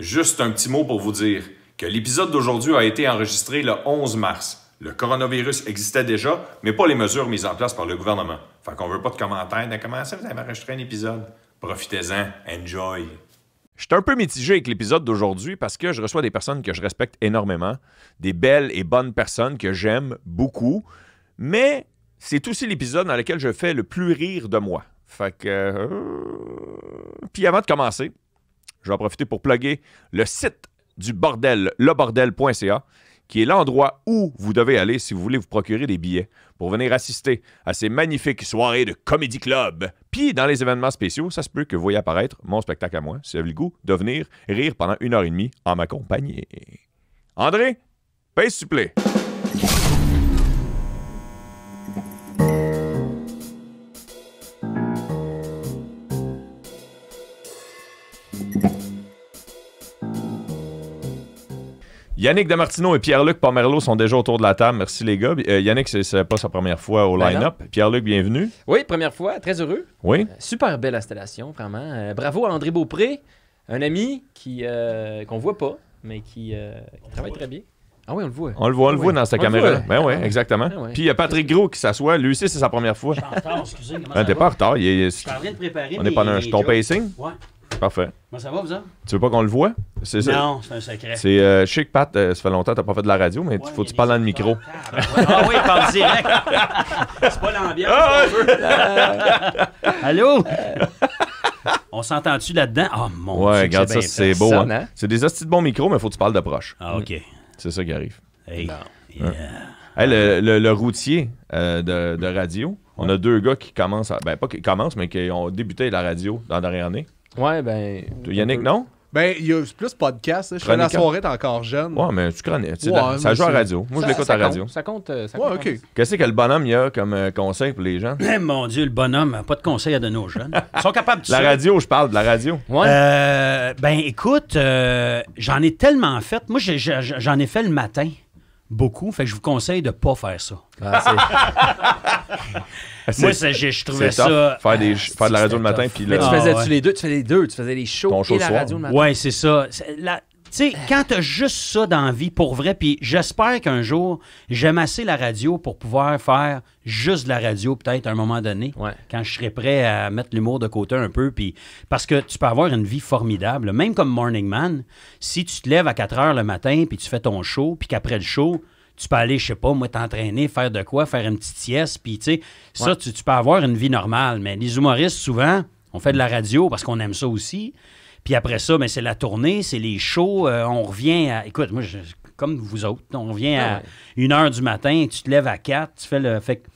Juste un petit mot pour vous dire que l'épisode d'aujourd'hui a été enregistré le 11 mars. Le coronavirus existait déjà, mais pas les mesures mises en place par le gouvernement. Fait qu'on veut pas de commentaires de comment ça vous avez enregistré un épisode. Profitez-en, enjoy. Je suis un peu mitigé avec l'épisode d'aujourd'hui parce que je reçois des personnes que je respecte énormément, des belles et bonnes personnes que j'aime beaucoup, mais c'est aussi l'épisode dans lequel je fais le plus rire de moi. Fait que... Puis avant de commencer, je vais en profiter pour plugger le site du bordel, lebordel.ca, qui est l'endroit où vous devez aller si vous voulez vous procurer des billets pour venir assister à ces magnifiques soirées de Comedy Club. Puis, dans les événements spéciaux, ça se peut que vous voyez apparaître mon spectacle à moi, si vous avez le goût de venir rire pendant 1h30 en ma compagnie. André, pèse supplé. Yannick Damartino et Pierre-Luc Pomerleau sont déjà autour de la table. Merci les gars. Yannick, c'est pas sa première fois au line-up. Pierre-Luc, bienvenue. Oui, première fois. Très heureux. Oui. Super belle installation, vraiment. Bravo à André Beaupré, un ami qu'on voit pas, mais qui travaille très bien. Ah oui, on le voit. On le voit dans sa caméra. Ben oui, exactement. Ah ouais. Puis il y a Patrick Gros qui s'assoit. Lui aussi, c'est sa première fois. Je suis en retard, excusez. Comment T'es pas en retard. Je suis en train de préparer On n'est pas dans ton jokes. pacing? Ouais. Parfait. Comment ça va, vous autres? Tu veux pas qu'on le voit? C'est ça. Non, c'est un secret. C'est je sais que Pat, ça fait longtemps que t'as pas fait de la radio, mais il faut que tu parles dans le micro. Ah oui, parle direct. C'est pas l'ambiance qu'on veut. Allô? On s'entend-tu là-dedans? Oh mon Ouais, Dieu, regarde que ça, c'est beau. sonne, Hein? hein? C'est des hosties de bons micros, mais il faut que tu parles de proche. Ah, OK. C'est ça qui arrive. Hey. Hein? Hey, le routier de radio, on a deux gars qui commencent, pas qui commencent, mais qui ont débuté la radio dans la dernière année. Ouais, ben. Yannick, non? Ben, il y a plus podcast. Je fais la soirée, t'es encore jeune. Ouais, mais tu connais. Ouais, ça joue à la radio. Moi, je l'écoute à la radio. Ça compte. Ouais, OK. Qu'est-ce que le bonhomme il a comme conseil pour les gens? Eh, mon Dieu, le bonhomme n'a pas de conseils à donner aux jeunes. Ils sont capables de La radio, je parle de la radio. Ouais. Ben, écoute, j'en ai tellement fait. Moi, j'en ai fait le matin. Beaucoup. Fait que je vous conseille de ne pas faire ça. Moi, je trouvais c'est tough, ça. faire de la radio le matin. Puis Mais tu Ah, faisais-tu ouais. les deux? Tu faisais les deux. Tu faisais les shows Ton show et le la soir. radio le matin. Ouais, c'est ça. Tu sais, quand t'as juste ça dans la vie, pour vrai, puis j'espère qu'un jour, j'aime assez la radio pour pouvoir faire juste de la radio, peut-être à un moment donné, Ouais. quand je serai prêt à mettre l'humour de côté un peu, puis parce que tu peux avoir une vie formidable, même comme Morning Man, si tu te lèves à 4 heures le matin, puis tu fais ton show, puis qu'après le show, tu peux aller, je sais pas, moi, t'entraîner, faire de quoi, faire une petite sieste, puis tu sais, ça, tu peux avoir une vie normale, mais les humoristes, souvent, on fait de la radio parce qu'on aime ça aussi. Puis après ça, ben, c'est la tournée, c'est les shows. On revient à... Écoute, moi, comme vous autres, on revient à 1h du matin, tu te lèves à 4, tu fais le... Fait que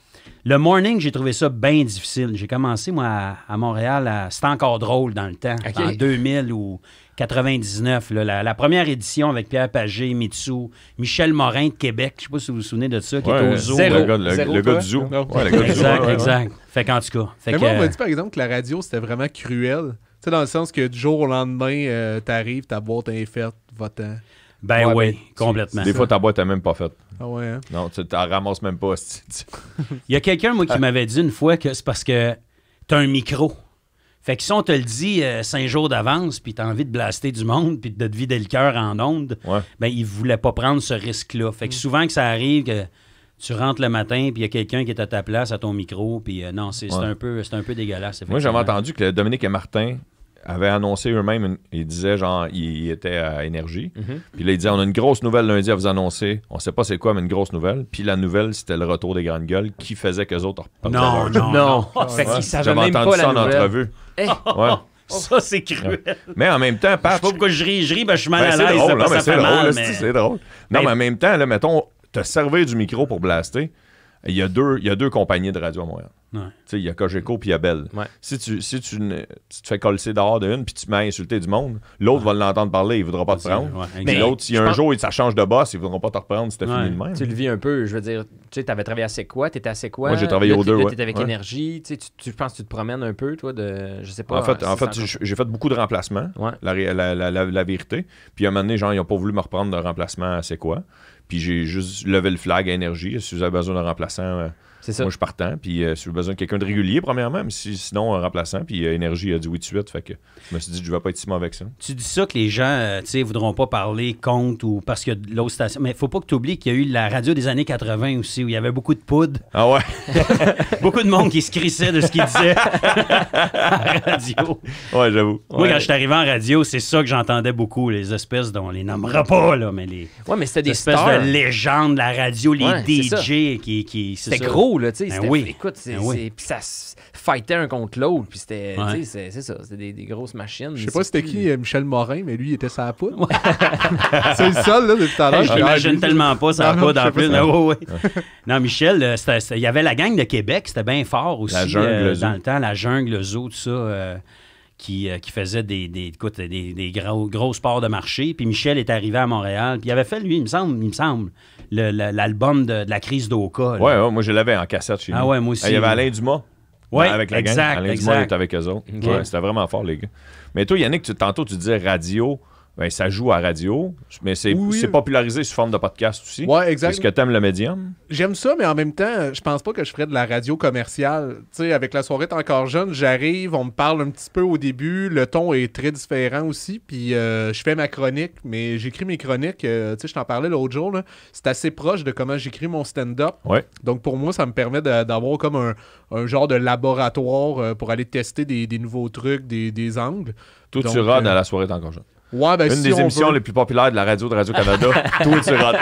le morning, j'ai trouvé ça bien difficile. J'ai commencé, moi, à Montréal, c'était encore drôle dans le temps, OK. en 2000 ou 99. Là, la première édition avec Pierre Pagé, Mitsou, Michel Morin de Québec, je sais pas si vous vous souvenez de ça, qui était au zoo. Zéro. Le gars du zoo. Ouais, le gars du zoo. Exact, ouais, ouais. exact. Fait qu'en tout cas... Fait Mais que, moi, on m'a dit par exemple que la radio, c'était vraiment cruel. Tu sais, dans le sens que du jour au lendemain, t'arrives, ta boîte est faite, va-t'en. ben Ouais, oui, ben, complètement. Des fois, ta boîte n'est même pas faite. Ah ouais, hein? Non, tu t'en ramasses même pas. Il y a quelqu'un, moi, qui m'avait dit une fois que c'est parce que t'as un micro. Fait que si on te le dit 5 jours d'avance, puis t'as envie de blaster du monde, puis de te vider le cœur en ondes, Ouais. ben il voulait pas prendre ce risque-là. Fait que souvent que ça arrive que tu rentres le matin, puis il y a quelqu'un qui est à ta place, à ton micro, puis non, c'est Ouais. un peu dégueulasse. Moi, j'avais effectivement. entendu que Dominique et Martin avaient annoncé eux-mêmes, ils disaient genre, ils étaient à Énergie. Puis là, ils disaient, on a une grosse nouvelle lundi à vous annoncer. On sait pas c'est quoi, mais une grosse nouvelle. Puis la nouvelle, c'était le retour des grandes gueules qui faisait qu'eux autres repartaient Non, leur- non. Fait qu'ils savaient J'avais même entendu pas ça la en nouvelle. entrevue. Hey. Ouais. Ça, c'est cruel. Mais en même temps, Je sais Pat, pas pourquoi je ris, ben, je suis mal ben, à c'est l'aise, drôle, là, non, parce mais que ça c'est fait drôle, mal, là, mais... c'est drôle. Non, mais en même temps, là, mettons, te servir du micro pour blaster, il y a deux compagnies de radio à Montréal. Ouais. Tu sais, il y a Cogeco puis il y a Bell. Ouais. Si tu te fais coller dehors de une puis tu te mets à insulter du monde, l'autre va l'entendre parler, il voudra pas te prendre. Ouais, Puis exact. l'autre, si un pense- jour ça change de boss, ils voudront pas te reprendre si t'as Ouais. fini de même. Tu le vis un peu, je veux dire, tu sais, t'avais travaillé à C'est quoi, t'étais à C'est quoi. Moi, j'ai travaillé là, aux deux, là, ouais. t'étais avec Ouais. Énergie, tu sais, je pense que tu te promènes un peu, toi, je sais pas. En fait, si c'est j'ai fait beaucoup de remplacements, Ouais. la vérité. Puis à un moment donné, genre, ils n'ont pas voulu me reprendre de remplacement à C'est quoi. Puis j'ai juste levé le flag à Énergie. Si vous avez besoin d'un remplaçant, C'est ça. Moi, je suis partant. Puis si j'ai besoin de quelqu'un de régulier, premièrement, mais sinon, un remplaçant. Puis Énergie a dit oui tout de suite. Fait que je me suis dit, je vais pas être si mauvais avec ça. Tu dis ça que les gens, tu sais, voudront pas parler contre ou parce que l'autre station. Mais il faut pas que tu oublies qu'il y a eu la radio des années 80 aussi, où il y avait beaucoup de poudre. Ah ouais? Beaucoup de monde qui se crissait de ce qu'il disait à la radio. Ouais, j'avoue. Moi, quand je suis arrivé en radio, c'est ça que j'entendais beaucoup, les espèces dont on les nommera pas, là, mais les Ouais, mais c'était des espèces stars. de légendes de la radio, les Ouais, c'est ça. DJ qui C'était ça. gros, là, tu sais. Ben C'était- oui. Écoute, Ben oui. puis ça se fightait un contre l'autre, puis c'était, Ouais. tu sais, c'est ça, c'était des grosses machines. Je sais pas c'était qui, Michel Morin, mais lui, il était sa poudre. C'est le seul, là, depuis tout à l'heure. Je l'imagine tellement pas, ça Non, va non, pas je en sais plus. pas ça. Ouais. Non, Michel, il y avait la gang de Québec, c'était bien fort aussi. La Jungle Zoo. Dans le temps, la jungle zoo, tout ça, qui faisait des gros sports de marché. Puis Michel est arrivé à Montréal. Puis il avait fait, lui, il me semble, l'album de la crise d'Oka. là. Ouais, moi, je l'avais en cassette chez nous. Ah ouais, moi aussi. Il y avait Alain Dumas. Ouais, Avec la gang. exact, Alain Dumas exact. était avec eux autres. Ok. Ouais, c'était vraiment fort, les gars. Mais toi, Yannick, tantôt, tu disais radio. Ben, ça joue à radio, mais c'est Oui. popularisé sous forme de podcast aussi. Ouais, exact. Est-ce que t'aimes le médium? J'aime ça, mais en même temps, je pense pas que je ferais de la radio commerciale. Tu sais, avec la soirée T'es encore jeune, j'arrive, on me parle un petit peu au début, le ton est très différent aussi, puis je fais ma chronique, mais j'écris mes chroniques, tu sais, je t'en parlais l'autre jour, là, c'est assez proche de comment j'écris mon stand-up. Ouais. Donc pour moi, ça me permet d'avoir comme un genre de laboratoire pour aller tester des nouveaux trucs, des angles. Toi, Donc, tu rodes à la soirée T'es encore jeune. Ouais, ben, Une si des on émissions veut- les plus populaires de la radio de Radio-Canada. Toi, tu rodes.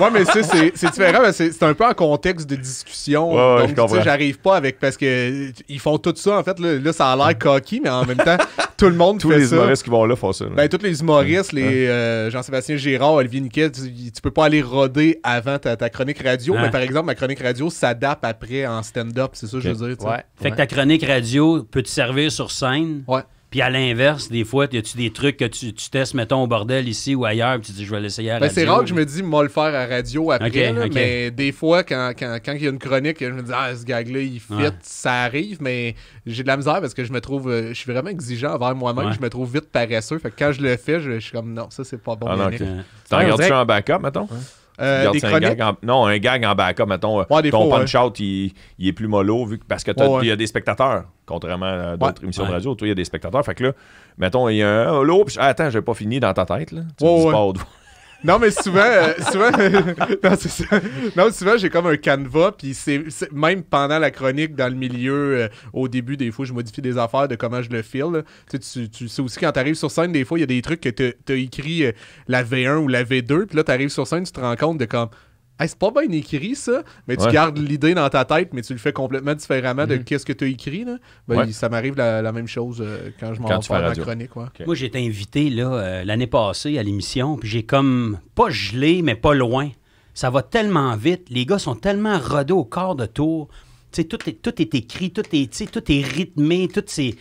Ouais, mais ça, c'est différent. Mais c'est un peu en contexte de discussion. Ouais, ouais, je donc, tu sais, comprends. j'arrive pas avec. Parce que ils font tout ça, en fait. Là ça a l'air cocky, mais en même temps, tout le monde Tous fait les ça. humoristes qui vont là font ça. là. Ben, tous les humoristes, les Jean-Sébastien Girard, Olivier Niquet, tu peux pas aller roder avant ta chronique radio. Ah. Mais par exemple, ma chronique radio s'adapte après en stand-up. C'est ça que je veux dire. tu sais. Ouais. Fait que ta chronique radio peut te servir sur scène. Ouais. Puis à l'inverse, des fois, y a-tu des trucs que tu testes, mettons, au bordel ici ou ailleurs, puis tu dis, je vais l'essayer à la Ben, radio. c'est rare que je me dis, moi le faire à radio après, Ok, là, ok. mais des fois, quand il y a une chronique, je me dis, ah, ce gag-là, il fit, Ouais. ça arrive, mais j'ai de la misère parce que je me trouve, je suis vraiment exigeant envers moi-même, Ouais. je me trouve vite paresseux, fait que quand je le fais, je suis comme, non, ça, c'est pas bon. Ah, non, Yannick. ok. Euh, T'en Ouais, on regardes dirait ça en backup, mettons? Regarde Des ça, un chroniques, gag non, un gag en backup, mettons. Ouais, des ton fois, punch-out, il est plus mollo parce que Ouais. il y a des spectateurs, contrairement à d'autres Ouais. émissions de Ouais. radio. Toi, il y a des spectateurs. Fait que là, mettons, il y a un holo, puis attends, j'ai pas fini dans ta tête. Là. Tu Ouais, me dis ouais. pas autre. Non, mais souvent, non, c'est ça. Non, souvent, j'ai comme un canevas, puis même pendant la chronique, dans le milieu, au début, des fois, je modifie des affaires de comment je le file. Là. Tu sais aussi, quand t'arrives sur scène, des fois, il y a des trucs que t'as écrit la V1 ou la V2, puis là, t'arrives sur scène, tu te rends compte de comme, hey, c'est pas bien écrit, ça, mais tu Ouais. gardes l'idée dans ta tête, mais tu le fais complètement différemment de qu'est-ce que t'as écrit. Là. Ben, Ouais. ça m'arrive la même chose quand je m'en Quand vais tu fais faire ma radio. chronique. Ouais. Ok. Moi, j'ai été invité là, l'année passée à l'émission, puis j'ai comme pas gelé, mais pas loin. Ça va tellement vite. Les gars sont tellement rodés au quart de tour. Tu sais, tout est écrit, tout est rythmé, tout c'est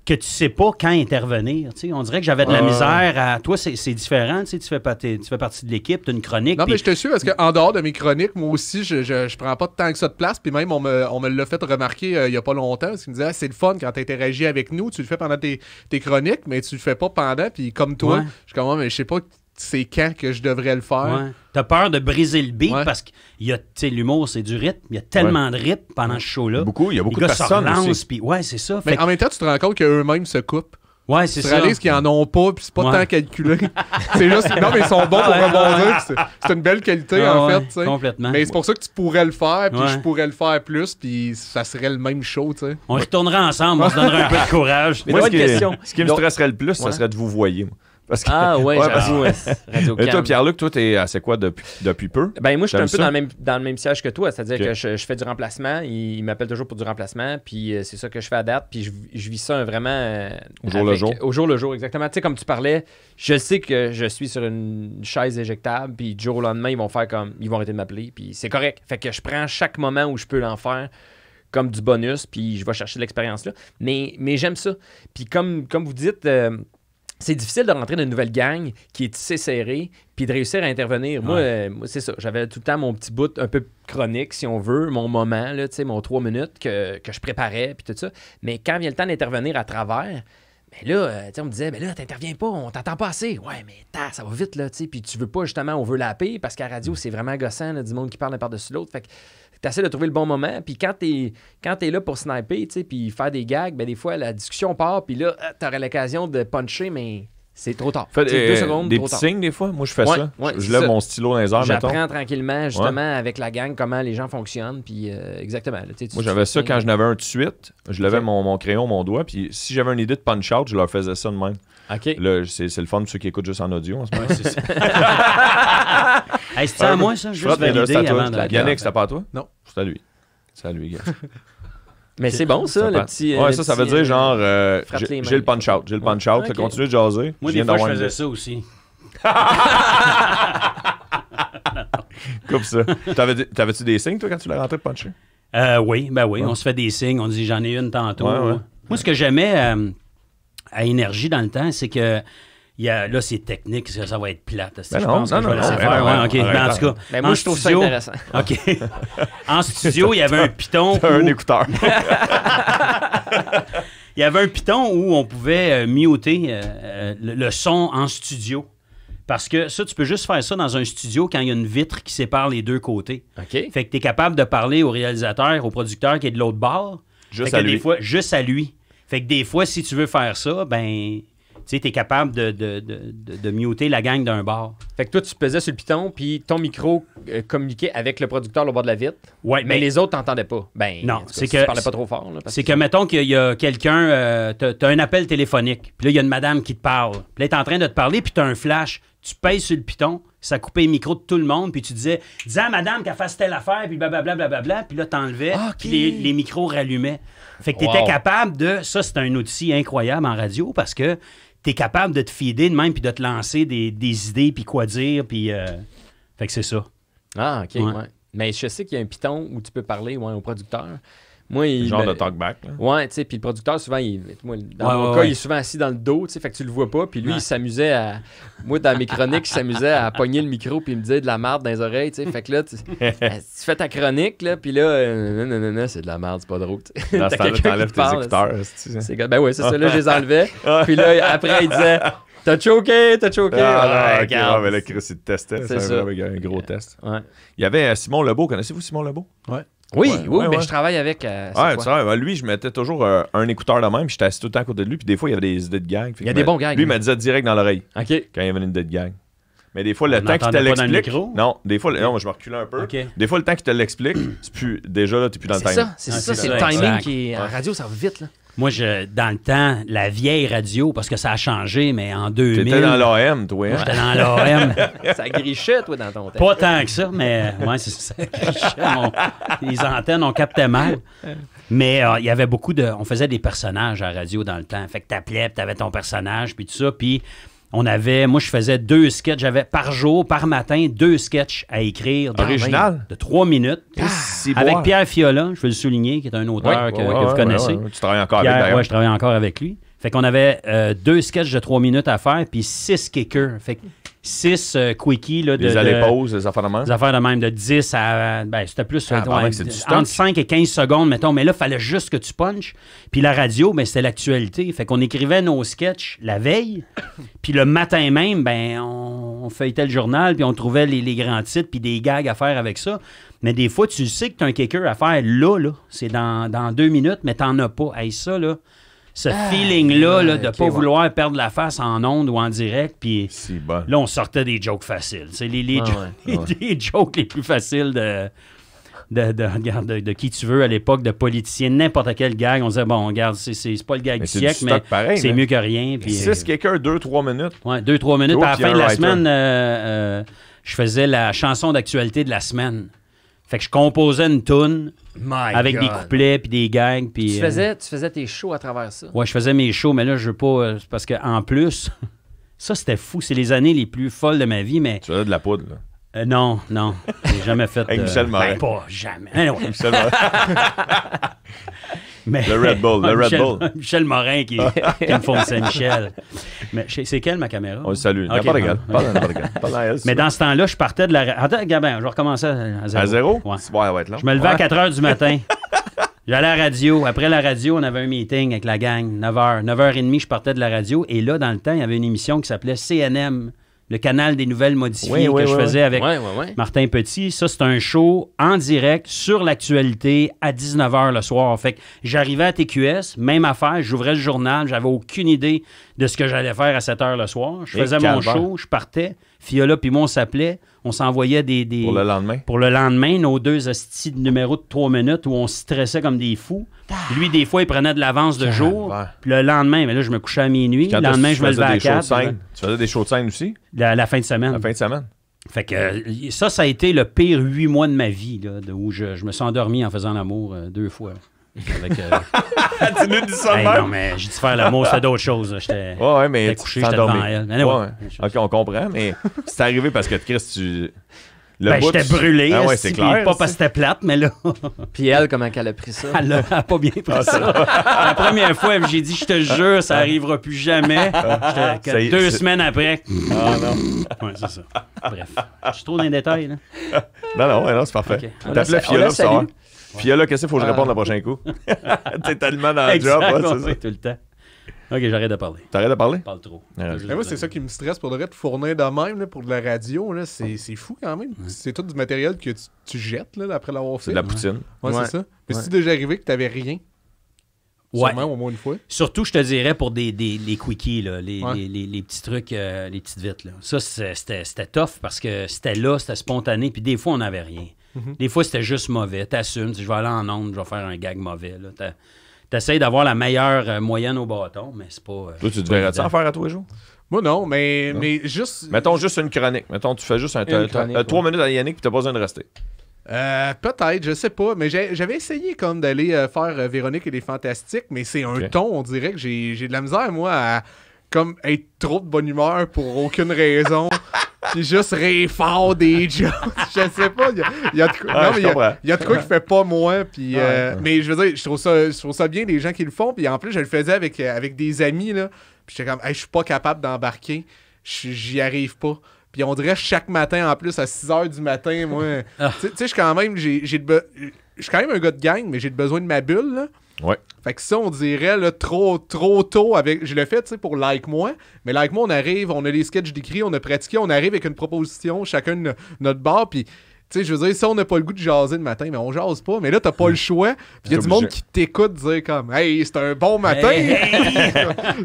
que tu sais pas quand intervenir. Tu sais, on dirait que j'avais de la misère à... Toi, c'est différent. Tu sais, tu fais partie de l'équipe, tu as une chronique. Non, puis- mais je te suis parce qu'en dehors de mes chroniques, moi aussi, je prends pas tant que ça de place. Puis même, on me l'a fait remarquer il y a pas longtemps. Parce qu'il me disait, ah, c'est le fun quand tu interagis avec nous. Tu le fais pendant tes chroniques, mais tu le fais pas pendant. Puis comme toi, Ouais. je suis comme, ah, mais je sais pas c'est quand que je devrais le faire. Ouais. T'as peur de briser le beat Ouais. parce que l'humour, c'est du rythme. Il y a tellement de rythme pendant ce show-là. Il y a beaucoup Les de gars se personnes relancent, aussi. puis ouais, c'est ça. Mais Fait que- en même temps, tu te rends compte qu'eux-mêmes se coupent. ouais, c'est Tu ça. réalises qu'ils en ont pas, puis c'est pas Ouais. tant calculé. C'est juste, non, mais ils sont bons pour Ouais, rebondir. ouais. puis C'est une belle qualité, Ah en ouais, fait. tu sais. complètement. Mais c'est pour ça que tu pourrais le faire, puis Ouais. je pourrais le faire plus, puis ça serait le même show, tu sais. On y retournera ensemble, on se donnera un peu de courage. Mais Moi, donc, ce une qui, question. ce qui me Donc- stresserait le plus, ça Ouais. serait de vous voyer. Moi. Parce que, Ah ouais, parce j'avoue, Radio Et toi, Cam. Pierre-Luc, toi, t'es à c'est quoi depuis peu? Ben moi, je suis un T'aimes peu ça? dans le même siège que toi, c'est-à-dire Ok. que je fais du remplacement, il m'appelle toujours pour du remplacement, puis c'est ça que je fais à date, puis je vis ça vraiment Au jour le jour. Au jour le jour, exactement. Tu sais, comme tu parlais, je sais que je suis sur une chaise éjectable, puis du jour au lendemain, ils vont arrêter de m'appeler, puis c'est correct. Fait que je prends chaque moment où je peux l'en faire comme du bonus, puis je vais chercher de l'expérience là. Mais j'aime ça. Puis comme vous dites... c'est difficile de rentrer dans une nouvelle gang qui est tissée serrée puis de réussir à intervenir. Moi, c'est ça. J'avais tout le temps mon petit bout un peu chronique, si on veut, mon moment, là, mon 3 minutes que je préparais puis tout ça. Mais quand vient le temps d'intervenir à travers, mais là, on me disait, mais là, t'interviens pas, on t'entend pas assez. Ouais, mais ça va vite, là, puis tu veux pas, justement, on veut la paix parce qu'à la radio, c'est vraiment gossant, là, du monde qui parle un par-dessus l'autre. Fait que tu essaies de trouver le bon moment. Puis quand tu es là pour sniper, tu sais, puis faire des gags, ben des fois, la discussion part, puis là, tu aurais l'occasion de puncher, mais c'est trop tard. Fais 2 secondes, des trop petits tard. signes, des fois. Moi, je fais Ouais, ça. ouais, je c'est lève ça. mon stylo dans les airs, mettons. J'apprends tranquillement, justement, avec la gang, comment les gens fonctionnent, puis exactement. Là, Moi, j'avais ça quand je n'avais un tout de suite. Je levais Ok. mon crayon, mon doigt, puis si j'avais une idée de punch-out, je leur faisais ça de même. OK. Là, c'est le fun pour ceux qui écoutent juste en audio en ce moment. Ouais, c'est ça. Hey, c'est à moi, ça? Je Juste frotte les deux, c'est valider à toi. avant de... Yannick, c'était pas à toi? Non. C'est à lui. C'est à lui, gars. Mais c'est bon, ça, le part. petit... Ouais, le ça veut petit, dire genre, frappe les mains. j'ai le punch-out. J'ai le punch-out. Ok. Continue de jaser. Moi, viens des fois, je d'avoir une faisais idée. ça aussi. Coupe ça. T'avais-tu des signes, toi, quand tu l'as rentré de puncher? Oui, ben oui. Ouais. On se fait des signes. On dit, j'en ai une tantôt. Ouais, ouais. Moi, ce que j'aimais à Énergie dans le temps, c'est que là, c'est technique, ça va être plate. Ben je non, pense non, que je vais non, laisser non, faire. ben Ouais, non, OK. arrête, Ben, en tout cas, Ben, moi, en je trouve studio- ça intéressant. OK. En studio, il y avait un piton. T'as un où- écouteur. Il y avait un piton où on pouvait muter le son en studio. Parce que ça, tu peux juste faire ça dans un studio quand il y a une vitre qui sépare les deux côtés. OK. Fait que tu es capable de parler au réalisateur, au producteur qui est de l'autre bord. Juste Fait que à lui. Des fois, juste à lui. Fait que des fois, si tu veux faire ça, ben, tu sais, tu es capable de muter la gang d'un bord. Fait que toi, tu pesais sur le piton, puis ton micro communiquait avec le producteur au bord de la vitre. Ouais, Mais les autres t'entendaient pas. Ben, Non, en tout cas, c'est si que- tu parlais pas trop fort. Là, parce C'est que, mettons qu'il y a quelqu'un, t'as un appel téléphonique, puis là, il y a une madame qui te parle. Puis là, elle est en train de te parler, puis t'as un flash. Tu pèses sur le piton, ça coupait les micros de tout le monde, puis tu disais à madame qu'elle fasse telle affaire, puis blablabla, puis là, t'enlevais, Ok. puis les micros rallumaient. Fait que t'étais Wow. capable de... Ça, c'est un outil incroyable en radio, parce que t'es capable de te feeder de même, puis de te lancer des idées, puis quoi dire, puis... Fait que c'est ça. Ah, OK, Ouais. ouais. Mais je sais qu'il y a un piton où tu peux parler au producteur. Moi, il Genre me- de talkback. Là. Ouais, tu sais, puis le producteur, souvent, moi, dans Ouais, mon ouais, cas, ouais. il est souvent assis dans le dos, tu sais, fait que tu le vois pas. Puis lui, Ouais. il s'amusait à... Moi, dans mes chroniques, il s'amusait à pogner le micro puis il me disait de la merde dans les oreilles, tu sais. Fait que là, tu fais ta chronique, là, puis là, non, c'est de la merde, c'est pas drôle, tu sais. Dans ce T'as temps-là, quelqu'un t'enlèves qui tes parle, écouteurs. Ben ouais, c'est ça, là, je les enlevais. Puis là, après, il disait... T'as choqué. Ah, non, ok, regarde. ouais, mais là, Chris, il te testait. C'est C'est ça. un gros test. Ouais. Il y avait Simon Lebeau. Connaissez-vous Simon Lebeau? Oui, Ouais, oui, ouais, mais ouais. je travaille avec... c'est Ouais, quoi? tu sais, ben, lui, je mettais toujours un écouteur de même, puis j'étais assis tout le temps à côté de lui, puis des fois, il y avait des idées de gag. Fait Il y a que des ben, bons gags, Lui, il lui. me disait direct dans l'oreille OK. quand il y avait une idée de gag. Mais des fois, le On temps qu'il te n'entendait pas dans le l'explique. micro? Non, des fois, non, moi, je me reculais un peu. OK. Des fois, le temps qu'il te l'explique, c'est plus. Déjà, là, t'es plus dans le C'est timing. ça, c'est Ah, ça, c'est c'est le ça, timing exact. qui est... En radio, ça va vite, là. Moi, dans le temps, la vieille radio, parce que ça a changé, mais en 2000... T'étais dans l'AM, toi. Hein? J'étais dans l'AM. Ça grichait, toi, dans ton temps. Pas tant que ça, mais ouais, c'est ça. Les antennes, on captait mal. Mais il y avait beaucoup de... On faisait des personnages à la radio dans le temps. Fait que t'appelais, puis t'avais ton personnage, puis tout ça. Puis moi, je faisais 2 sketchs. J'avais par jour, par matin, 2 sketchs à écrire. Original? De 3 minutes. C'est Avec boire. Pierre Fiola, je veux le souligner, qui est un auteur Ouais, que, ouais, que Ouais, vous connaissez. ouais. Tu travailles encore avec, Pierre, d'ailleurs. ouais, je travaille encore avec lui. Fait qu'on avait 2 sketchs de 3 minutes à faire, puis 6 kickers. Fait que 6 quickies là, Des allées-pauses, des affaires de même. des affaires de même de 10 à... Ben, c'était plus... Ah, ouais, pendant que c'est du stock. entre 5 et 15 secondes, mettons. Mais là, il fallait juste que tu punches. Puis la radio, ben, c'était l'actualité. Fait qu'on écrivait nos sketchs la veille. Puis le matin même, ben, on feuilletait le journal, puis on trouvait les grands titres, puis des gags à faire avec ça. Mais des fois, tu sais que tu as un kicker à faire là. C'est dans 2 minutes, mais t'en as pas. Hey, ça, là... Ce feeling-là, là, de ne ok, pas ouais. vouloir perdre la face en ondes ou en direct, puis C'est bon. là, on sortait des jokes faciles. C'est les Ouais, les jokes les plus faciles de qui tu veux à l'époque, de politiciens, n'importe quel gag. On disait, bon, regarde, c'est pas le gag Mais du c'est du siècle, mais stock pareil, c'est là. mieux que rien. Puis, 6 kickers, 2-3 minutes. ouais, 2-3 minutes. Toi, À la puis fin un de la writer. semaine, je faisais la chanson d'actualité de la semaine. Fait que je composais une toune avec des couplets puis des gags. Puis, Tu faisais tes shows à travers ça. ouais, je faisais mes shows, mais là, je veux pas... parce qu'en plus, ça, c'était fou. C'est les années les plus folles de ma vie, mais... Tu faisais de la poudre, là. Non, j'ai jamais fait... Avec Michel Morin. Ben, pas jamais. Anyway, Michel Morin. mais- Le Red Bull, le Red Michel, Bull. Michel Morin qui me font Saint-Michel. Mais c'est quelle, ma caméra? On le salue. Ok, N'importe quel. ouais. Pas n'importe quel. Pas dans elle, Mais dans ce temps-là, je partais de la... Attends, Gabin, je vais recommencer à zéro. À zéro? Ouais. C'est bon, elle va être long. Je me levais à Ouais. 4 h du matin. J'allais à la radio. Après la radio, on avait un meeting avec la gang. 9 h. 9 h 30, je partais de la radio. Et là, dans le temps, il y avait une émission qui s'appelait CNM le canal des nouvelles modifiées que je faisais avec Martin Petit. Ça, c'est un show en direct sur l'actualité à 19h le soir. Fait que j'arrivais à TQS, même affaire, j'ouvrais le journal, j'avais aucune idée de ce que j'allais faire à 7h le soir. Je faisais mon show, je partais. Fiola puis moi, on s'appelait. On s'envoyait des... Pour le lendemain? Pour le lendemain, nos 2 hosties de numéros de 3 minutes où on stressait comme des fous. Lui, des fois, il prenait de l'avance de jour. Puis le lendemain, mais là, je me couchais à minuit. Le lendemain, je me levais à 4. Tu faisais des shows de scène aussi? La fin de semaine. La fin de semaine. Fait que ça a été le pire 8 mois de ma vie, là, où je me suis endormi en faisant l'amour 2 fois. Avec, tu nous dis ça non, mais j'ai dit faire l'amour, c'était d'autres choses. J'étais mais couché, j'étais devant elle. OK, on comprend, mais c'est arrivé parce que Chris, tu... j'étais brûlé. Ah ouais, c'est clair. Pas parce que c'était plate, mais là... Puis elle, comment qu'elle a pris ça? Elle a pas bien pris ça. La première fois, j'ai dit, je te jure, ça arrivera plus jamais. 2 semaines après... Ah non. Ouais, c'est ça. Bref, je suis trop dans les détails, là. Non, c'est parfait. Okay. T'appelais Fiola, ça va? Fiola, qu'est-ce qu'il faut que je réponde le prochain coup? T'es tellement dans le job, c'est ça. Tout le temps. OK, j'arrête de parler. T'arrêtes de parler? Je parle trop. Moi, c'est ça qui me stresse pour de vrai, de fournir de même là, pour de la radio. Là, c'est fou quand même. C'est tout du matériel que tu jettes là, après l'avoir fait. C'est de la poutine. Ouais, c'est ça. Mais c'est déjà arrivé que t'avais rien? Sûrement, au moins une fois. Surtout, je te dirais, pour les quickies, là, les petits trucs, les petites vites. Là. Ça, c'était tough parce que c'était là, c'était spontané, puis des fois, on n'avait rien. Des fois, c'était juste mauvais. T'assumes, je vais aller en onde, je vais faire un gag mauvais. T'essayes d'avoir la meilleure moyenne au bâton, mais c'est pas... Toi, tu devrais en faire à tous les jours? Moi, non, mais juste... Mettons juste une chronique. Mettons, tu fais juste 3 minutes à Yannick, puis t'as pas besoin de rester. Peut-être, je sais pas, mais j'avais essayé comme d'aller faire Véronique et les Fantastiques, mais c'est un ton, on dirait que j'ai de la misère, moi, à comme être trop de bonne humeur pour aucune raison, puis juste rire fort des jokes, je sais pas, il y a de quoi, il y a de quoi qui fait pas moi, puis mais je veux dire, je trouve ça bien les gens qui le font, puis en plus je le faisais avec des amis là, puis j'étais comme hey, je suis pas capable d'embarquer, j'y arrive pas. Puis on dirait chaque matin, en plus, à 6h du matin, moi... Tu sais, je suis quand même... Je suis quand même un gars de gang, mais j'ai besoin de ma bulle, là. Ouais. Fait que ça, on dirait, là, trop tôt avec... Je l'ai fait, tu sais, pour Like Moi. Mais Like Moi, on arrive, on a les sketchs d'écrit, on a pratiqué, on arrive avec une proposition, chacun de notre bar, puis... Tu sais, je veux dire, si on n'a pas le goût de jaser le matin, mais on jase pas. Mais là, t'as pas le choix. Puis il y a du monde qui t'écoute dire comme « Hey, c'est un bon matin!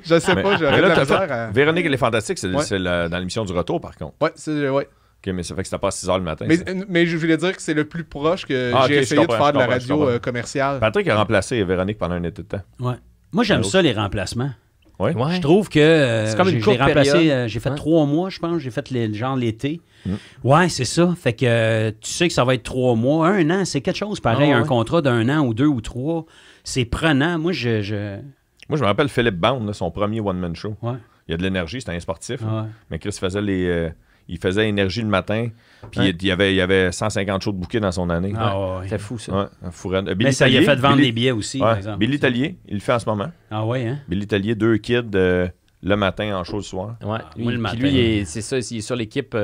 Je sais pas, j'aurais de la misère à... Véronique et les Fantastiques, c'est dans l'émission du retour, par contre. Ouais, c'est... Ouais. OK, mais ça fait que c'était pas à 6h le matin. Mais je voulais dire que c'est le plus proche que j'ai essayé de faire de la radio commerciale. Patrick a remplacé Véronique pendant un été de temps. Ouais. Moi, j'aime ça, les remplacements. Ouais. Je trouve que c'est comme une j'ai remplacé, période. j'ai fait 3 mois, je pense. J'ai fait genre l'été. Ouais, c'est ça. Fait que tu sais que ça va être 3 mois. 1 an, c'est quelque chose pareil. Un contrat d'1 an ou 2 ou 3, c'est prenant. Moi, je me rappelle Philippe Bound, là, son premier one-man show. Ouais. Il y a de l'énergie, c'était un sportif. Ouais. Mais Chris faisait il faisait énergie le matin, puis il y avait 150 shows de bouquets dans son année. C'est fou, ça. Ouais, un fourré. Mais ça lui a fait vendre des billets aussi, par exemple. Billy Tallier, il le fait en ce moment. Ah ouais, hein? Billy Tallier, 2 kids le matin en show le soir. Ouais, moi, le matin. Lui, c'est ça, il est sur l'équipe qui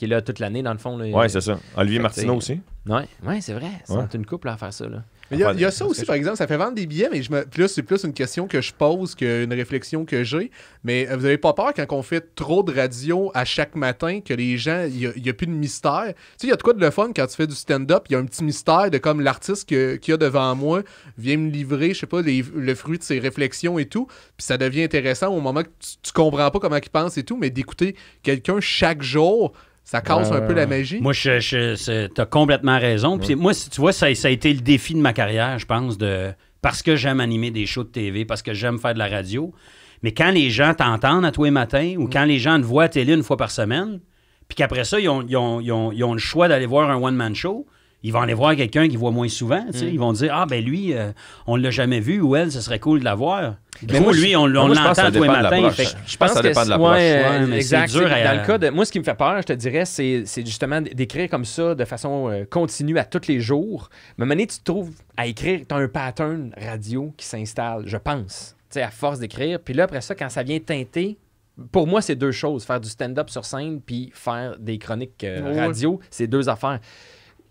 est là toute l'année, dans le fond. Oui, c'est ça. Olivier Martineau aussi. Ouais, c'est vrai. C'est une couple à faire ça, là. Il y a ça aussi, par exemple, ça fait vendre des billets, mais puis là, c'est plus une question que je pose qu'une réflexion que j'ai. Mais vous avez pas peur quand on fait trop de radio à chaque matin que les gens, il y a plus de mystère? Tu sais, il y a de quoi de le fun quand tu fais du stand-up, il y a un petit mystère de comme l'artiste qu'il y a devant moi vient me livrer, je sais pas, le fruit de ses réflexions et tout. Puis ça devient intéressant au moment que tu comprends pas comment il pense et tout, mais d'écouter quelqu'un chaque jour... Ça casse un peu la magie. Moi, t'as complètement raison. Puis moi, tu vois, ça a été le défi de ma carrière, je pense, parce que j'aime animer des shows de TV, parce que j'aime faire de la radio. Mais quand les gens t'entendent à tous les matins ou quand les gens te voient à télé une fois par semaine, puis qu'après ça, ils ont le choix d'aller voir un one-man show, ils vont aller voir quelqu'un qu'ils voient moins souvent. Ils vont dire « Ah, ben lui, on l'a jamais vu, ou elle, ce serait cool de la voir. » Mais moi, lui, on l'entend tous les matins. Je pense que ça dépend de l'approche. Exact. Dans le cas de... Moi, ce qui me fait peur, je te dirais, c'est justement d'écrire comme ça de façon continue à tous les jours. Mais à un moment donné, tu te trouves à écrire, tu as un pattern radio qui s'installe, je pense, à force d'écrire. Puis là, après ça, quand ça vient teinter, pour moi, c'est 2 choses. Faire du stand-up sur scène puis faire des chroniques radio, c'est 2 affaires.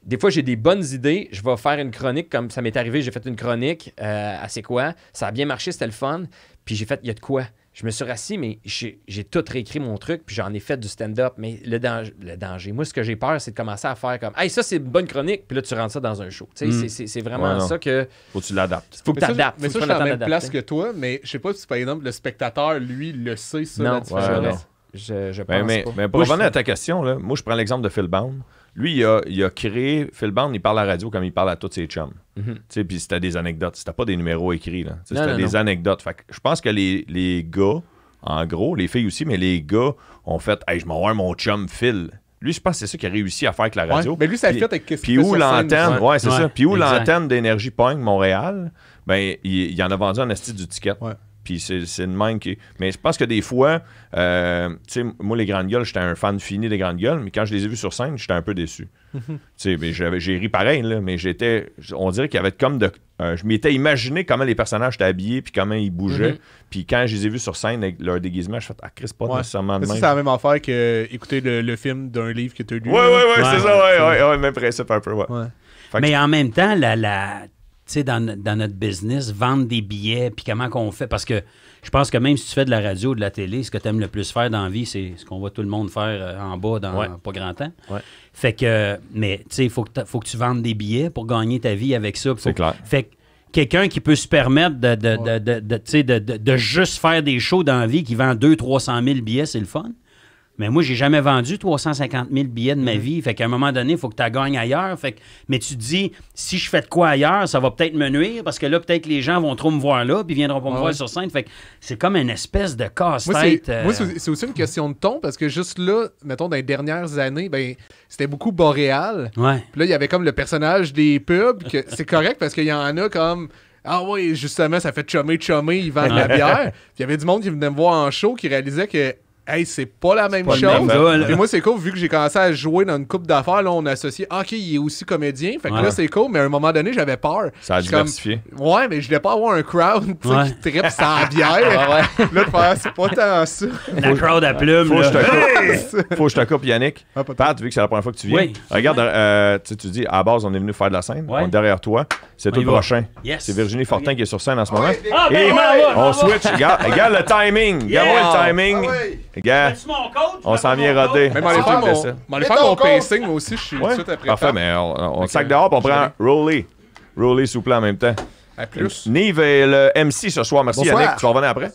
Des fois, j'ai des bonnes idées. Je vais faire une chronique comme ça m'est arrivé. J'ai fait une chronique à C'est quoi? Ça a bien marché, c'était le fun. Puis j'ai fait, il y a de quoi? Je me suis rassis, mais j'ai tout réécrit mon truc, puis j'en ai fait du stand-up. Mais le danger, moi, ce que j'ai peur, c'est de commencer à faire comme « Hey, ça, c'est une bonne chronique », puis là, tu rentres ça dans un show. Tu sais, c'est vraiment ça que... Faut que tu l'adaptes. Faut que tu adaptes. Mais ça, je suis à la même place que toi, mais je sais pas si, par exemple, le spectateur, lui, le sait, ça, la différence. Je pense pas. Mais pour revenir à ta question, là, moi, je prends l'exemple de Phil Bound. Lui, il a créé... Phil Bound, il parle à la radio comme il parle à tous ses chums. Puis c'était des anecdotes. C'était pas des numéros écrits. Là. C'était des anecdotes. Fait que je pense que les gars, en gros, les filles aussi, mais les gars ont fait « Hey, je m'en vais voir mon chum Phil ». Lui, je pense que c'est ça qu'il a réussi à faire avec la radio. Mais lui, ça a fait avec Puis où l'antenne... Ouais, c'est ça. Puis où exact. l'antenne d'Énergie Pogne, Montréal, ben il en a vendu un esti du ticket. Ouais. Puis c'est une même qui... Mais je pense que des fois, tu sais, moi, les grandes gueules, j'étais un fan fini des grandes gueules, mais quand je les ai vus sur scène, j'étais un peu déçu. Tu sais, mais j'ai ri pareil, là, mais on dirait qu'il y avait comme de... je m'étais imaginé comment les personnages étaient habillés, puis comment ils bougeaient. Puis quand je les ai vus sur scène avec leur déguisement, je fais « Ah, Chris, pas nécessairement de même. » C'est la même affaire que écouter le film d'un livre que tu as lu. Ouais, c'est ça, ouais, même principe un peu, ouais. Mais en même temps, tu sais, dans notre business, vendre des billets, puis comment qu'on fait, parce que je pense que même si tu fais de la radio ou de la télé, ce que tu aimes le plus faire dans la vie, c'est ce qu'on voit tout le monde faire en bas dans pas grand temps. Ouais. Fait que, mais tu sais, il faut que tu vendes des billets pour gagner ta vie avec ça. C'est clair. Fait que quelqu'un qui peut se permettre de juste faire des shows dans la vie, qui vend 200-300 000 billets, c'est le fun. Mais moi, j'ai jamais vendu 350 000 billets de ma vie. Fait qu'à un moment donné, il faut que tu gagnes ailleurs. Mais tu te dis, si je fais de quoi ailleurs, ça va peut-être me nuire parce que là, peut-être les gens vont trop me voir là puis viendront pas me voir sur scène. Fait que c'est comme une espèce de casse-tête. Moi, c'est aussi une question de ton parce que juste là, mettons, dans les dernières années, ben c'était beaucoup boréal. Ouais. Puis là, il y avait comme le personnage des pubs. Que c'est correct parce qu'il y en a comme... Ah oui, justement, ça fait chummer, ils vendent de la bière. Puis il y avait du monde qui venait me voir en show qui réalisait que hey, c'est pas la même chose. Et moi, c'est cool, vu que j'ai commencé à jouer dans une couple d'affaires, là, on a associé, OK, il est aussi comédien. Fait que là, c'est cool, mais à un moment donné, j'avais peur. Ça a diversifié. Ouais, mais je voulais pas avoir un crowd qui trippe sans bière. Là, c'est pas tant ça. La crowd à plume. Faut que je te coupe, Yannick. Pat, vu que c'est la première fois que tu viens, regarde, tu dis, à la base, on est venu faire de la scène. On est derrière toi. C'est tout le prochain. C'est Virginie Fortin qui est sur scène en ce moment. Et on switch. Regarde le timing. Regarde-moi le timing. Regarde, on s'en vient rodé. Même aller faire mon pacing, moi aussi, je suis tout de suite après. Parfait, mais on sac dehors et on prend Rolly. Rolly, s'il vous plaît, en même temps. À plus. Nive est le MC ce soir. Merci, Bonsoir. Yannick. Tu vas revenir après?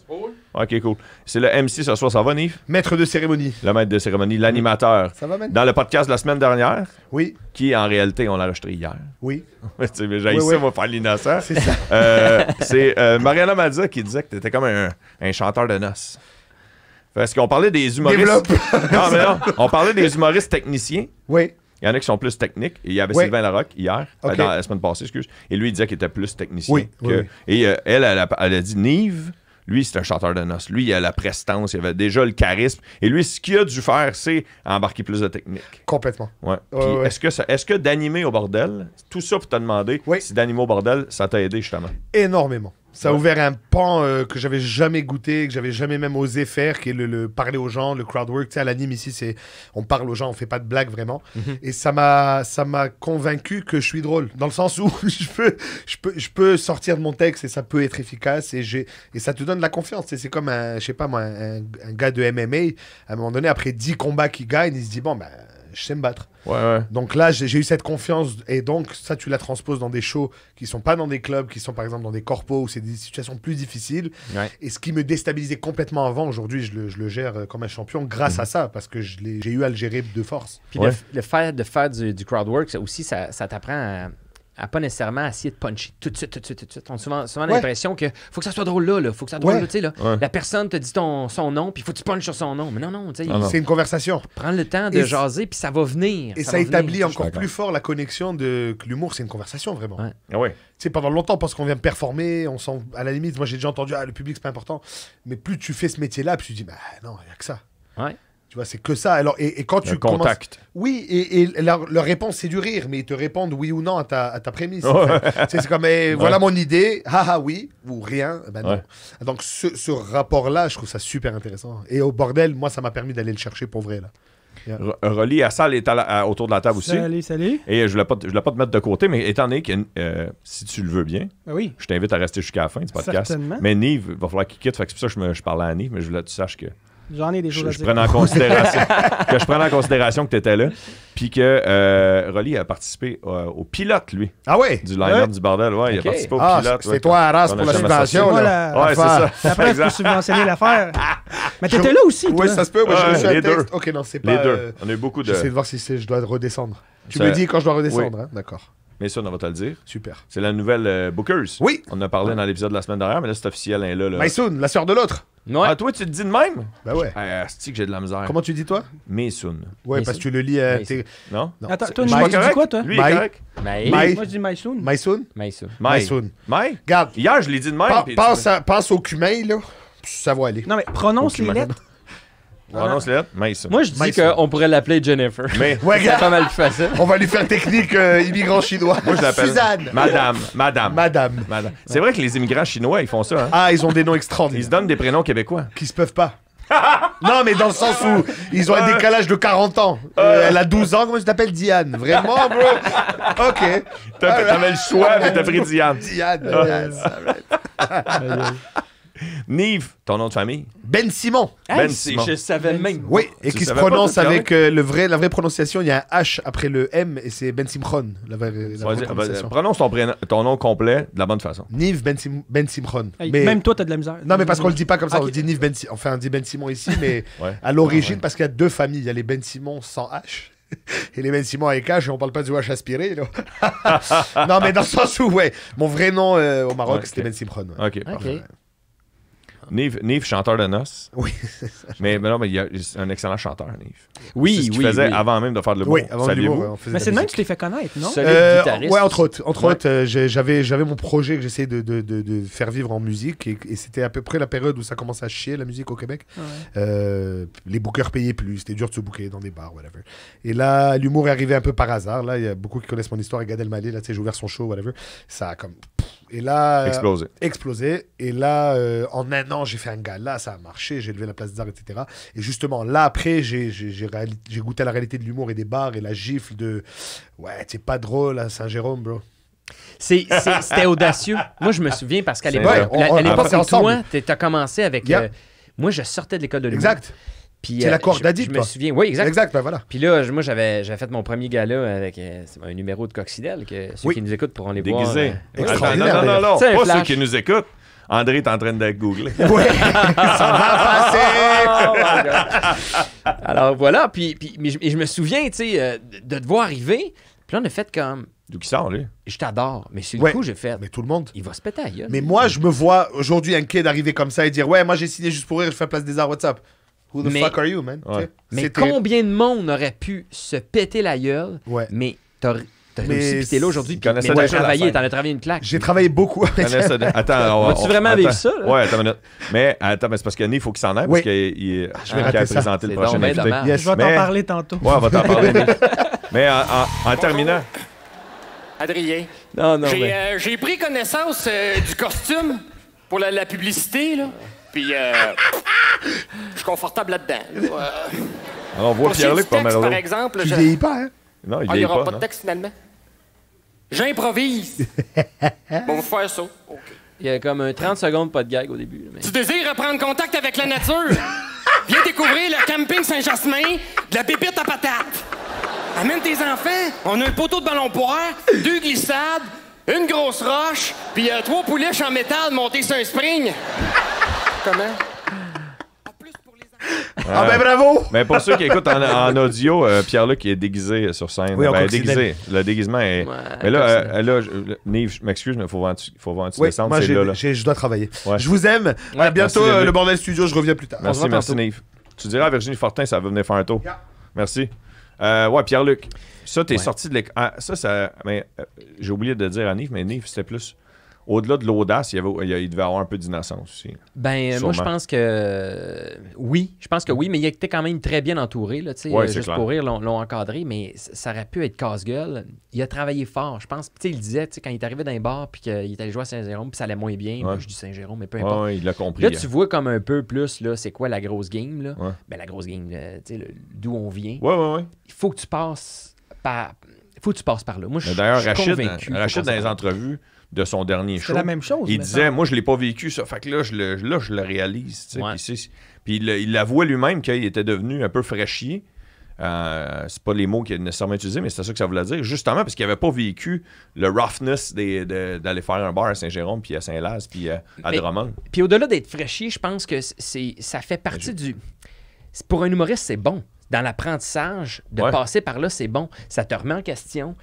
OK, cool. C'est le MC ce soir. Ça va, Nive? Maître de cérémonie. Le maître de cérémonie, l'animateur. Ça va, man? Dans le podcast de la semaine dernière, Oui. qui, en réalité, on l'a enregistré hier. Oui. J'ai ça, moi, faire l'innocent. C'est ça. C'est Mariana Mazza qui disait que tu étais comme un chanteur de noces. Parce qu'on parlait des humoristes... Développe. non, on parlait des humoristes techniciens. Oui. Il y en a qui sont plus techniques. Et il y avait Sylvain Larocque hier, Ok. la semaine passée, excuse. Et lui, il disait qu'il était plus technicien. Oui, oui. Et elle a dit, Nive, lui, c'est un chanteur de noces. Lui, il a la prestance, il avait déjà le charisme. Et lui, ce qu'il a dû faire, c'est embarquer plus de technique. Complètement. Ouais. Puis Ouais. est-ce que d'animer au bordel, tout ça pour te demander si d'animer au bordel, ça t'a aidé justement? Énormément. Ça a ouvert un pan que j'avais jamais goûté, que j'avais jamais même osé faire, qui est le parler aux gens, le crowd work. Tu sais, à l'anime ici, c'est on parle aux gens, on fait pas de blagues vraiment. Et ça m'a convaincu que je suis drôle, dans le sens où je peux sortir de mon texte et ça peut être efficace et ça te donne de la confiance. C'est comme je sais pas moi, un gars de MMA. À un moment donné, après 10 combats qu'il gagne, il se dit bon ben je sais me battre. Ouais. Donc là, j'ai eu cette confiance et donc ça, tu la transposes dans des shows qui sont pas dans des clubs, qui sont par exemple dans des corpos où c'est des situations plus difficiles. Ouais. Et ce qui me déstabilisait complètement avant, aujourd'hui, je le gère comme un champion grâce à ça parce que j'ai eu à le gérer de force. Puis le fait de faire du crowd work, ça aussi, ça t'apprend à pas nécessairement essayer de puncher tout de suite. On a souvent l'impression que faut que ça soit drôle là. Faut que ça soit drôle là, tu sais, là. Ouais. La personne te dit son nom, puis faut que tu punches sur son nom. Mais non, tu sais. C'est une conversation. Prends le temps de jaser, puis ça va venir. Et ça établit encore plus fort la connexion que l'humour, c'est une conversation, vraiment. Ouais. Ah ouais. Tu sais, pendant longtemps, parce qu'on vient performer, on sent, à la limite, moi j'ai déjà entendu, le public, c'est pas important. Mais plus tu fais ce métier-là, plus tu dis, bah non, il n'y a que ça. Ouais. Tu vois, c'est que ça. Alors, et quand tu commences... Oui, et leur réponse, c'est du rire, mais ils te répondent oui ou non à ta prémisse. En fait. C'est comme, voilà mon idée, oui, ou rien, ben non. Ouais. Donc, ce rapport-là, je trouve ça super intéressant. Et au bordel, moi, ça m'a permis d'aller le chercher pour vrai, là. Yeah. Rolly Assal est autour de la table aussi. Salut. Et je voulais pas te mettre de côté, mais étant donné que si tu le veux bien, Ben oui. je t'invite à rester jusqu'à la fin du podcast. Certainement. Mais Nive, il va falloir qu'il quitte. Fait que c'est pour ça que je parlais à Nive, mais je voulais que tu saches que J'en ai des choses à je dire. prenne en considération que je prenne en considération que tu étais là. Puis que Rolly a participé au pilote, lui, Ah ouais? du line-up du bordel. Ouais, il a Ok. participé au Ah, pilote. c'est ouais, toi, Arras, quand pour on la a jamais sorti. subvention, Moi, là. la- Ouais, c'est ça. Après, il faut Exact. subventionner l'affaire. Mais t'étais là aussi, toi. Oui, ça se peut. Moi, j'ai Ouais, reçu un les texte. deux. Ok, non, c'est pas... Les deux. On a eu beaucoup de... J'essaie de voir si je dois redescendre. Tu Ça- me dis quand je dois redescendre, hein? D'accord. Mais ça, on va te le dire. Super. C'est la nouvelle Bookers. Oui. On en a parlé dans l'épisode de la semaine dernière, mais là, c'est officiel. Elle est là. Mysoon, la sœur de l'autre. Ouais. Ah, toi, tu te dis de même? Bah ouais. C'est que j'ai de la misère. Comment tu dis, toi? Mason. Ouais, parce que tu le lis... Non? Non. Attends, c'est- toi, Je suis Mike, pas tu dis correct? quoi, toi? Lui, il est Mike. correct. Mais... Mike. Moi, je dis Mysoon. Mysoon? Mason. Mysoon. Mike? Regarde, Hier, je l'ai dit de même. puis- pense au cumin, là. Ça va aller. Non, mais prononce les Aucune lettres. Prononce les lettres. Mason. Moi, je dis Mason. qu'on pourrait l'appeler Jennifer. Mais Ouais, C'est regarde. pas mal plus facile. On va lui faire technique immigrant chinois. moi, je l'appelle Suzanne. Madame. Madame. C'est vrai que les immigrants chinois, ils font ça. Hein? Ah, ils ont des noms Ils extraordinaires. se donnent des prénoms québécois. Qui se peuvent pas. Non, mais dans le sens où ils ont un décalage de 40 ans. Elle a 12 ans, comment tu t'appelles Diane? Vraiment, bro? Ok. T'avais le choix, mais t'as pris Diane. Diane. yes, alright. Nive, ton nom de famille. Ben Simon. Ben Simon. Je savais même. Oui, et Tu qui se savais pas, prononce toi, avec la vraie prononciation. Il y a un H après le M et c'est Ben Simchon. La vraie Vas-y, prononciation. prononce ton nom complet de la bonne façon. Nive Ben Simchon. Hey, Mais- Même toi, t'as de la misère. Non, mais parce qu'on le dit pas comme ça, on Ok. le dit Nive Ben Simon. Enfin, on dit Ben Simon ici, mais Ouais. à l'origine, parce qu'il y a deux familles. Il y a les Ben Simon sans H. Et les Ben Simon avec H, et on parle pas du H aspiré, là. Non, mais dans le sens où, ouais, mon vrai nom au Maroc, Ouais, c'était ok. Ben Simchon. Ouais. Ok, parfait. Ok. Nive, chanteur de noces. Oui. Mais non, mais c'est un excellent chanteur, Nive. Oui, C'est ce qu'il oui, faisait oui. avant même de faire de l'humour. Oui, avant Saviez-vous? l'humour, on faisait Mais de c'est la le même que musique. tu t'es fait connaître, non? Solide guitariste. Ouais, entre autres, j'avais mon projet que j'essayais de faire vivre en musique et c'était à peu près la période où ça commençait à chier la musique au Québec. Ouais. Les bookers payaient plus, c'était dur de se booker dans des bars, whatever. Et là, l'humour est arrivé un peu par hasard. Là, il y a beaucoup qui connaissent mon histoire avec Gad Elmaleh. Là, tu sais, j'ai ouvert son show, whatever. Ça a comme... Et là... Explosé. Et là, en un an, j'ai fait un gala, ça a marché, j'ai levé la place d'art, etc. Et justement, là, après, j'ai goûté à la réalité de l'humour et des bars et la gifle de... Ouais, t'es pas drôle à Saint-Jérôme, bro. C'était audacieux. Moi, je me souviens parce qu'à C'est l'époque, vrai. On à l'époque passait où ensemble. toi, t'as commencé avec. Yeah. Moi, je sortais de l'école de l'humour. Exact. Puis, C'est la corde d'Adib, Je me toi. souviens. Oui, exact. Exact, ben voilà. Puis là, moi, j'avais fait mon premier gala avec c'est un numéro de Coccinelle que ceux Oui. qui nous écoutent pourront les voir. Déguisé. Extraordinaire, Attends, non, C'est un pas ceux flash. qui nous écoutent. André est en train de googler. Ouais, ça va passer. Oh my God. Alors voilà, mais je me souviens, tu sais, de te voir arriver. Puis là, on a fait comme, D'où qui sort, lui? je t'adore. Mais sur le Ouais. coup, j'ai fait, Mais tout le monde. il va se péter à la gueule. Mais moi, je me vois aujourd'hui un kid arriver comme ça et dire ouais, moi j'ai signé juste pour rire, je fais place des arts, what's up? Who the Mais- fuck are you, man? Ouais. Tu sais, Mais c'était- combien de monde aurait pu se péter la gueule, Ouais. mais t'as Mais réussi, puis t'es là aujourd'hui, il puis connaissait mais t'as déjà la travaillé, scène. t'en as travaillé une claque. J'ai travaillé beaucoup. Attends, on Vas-tu vraiment attends. vivre ça, là? Ouais, attends une minute. Mais attends, mais c'est parce que Nive, il faut qu'il s'en aille Oui. parce qu'il vais rater a ça. présenté le C'est prochain donc ben invité. dommage. Yes. Je vais t'en Mais- parler tantôt. Ouais, on va t'en parler, Nive. Mais en terminant, Adrien, Non, mais... j'ai pris connaissance du costume pour la publicité, là. Puis, je suis confortable là-dedans. là. alors, on voit Pour ce qui est Pierre-Luc du pas texte, Merlot. par exemple, Tu vieillis pas, hein? Non, il il n'y vieillit aura pas. pas de non? texte, finalement. J'improvise. Bon, faut faire ça. OK. Il y a comme un 30 secondes pas de gag au début. Mais... Tu désires reprendre contact avec la nature? Viens découvrir le camping Saint-Jasmin, de la pépite à patate. Amène tes enfants, on a un poteau de ballon poire, 2 glissades, une grosse roche, puis 3 pouliches en métal montés sur un spring. Comment? En plus pour les enfants. Ah ben bravo! Mais pour ceux qui écoutent en audio, Pierre-Luc est déguisé sur scène. Oui, en Ben, coccinelle. déguisé. Le déguisement est. Ouais, mais là, coccinelle. Nive, je m'excuse, mais il faut voir un petit Oui, descendre. moi C'est là. je dois travailler. Ouais. Je vous aime. À bientôt, merci, Nive. le Bordel Studio, je reviens plus tard. Merci, On se voit merci, tantôt. Nive. Tu diras à Virginie Fortin, ça va venir faire un tour. Yeah. Merci. Ouais, Pierre-Luc, ça, t'es sorti de l'école. Ah, ça, mais j'ai oublié de dire à Nive, mais Nive, c'était plus au-delà de l'audace, il devait avoir un peu d'innocence aussi. Ben, moi, je Sûrement. pense que oui. Je pense que oui, mais il était quand même très bien entouré. Là, Ouais, c'est juste clair. pour rire, l'ont encadré, mais ça aurait pu être casse-gueule. Il a travaillé fort, je pense. Il disait, quand il est arrivé dans les bars, puis qu'il est allé jouer à Saint-Jérôme, puis ça allait moins bien. Ouais. Je dis Saint-Jérôme, mais peu importe. Ouais, il l'a compris. Là, tu vois comme un peu plus, là, c'est quoi la grosse game. Là? Ouais. Ben, la grosse game, d'où on vient. Ouais. Il faut que tu passes par... là. Moi, Mais d'ailleurs, je suis convaincu. Rachid faut dans qu'on les s'en entrevues de son dernier C'est show, la même chose. il mais disait, ça- moi, je l'ai pas vécu, ça. Fait que là, je le réalise. Tu sais. Ouais. Puis il avouait lui-même qu'il était devenu un peu fraîchier. C'est pas les mots qu'il a nécessairement utilisés, mais c'est ça que ça voulait dire. Justement, parce qu'il n'avait pas vécu le roughness d'aller faire un bar à Saint-Jérôme, puis à Saint-Laz, puis à Mais- Drummond. Puis au-delà d'être fraîchier, je pense que ça fait partie du... Pour un humoriste, c'est bon. Dans l'apprentissage, de Ouais. passer par là, c'est bon. Ça te remet en question.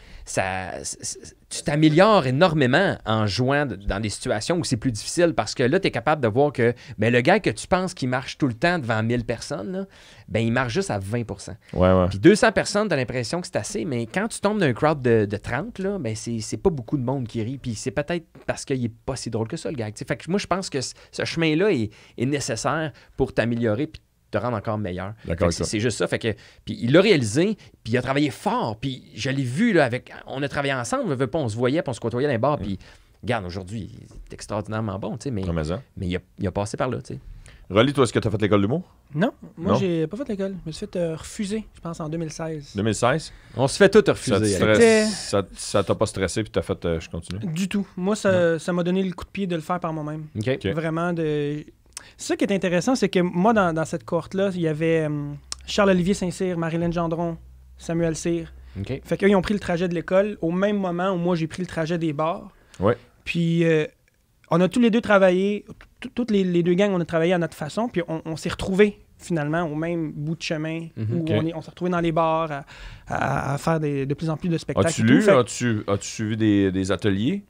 Tu t'améliores énormément en jouant dans des situations où c'est plus difficile parce que là, tu es capable de voir que le gars que tu penses qu'il marche tout le temps devant 1000 personnes, là, ben, il marche juste à 20%. Ouais. Puis 200 personnes, tu as l'impression que c'est assez, mais quand tu tombes dans un crowd de 30, là, ben c'est pas beaucoup de monde qui rit. Puis c'est peut-être parce qu'il est pas si drôle que ça, le gag. T'sais. Fait que moi, je pense que ce chemin-là est nécessaire pour t'améliorer puis te rendre encore meilleur. D'accord Fait que avec toi. c'est juste ça. Fait que, puis il l'a réalisé, puis il a travaillé fort. Puis je l'ai vu, là, on a travaillé ensemble, on se voyait, puis on se côtoyait dans les bars. Puis, regarde, aujourd'hui, il est extraordinairement bon, tu sais, mais il a passé par là, tu sais. Rolly, toi, est-ce que tu as fait l'école d'humour? Non, moi, Non? j'ai pas fait l'école. Je me suis fait refuser, je pense, en 2016. 2016? On se fait tout Ça refuser. te Alex. ça t'a pas stressé, puis t'as fait, je continue? Du tout. Moi, ça m'a donné le coup de pied de le faire par moi-même. OK. Ok. Vraiment de... Ça qui est intéressant, c'est que moi, dans cette cohorte-là, il y avait Charles-Olivier Saint-Cyr, Marilyn Gendron, Samuel Cyr. OK. Fait qu'eux, ils ont pris le trajet de l'école au même moment où moi, j'ai pris le trajet des bars. Ouais. Puis, on a tous les deux travaillé, toutes les deux gangs, on a travaillé à notre façon, puis on s'est retrouvés finalement au même bout de chemin où Ok. on s'est retrouvés dans les bars à faire de plus en plus de spectacles. As-tu et tout. lu? Fait que As-tu suivi des ateliers?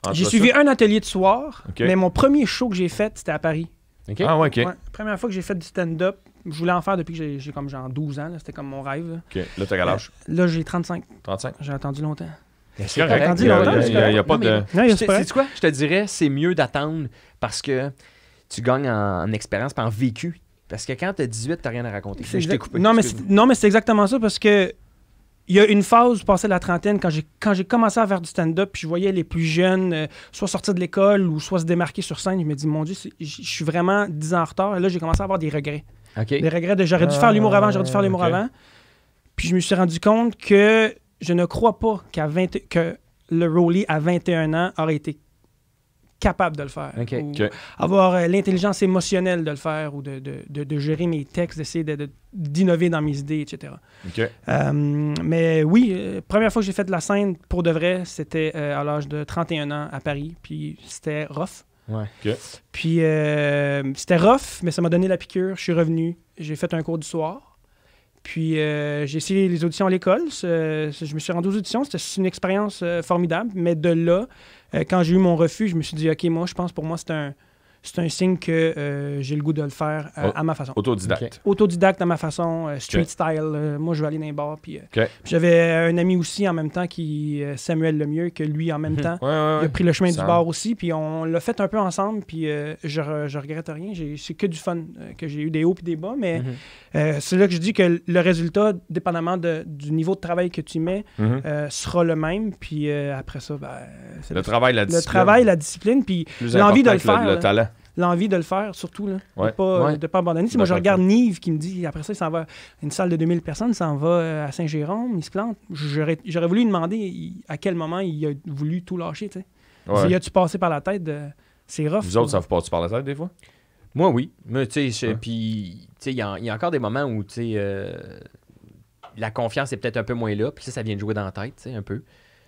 entre j'ai ça? suivi un atelier de soir, Ok. mais mon premier show que j'ai fait, c'était à Paris. OK. Ah ouais, OK. Ouais, première fois que j'ai fait du stand-up, je voulais en faire depuis que j'ai comme genre 12 ans, là, c'était comme mon rêve. Là, OK. Là, t'as quel âge? Là, j'ai 35, 35? j'ai attendu longtemps. C'est correct. correct. Il y a- il y a- il y a pas Non, de... Non, mais- c'est pas vrai. Sais-tu quoi? Je te dirais, c'est mieux d'attendre parce que tu gagnes en expérience et en vécu. Parce que quand tu as 18, tu n'as rien à raconter. C'est Je t'ai exact- coupé. Non, mais excuse-moi. c'est exactement ça parce que il y a une phase passée la trentaine quand j'ai commencé à faire du stand-up puis je voyais les plus jeunes soit sortir de l'école ou soit se démarquer sur scène. Je me dis, mon Dieu, je suis vraiment 10 ans en retard. Et là, j'ai commencé à avoir des regrets. OK. Des regrets de j'aurais dû faire l'humour avant, j'aurais dû faire l'humour ok. avant. Puis je me suis rendu compte que je ne crois pas que le Rolly à 21 ans aurait été capable de le faire. OK. Ou OK. avoir l'intelligence émotionnelle de le faire ou de gérer mes textes, d'essayer d'innover dans mes idées, etc. OK. Mais oui, première fois que j'ai fait de la scène pour de vrai, c'était à l'âge de 31 ans à Paris. Puis c'était rough. Ouais. OK. Puis c'était rough, mais ça m'a donné la piqûre. Je suis revenu. J'ai fait un cours du soir. Puis j'ai essayé les auditions à l'école. Je me suis rendu aux auditions. C'était une expérience formidable. Mais de là, quand j'ai eu mon refus, je me suis dit, OK, moi, je pense pour moi, c'est un signe que j'ai le goût de le faire à ma façon. Autodidacte. Autodidacte à ma façon, street Ok. style. Moi, je vais aller dans les bars. Puis, OK. j'avais un ami aussi en même temps, Samuel Lemieux, que lui, en même temps, Ouais, ouais, il a pris le chemin Sam. du bar aussi. Puis on l'a fait un peu ensemble. Puis je regrette rien. C'est que du fun. Que j'ai eu des hauts et des bas. Mais c'est là que je dis que le résultat, dépendamment du niveau de travail que tu mets, Mhm. sera le même. Puis après ça, ben, c'est Le travail, la le discipline. travail, la discipline. Puis Plus l'envie de important le que faire. Le là. talent. L'envie de le faire, surtout, là. Ouais. De pas abandonner. Si moi, je D'accord. regarde Nive qui me dit, après ça, il s'en va, une salle de 2000 personnes, il s'en va à Saint-Jérôme, il se plante. J'aurais voulu lui demander à quel moment il a voulu tout lâcher, tu sais. Ouais. Y a-tu passé par la tête de... C'est rough. Vous autres, ça vous passe par la tête des fois? Moi, oui. Mais tu sais, Ouais. puis, tu sais, il y a encore des moments où, tu sais, la confiance est peut-être un peu moins là, puis ça vient de jouer dans la tête, tu sais, un peu.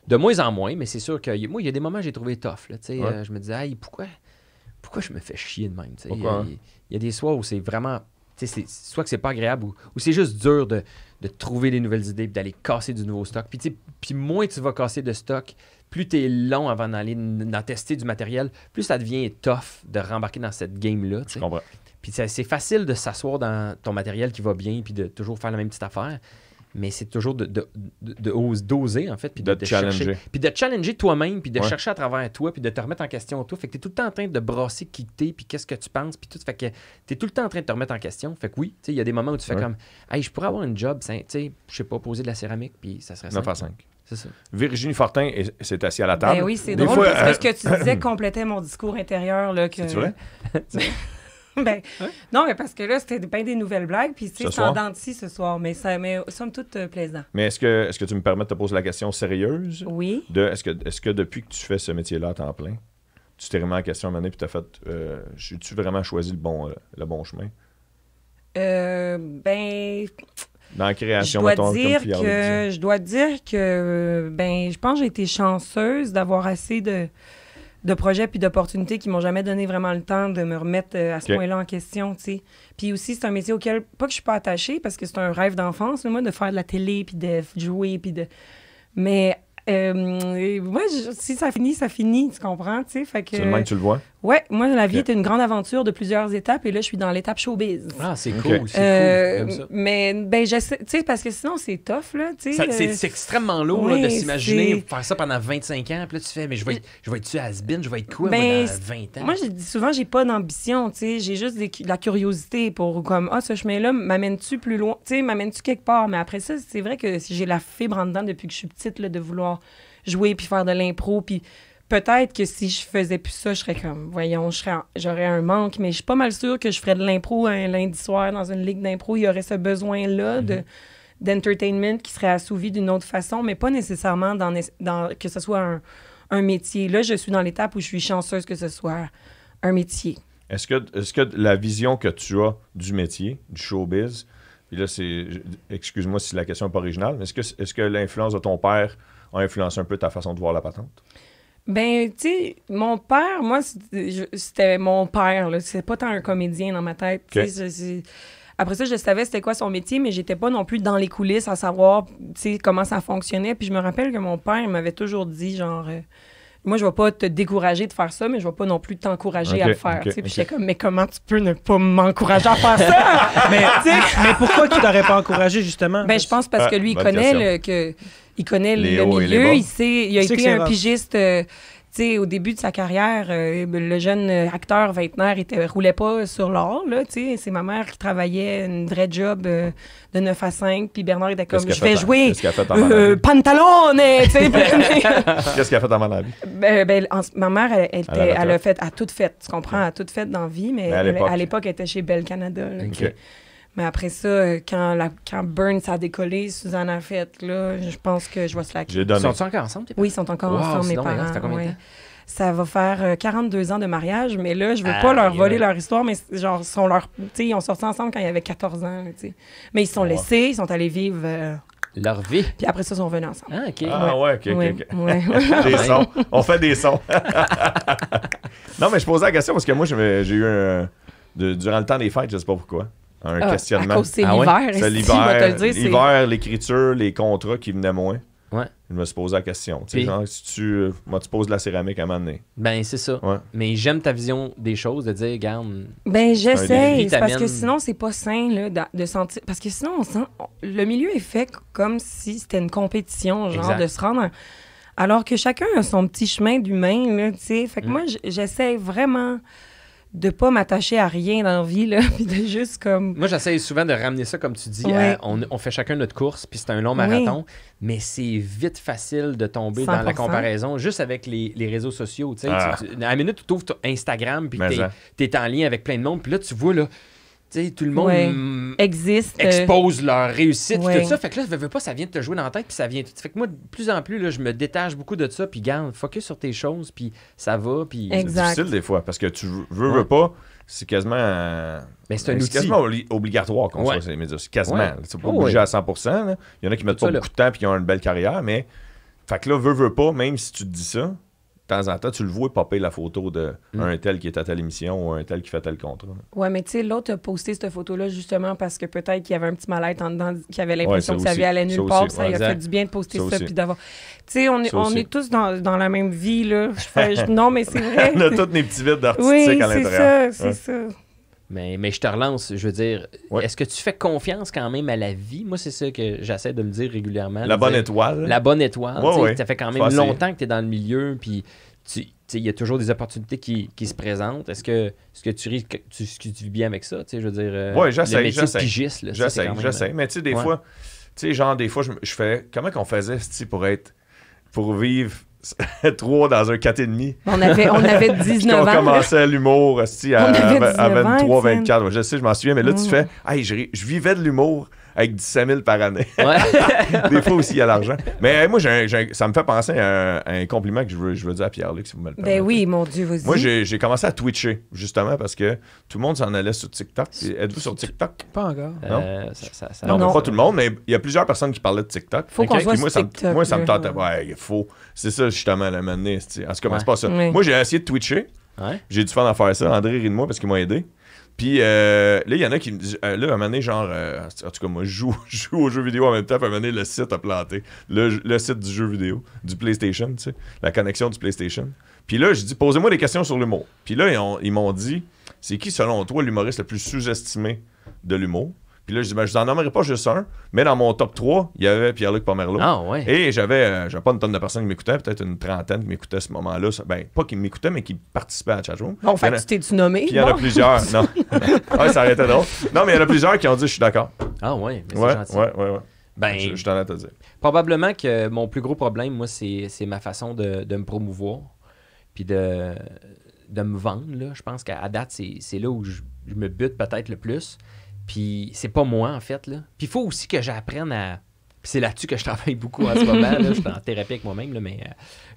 De moins en moins, mais c'est sûr que, moi, il y a des moments que j'ai trouvé tough, là, tu sais. Ouais. Je me disais, hey, pourquoi je me fais chier de même, tu sais. Pourquoi, hein? Il y a des soirs où c'est vraiment, tu sais, soit que c'est pas agréable ou c'est juste dur de trouver des nouvelles idées puis d'aller casser du nouveau stock. Puis, tu sais, puis moins tu vas casser de stock, plus t'es long avant d'aller d'en tester du matériel, plus ça devient tough de rembarquer dans cette game-là, tu Je sais. comprends. Puis c'est facile de s'asseoir dans ton matériel qui va bien puis de toujours faire la même petite affaire. Mais c'est toujours d'oser, en fait, puis De te challenger. chercher. Puis de te challenger toi-même, puis de Ouais. chercher à travers toi, puis de te remettre en question toi. Fait que t'es tout le temps en train de brasser qui t'es, puis qu'est-ce que tu penses, puis tout. Fait que t'es tout le temps en train de te remettre en question. Fait que oui, tu sais, il y a des moments où tu fais Ouais. comme, hey, je pourrais avoir une job, tu sais, je sais pas, poser de la céramique, puis ça serait 9 simple. à 5. C'est ça. Virginie Fortin s'est assise à la table. Ben oui, c'est Des drôle fois, parce que ce que tu disais complétait mon discours intérieur. Là, que... C'est vrai? ben, non, mais parce que là, c'était bien des nouvelles blagues. Puis, tu sais, Ce c'est en soir? dents de scie ce soir. Mais somme toute plaisant. Mais est-ce que tu me permets de te poser la question sérieuse? Oui. Est-ce que depuis que tu fais ce métier-là à temps plein, tu t'es remis en question à un moment donné puis tu as fait j'ai-tu vraiment choisi le bon chemin? Ben, Dans la création, je mettons, dois dire comme Pierre le disait. ben, je pense que j'ai été chanceuse d'avoir assez de projets puis d'opportunités qui m'ont jamais donné vraiment le temps de me remettre à ce Ok. point-là en question, tu sais. Puis aussi, c'est un métier auquel, pas que je suis pas attachée, parce que c'est un rêve d'enfance, là, moi, de faire de la télé, puis de jouer, puis de... Mais moi, si ça finit, ça finit, tu comprends, tu sais, fait que... C'est le même que tu le vois? Ouais, moi, la vie Ok. est une grande aventure de plusieurs étapes, et là, je suis dans l'étape showbiz. Ah, c'est Ok. cool, c'est cool. J'aime ça. Mais, ben, j'essaie, tu sais, parce que sinon, c'est tough, là, tu sais. C'est extrêmement lourd là, oui, de s'imaginer c'est- faire ça pendant 25 ans. Puis là, tu fais, mais je vais être-tu has-been? Je vais être quoi Ben, moi, dans 20 ans? Moi, je dis souvent, j'ai pas d'ambition, tu sais. J'ai juste de la curiosité pour, comme, ce chemin-là, m'amène-tu plus loin? Tu sais, m'amène-tu quelque part? Mais après ça, c'est vrai que si j'ai la fibre en dedans depuis que je suis petite, là, de vouloir jouer puis faire de l'impro. Puis peut-être que si je faisais plus ça, je serais comme, voyons, j'aurais un manque. Mais je suis pas mal sûre que je ferais de l'impro un lundi soir dans une ligue d'impro. Il y aurait ce besoin-là d'entertainment qui serait assouvi d'une autre façon, mais pas nécessairement que ce soit un métier. Là, je suis dans l'étape où je suis chanceuse que ce soit un métier. Est-ce que la vision que tu as du métier, du showbiz, puis là, excuse-moi si la question n'est pas originale, mais est-ce que l'influence de ton père a influencé un peu ta façon de voir la patente? Ben, tu sais, mon père, moi, c'était mon père, là. C'est pas tant un comédien dans ma tête. Ok. Tu sais, après ça, je savais c'était quoi son métier, mais j'étais pas non plus dans les coulisses à savoir, tu sais, comment ça fonctionnait. Puis je me rappelle que mon père, il m'avait toujours dit, genre... moi, je vais pas te décourager de faire ça, mais je vais pas non plus t'encourager à Ok, le faire. ok, tu sais. Puis ok. j'étais comme, mais comment tu peux ne pas m'encourager à faire ça? Mais pourquoi tu t'aurais pas encouragé, justement? Ben, je pense parce que lui, il bonne connaît question. il connaît Les le hauts et les milieu, bas. il a Il sait que été c'est un rough. pigiste, tu sais, au début de sa carrière, le jeune acteur vingtenaire roulait pas sur l'or, là, tu sais, c'est ma mère qui travaillait une vraie job de 9 à 5, puis Bernard était comme, Qu'est-ce je qu'elle vais fait jouer qu'est-ce qu'elle a fait avant la vie? pantalone, tu sais. Qu'est-ce qu'elle a fait avant la vie? Ma mère, elle a tout fait, tu comprends, elle a tout fait dans la vie, mais Mais à l'époque. à l'époque, elle était chez Bell Canada. Là, Ok. Mais après ça, quand Burns a décollé, Suzanne a fait, là, je pense que je vais se la J'ai donné. Sont-ils encore ensemble, tes parents? Oui, ils sont encore Wow, ensemble, mes c'est donc bien, parents. ça fait combien de ouais. temps? Ça va faire 42 ans de mariage, mais là, je veux pas leur Aïe, voler aïe. leur histoire, mais genre, ils ont sorti ensemble quand ils avaient 14 ans, tu sais. Mais ils se sont laissés, ils sont allés vivre, Leur vie. puis après ça, ils sont revenus ensemble. Ah, OK. Ah ouais, ok, Ouais, ok. ouais. Des sons. On fait des sons. Non, mais je posais la question parce que moi, j'ai eu durant le temps des fêtes, je sais pas pourquoi, un À questionnement. cause c'est Ah ouais? l'hiver, C'est ici, on va te le dire, c'est... l'hiver, l'écriture, les contrats qui venaient moins. Ouais. Je me suis posé la question. Tu sais, Puis- genre, si tu poses de la céramique à un moment donné. Ben, c'est ça. Ouais. Mais j'aime ta vision des choses, de dire, regarde, Ben, Un j'essaie, défi c'est parce que t'amène- sinon, c'est pas sain, là, de sentir... Parce que sinon, le milieu est fait comme si c'était une compétition, genre, Exact. de se rendre... Alors que chacun a son petit chemin d'humain, là, tu sais. Fait que moi, j'essaie vraiment de pas m'attacher à rien dans la vie, là, puis de juste comme... moi, j'essaie souvent de ramener ça, comme tu dis, Ouais. on fait chacun notre course, puis c'est un long marathon, mais c'est vite facile de tomber dans la 100%. comparaison, juste avec les réseaux sociaux. Tu sais, Ah. à la minute où tu ouvres ton Instagram, puis Mais ça. t'es en lien avec plein de monde, puis là, tu vois, là, tu sais, tout le monde Ouais. Existe. expose leur réussite, puis ouais. tout ça. Fait que là, veux pas, ça vient de te jouer dans la tête, puis ça vient... Fait que moi, de plus en plus, là, je me détache beaucoup de ça, puis garde, focus sur tes choses, puis ça va, puis... C'est Exact. difficile des fois parce que tu veux pas. C'est quasiment. Ben, c'est un outil. quasiment obligatoire qu'on Ouais. soit sur les médias. C'est quasiment. Ouais. C'est pas Oh, obligé ouais. à 100%. Là. Il y en a qui mettent Tout pas ça, beaucoup de temps et qui ont une belle carrière, mais. Fait que là, veux pas, même si tu te dis ça, de temps en temps, tu le vois popper la photo d'un tel qui est à telle émission ou un tel qui fait tel contrat. Ouais, mais tu sais, l'autre a posté cette photo-là justement parce que peut-être qu'il y avait un petit mal-être en dedans, qu'il avait l'impression Ouais, que ça ça lui aussi. allait Ça nulle part, aussi, puis ça lui a exact. fait du bien de poster Ça ça, aussi. puis d'avoir... Tu sais, on Ça aussi. est tous dans la même vie, là. Non, mais c'est vrai. On a tous des petits vides d'artistique Oui, à c'est l'intérieur. ça, c'est Ouais. ça. Mais je te relance, je veux dire, Ouais. est-ce que tu fais confiance quand même à la vie? Moi, c'est ça que j'essaie de me dire régulièrement. La de bonne dire, étoile. La bonne étoile. Ouais, tu sais, ouais. Ça fait quand Faut même essayer. longtemps que tu es dans le milieu, puis il y a toujours des opportunités qui se présentent. Est-ce que tu vis bien avec ça? Tu sais, je veux dire, Ouais, j'essaie, le métier de j'essaie. pigiste, là, ça, c'est quand même- J'essaie. Mais tu sais, des Ouais. fois, je fais. Comment qu'on faisait, pour vivre 3 dans un 4,5? On avait 19 On ans. commençait l'humour à 19 ans, 23, Étienne. 24. Je sais, je m'en souviens, mais là, tu fais, hey, je vivais de l'humour avec 17 000 par année. Ouais. Des fois aussi, il y a l'argent. Mais moi, ça me fait penser à un compliment que je veux dire à Pierre-Luc, si vous me le permettez. Ben oui, mon Dieu, vas-y. Moi, j'ai commencé à twitcher, justement, parce que tout le monde s'en allait sur TikTok. Êtes-vous sur TikTok? Pas encore. Ça- Non, Non. pas tout le monde, mais il y a plusieurs personnes qui parlaient de TikTok. Faut qu'on Puis soit moi, sur ça, TikTok, moi, ça me là. tentait. Ouais, il faut. C'est ça, justement, la manée. En tout cas, Ouais. c'est pas ça. Ouais. Moi, j'ai essayé de twitcher. Ouais. J'ai du fun à faire ça. André rit de moi parce qu'il m'a aidé. Puis là, il y en a qui me disent. Là, à un moment donné, genre. En tout cas, moi, je joue aux jeux vidéo en même temps. Puis à un moment donné, le site a planté. Le site du jeu vidéo, du PlayStation, tu sais. La connexion du PlayStation. Puis là, j'ai dit, posez-moi des questions sur l'humour. Puis là, ils m'ont dit, c'est qui, selon toi, l'humoriste le plus sous-estimé de l'humour? Puis là, je dis, ben, je n'en nommerai pas juste un, mais dans mon top 3, il y avait Pierre-Luc Pomerleau. Ah, ouais. Et j'avais pas une tonne de personnes qui m'écoutaient, peut-être une trentaine qui m'écoutaient à ce moment-là. Ben, pas qui m'écoutaient, mais qui participaient à la chatroom. Bon, Il y en fait a- que tu t'es-tu nommé? Puis il y en a Bon. plusieurs. Non. Ouais, ça aurait été drôle. Non, mais il y en a plusieurs qui ont dit, je suis d'accord. Ah, ouais. Mais c'est Ouais, gentil. ouais. Ben, Je t'en ai à te dire. probablement que mon plus gros problème, moi, c'est ma façon de me promouvoir. Puis de me vendre, là. Je pense qu'à date, c'est là où je me bute peut-être le plus. Puis c'est pas moi, en fait, là. Puis il faut aussi que j'apprenne à... Puis c'est là-dessus que je travaille beaucoup en ce moment, là. Je suis en thérapie avec moi-même, là, mais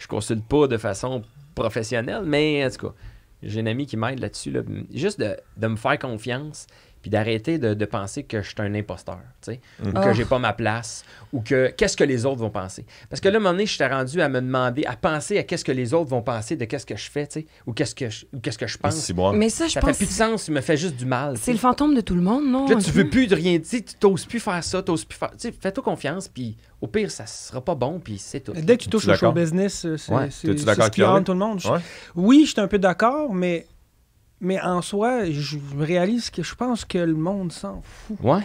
je consulte pas de façon professionnelle. Mais en tout cas, j'ai un ami qui m'aide là-dessus, là. Juste de me faire confiance, puis d'arrêter de penser que je suis un imposteur, tu sais, ou que j'ai pas ma place, ou que qu'est-ce que les autres vont penser. Parce que là, à un moment donné, je suis rendu à me demander, à penser à qu'est-ce que les autres vont penser de qu'est-ce que je fais, tu sais, ou qu'est-ce que je pense. C'est bon. Mais ça, je Ça pense fait plus de sens, il me fait juste du mal. tu sais. c'est le fantôme de tout le monde, non? Là, tu veux plus de rien, tu sais, tu t'oses plus faire ça, t'oses plus faire... Tu sais, fais-toi confiance, puis au pire, ça sera pas bon, puis c'est tout. Dès que tu touches Es-tu au show d'accord? business, Ouais. c'est T'es-tu c'est d'accord ce qui avec rend Pierre-Luc? tout le monde. Ouais. Oui, je suis un peu d'accord, mais en soi, je réalise que je pense que le monde s'en fout. Ouais.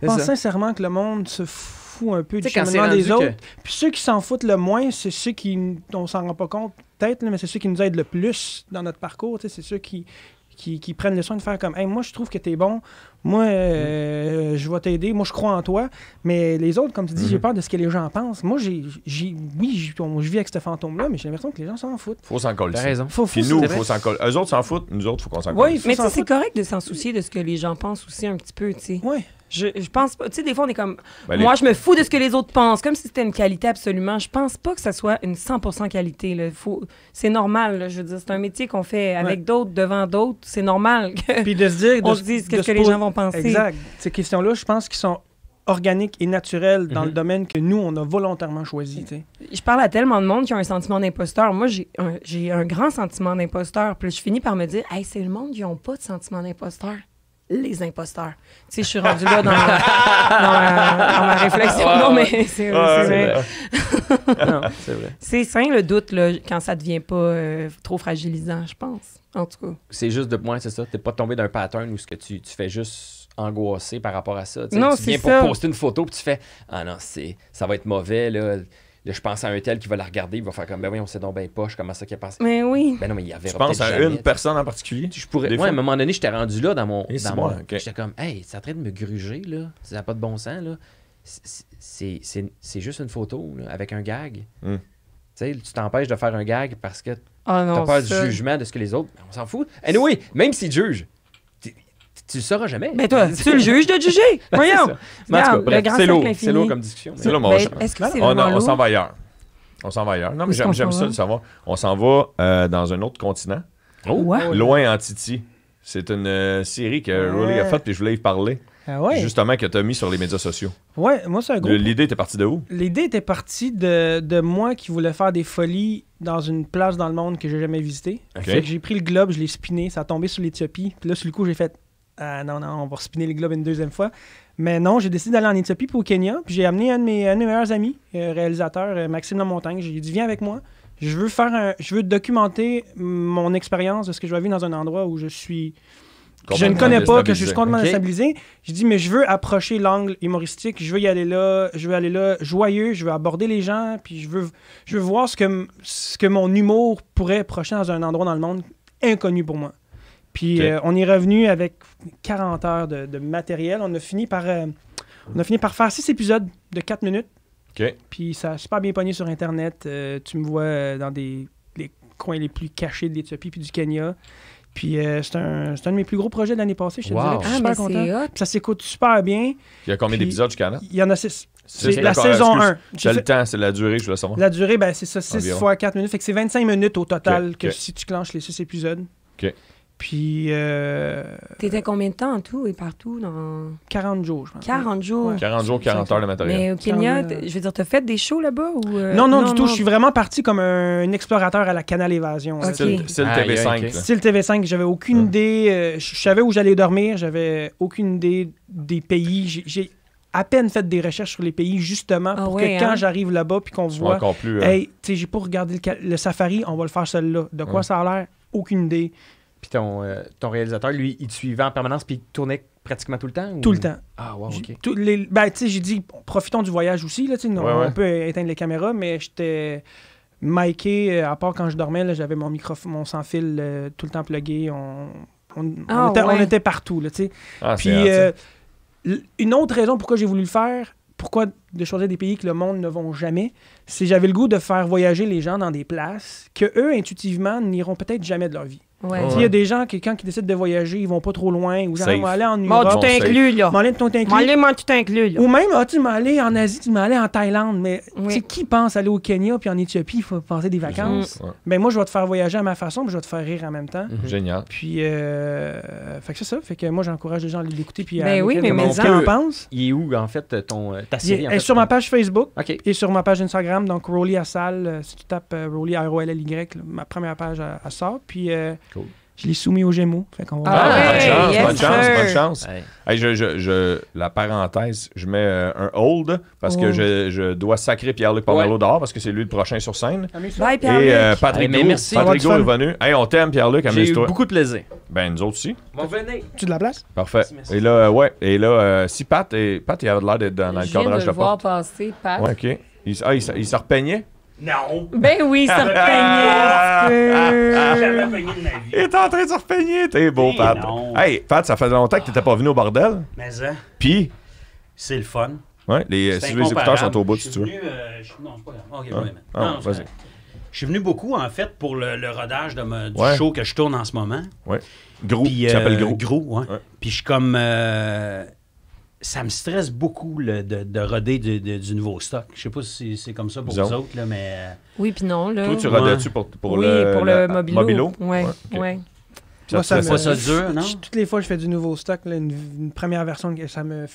Je pense sincèrement que le monde se fout un peu Tu du sais, quand c'est cheminement des rendu autres. Puis ceux qui s'en foutent le moins, c'est ceux qui, on s'en rend pas compte peut-être, là, mais c'est ceux qui nous aident le plus dans notre parcours. Tu sais, c'est ceux qui prennent le soin de faire comme hey, moi je trouve que t'es bon, moi je vais t'aider, moi je crois en toi, mais les autres, comme tu dis, j'ai peur de ce que les gens pensent. Moi je vis avec ce fantôme-là, mais j'ai l'impression que les gens s'en foutent. Faut s'en coller. T'as raison. Puis nous, il faut s'en coller. Eux autres s'en foutent, nous autres, faut qu'on s'en colle. Oui, Mais tu sais, c'est correct de s'en soucier de ce que les gens pensent aussi un petit peu, tu sais. Ouais. Je pense pas. Tu sais, des fois, on est comme. Ben, Moi, je me fous de ce que les autres pensent, comme si c'était une qualité absolument. Je pense pas que ça soit une 100% qualité. Là. C'est normal, là, je veux dire. C'est un métier qu'on fait avec d'autres, devant d'autres. C'est normal que. Puis de se dire, On se dise de qu'est-ce se que les poser- gens vont penser. Exact. Ces questions-là, je pense qu'ils sont organiques et naturelles dans le domaine que nous, on a volontairement choisi. tu sais. Je parle à tellement de monde qui ont un sentiment d'imposteur. Moi, j'ai un grand sentiment d'imposteur. Puis là, je finis par me dire, hey, c'est le monde qui n'a pas de sentiment d'imposteur. Les imposteurs. Tu sais, je suis rendue là dans ma réflexion. Ouais, non, ouais. mais c'est Ouais, vrai. Non, c'est vrai. C'est sain, le doute, là, quand ça devient pas trop fragilisant, je pense. En tout cas. C'est juste de moi, c'est ça. T'es pas tombé d'un pattern où ce que tu fais juste angoisser par rapport à ça. Tu sais, Non, tu c'est viens ça. pour poster une photo puis tu fais ah non, ça va être mauvais là. Là, je pense à un tel qui va la regarder, il va faire comme ben oui, on sait donc ben poche, comment ça qu'il a pensé. Mais oui. Ben non, mais il y avait Tu penses à une personne en particulier? Je pourrais. Des Moi, à un fois? moment donné, j'étais rendu là dans mon. Et c'est dans moi, mon- ok. J'étais comme, hey, c'est en train de me gruger, là. Ça n'a pas de bon sens, là. C'est juste une photo, là, avec un gag. Hmm. Tu sais, tu t'empêches de faire un gag parce que Ah t'as non, peur du ça. jugement de ce que les autres. On s'en fout. Anyway, même s'ils jugent, tu le sauras jamais. Ben toi, tu le juges de juger. Voyons. Mais en tout cas, Regarde, le bref, grand c'est lourd. cercle infini. C'est lourd comme discussion. mais- C'est là, mon Ben, ch- est-ce que c'est on vraiment s'en lourd? va ailleurs. On s'en va ailleurs. Non, Où mais est-ce qu'on j'aime s'en ça va? de savoir. On s'en va dans un autre continent. Ouais. Loin en Titi. C'est une série que Rolly a faite, puis je voulais y parler. Ah ouais. Justement, que tu as mis sur les médias sociaux. Ouais, moi, c'est un gros. L'idée était partie de où? L'idée était partie de moi qui voulais faire des folies dans une place dans le monde que j'ai jamais visitée. Ok. Fait que j'ai pris le globe, je l'ai spiné, ça a tombé sur l'Éthiopie. Puis là, sur le coup, j'ai fait ah non, on va spinner le globe une deuxième fois. Mais non, j'ai décidé d'aller en Éthiopie puis au Kenya. Puis j'ai amené un de mes meilleurs amis, réalisateur, Maxime Lamontagne. J'ai dit viens avec moi. Je veux documenter mon expérience de ce que je vais vivre dans un endroit où je suis que je ne connais pas, que je suis déstabilisé. complètement Ok. déstabilisé. Je dis, mais je veux approcher l'angle humoristique, je veux y aller là, je veux aller là joyeux, je veux aborder les gens, puis je veux voir ce que mon humour pourrait projeter dans un endroit dans le monde inconnu pour moi. Puis Ok. on est revenu avec 40 heures de matériel. On a fini par faire 6 épisodes de 4 minutes. OK. Puis ça a super bien pogné sur Internet. Tu me vois dans les coins les plus cachés de l'Éthiopie puis du Kenya. Puis c'est un de mes plus gros projets de l'année passée, je te Wow. dirais. Puis je suis Ah, super mais content. c'est hot. Puis ça s'écoute super bien. Il y a combien Puis- d'épisodes jusqu'à là? Il y en a 6. C'est Six, la d'accord. saison Excuse, 1. C'est le temps, c'est la durée, je voulais savoir. La durée, ben, c'est ça, 6 Environ. fois 4 minutes. Fait que c'est 25 minutes au total Ok, que ok. si tu clenches les 6 épisodes. OK. Puis T'étais combien de temps en tout et partout dans 40 jours, je pense. 40 jours? Ouais. 40 jours, 40 heures de matériel. Mais au Kenya, Quand, je veux dire, t'as fait des shows là-bas ou Non, du tout. Je suis vraiment parti comme un explorateur à la Canal Évasion. là. Ok. C'est le Aïe, TV5. aïe, ok. là. Style TV5, j'avais aucune idée. Je savais où j'allais dormir, j'avais aucune idée des pays. J'ai à peine fait des recherches sur les pays, justement, Ah pour ouais, que quand hein? j'arrive là-bas puis qu'on Ils sont voit, encore plus... hey, tu sais, j'ai pas regardé le safari, on va le faire celui-là. De quoi Ouais. ça a l'air? Aucune idée. Puis ton réalisateur, lui, il te suivait en permanence puis il tournait pratiquement tout le temps? Ou... Tout le temps. Ah, wow, OK. Ben, tu sais, j'ai dit, profitons du voyage aussi, là, tu sais, Ouais, ouais. on peut éteindre les caméras, mais j'étais miké, à part quand je dormais, là, j'avais mon microphone, mon sans-fil tout le temps plugué, Ah, on ouais. était partout, là, tu sais. Ah, Puis, c'est hot, ça. une autre raison pourquoi j'ai voulu le faire, pourquoi de choisir des pays que le monde ne vont jamais, c'est que j'avais le goût de faire voyager les gens dans des places que eux, intuitivement, n'iront peut-être jamais de leur vie. Ouais. Ouais. Il y a des gens qui, quand ils décident de voyager, ils vont pas trop loin, ou genre, Safe. ils vont aller en Bon, Europe, tout inclus, là. ils vont aller tout inclus. Moi, tout inclus, là. Ou même, tu m'as allé en Asie, tu m'as allé en Thaïlande, mais Oui. tu sais, qui pense aller au Kenya puis en Éthiopie, il faut passer des vacances? Ouais. Ben moi, je vais te faire voyager à ma façon, puis je vais te faire rire en même temps. Génial. Puis, fait que c'est ça. Fait que moi, j'encourage les gens à aller l'écouter puis à Ben oui, nous mais dire mais ce qu'ils en- en pensent. Il est où, en fait, ta Il série? en est fait? sur ma page Facebook OK. et sur ma page Instagram, donc Rolly Assal. Si tu tapes Rolly R-O-L-L-Y, là, ma première page, elle sort. Puis, Cool. je l'ai soumis aux Gémeaux. Fait qu'on va Ah voir. ouais, bonne chance, yes, bonne chance, sir. bonne chance. Hey. Hey, la parenthèse, je mets un hold parce que Oh. je dois sacrer Pierre-Luc Pomerleau dehors parce que c'est lui le prochain sur scène. Bye, Et Pierre-Luc. Patrick Hey, mais Gros, merci. Patrick Ça va Gros être est venu. Hey, on t'aime, Pierre-Luc, J'ai eu amuse-toi. beaucoup de plaisir. Ben, nous autres aussi. Bon, venez. Tu de la place? Parfait. Merci. Et là, ouais. Et là, si Pat, il a l'air d'être dans le Je viens cadrage de de le voir porte. passer, Pat. Ouais, OK. Il se repeignait. Non! Ben oui, ça Ah! me Jamais pogné de ma vie. Il est en train de se repeigner. T'es beau, Mais Pat. non. Hey, Pat, ça fait longtemps que t'étais pas venu au bordel. Mais ça, Puis, c'est le fun. ouais, C'est si les écouteurs sont au bout, si tu veux. Non, c'est pas grave. Ok, je vais les mettre. Ah, Non, c'est vas-y. correct. Je suis venu beaucoup, en fait, pour le rodage du Ouais. show que je tourne en ce moment. Ouais. Gros, Puis, qui s'appelle Gros. Gros, ouais. Ouais. Puis je suis comme... ça me stresse beaucoup de roder du nouveau stock. Je sais pas si c'est comme ça pour Disons. vous autres, là, mais... Oui, puis non, là. Toi, tu Ouais. rodais-tu pour oui, pour le mobilo. Ouais, ok. ouais. Ça Moi, te ça fait me- Pas ça dur, non? Toutes les fois que je fais du nouveau stock, là, une première version, ça me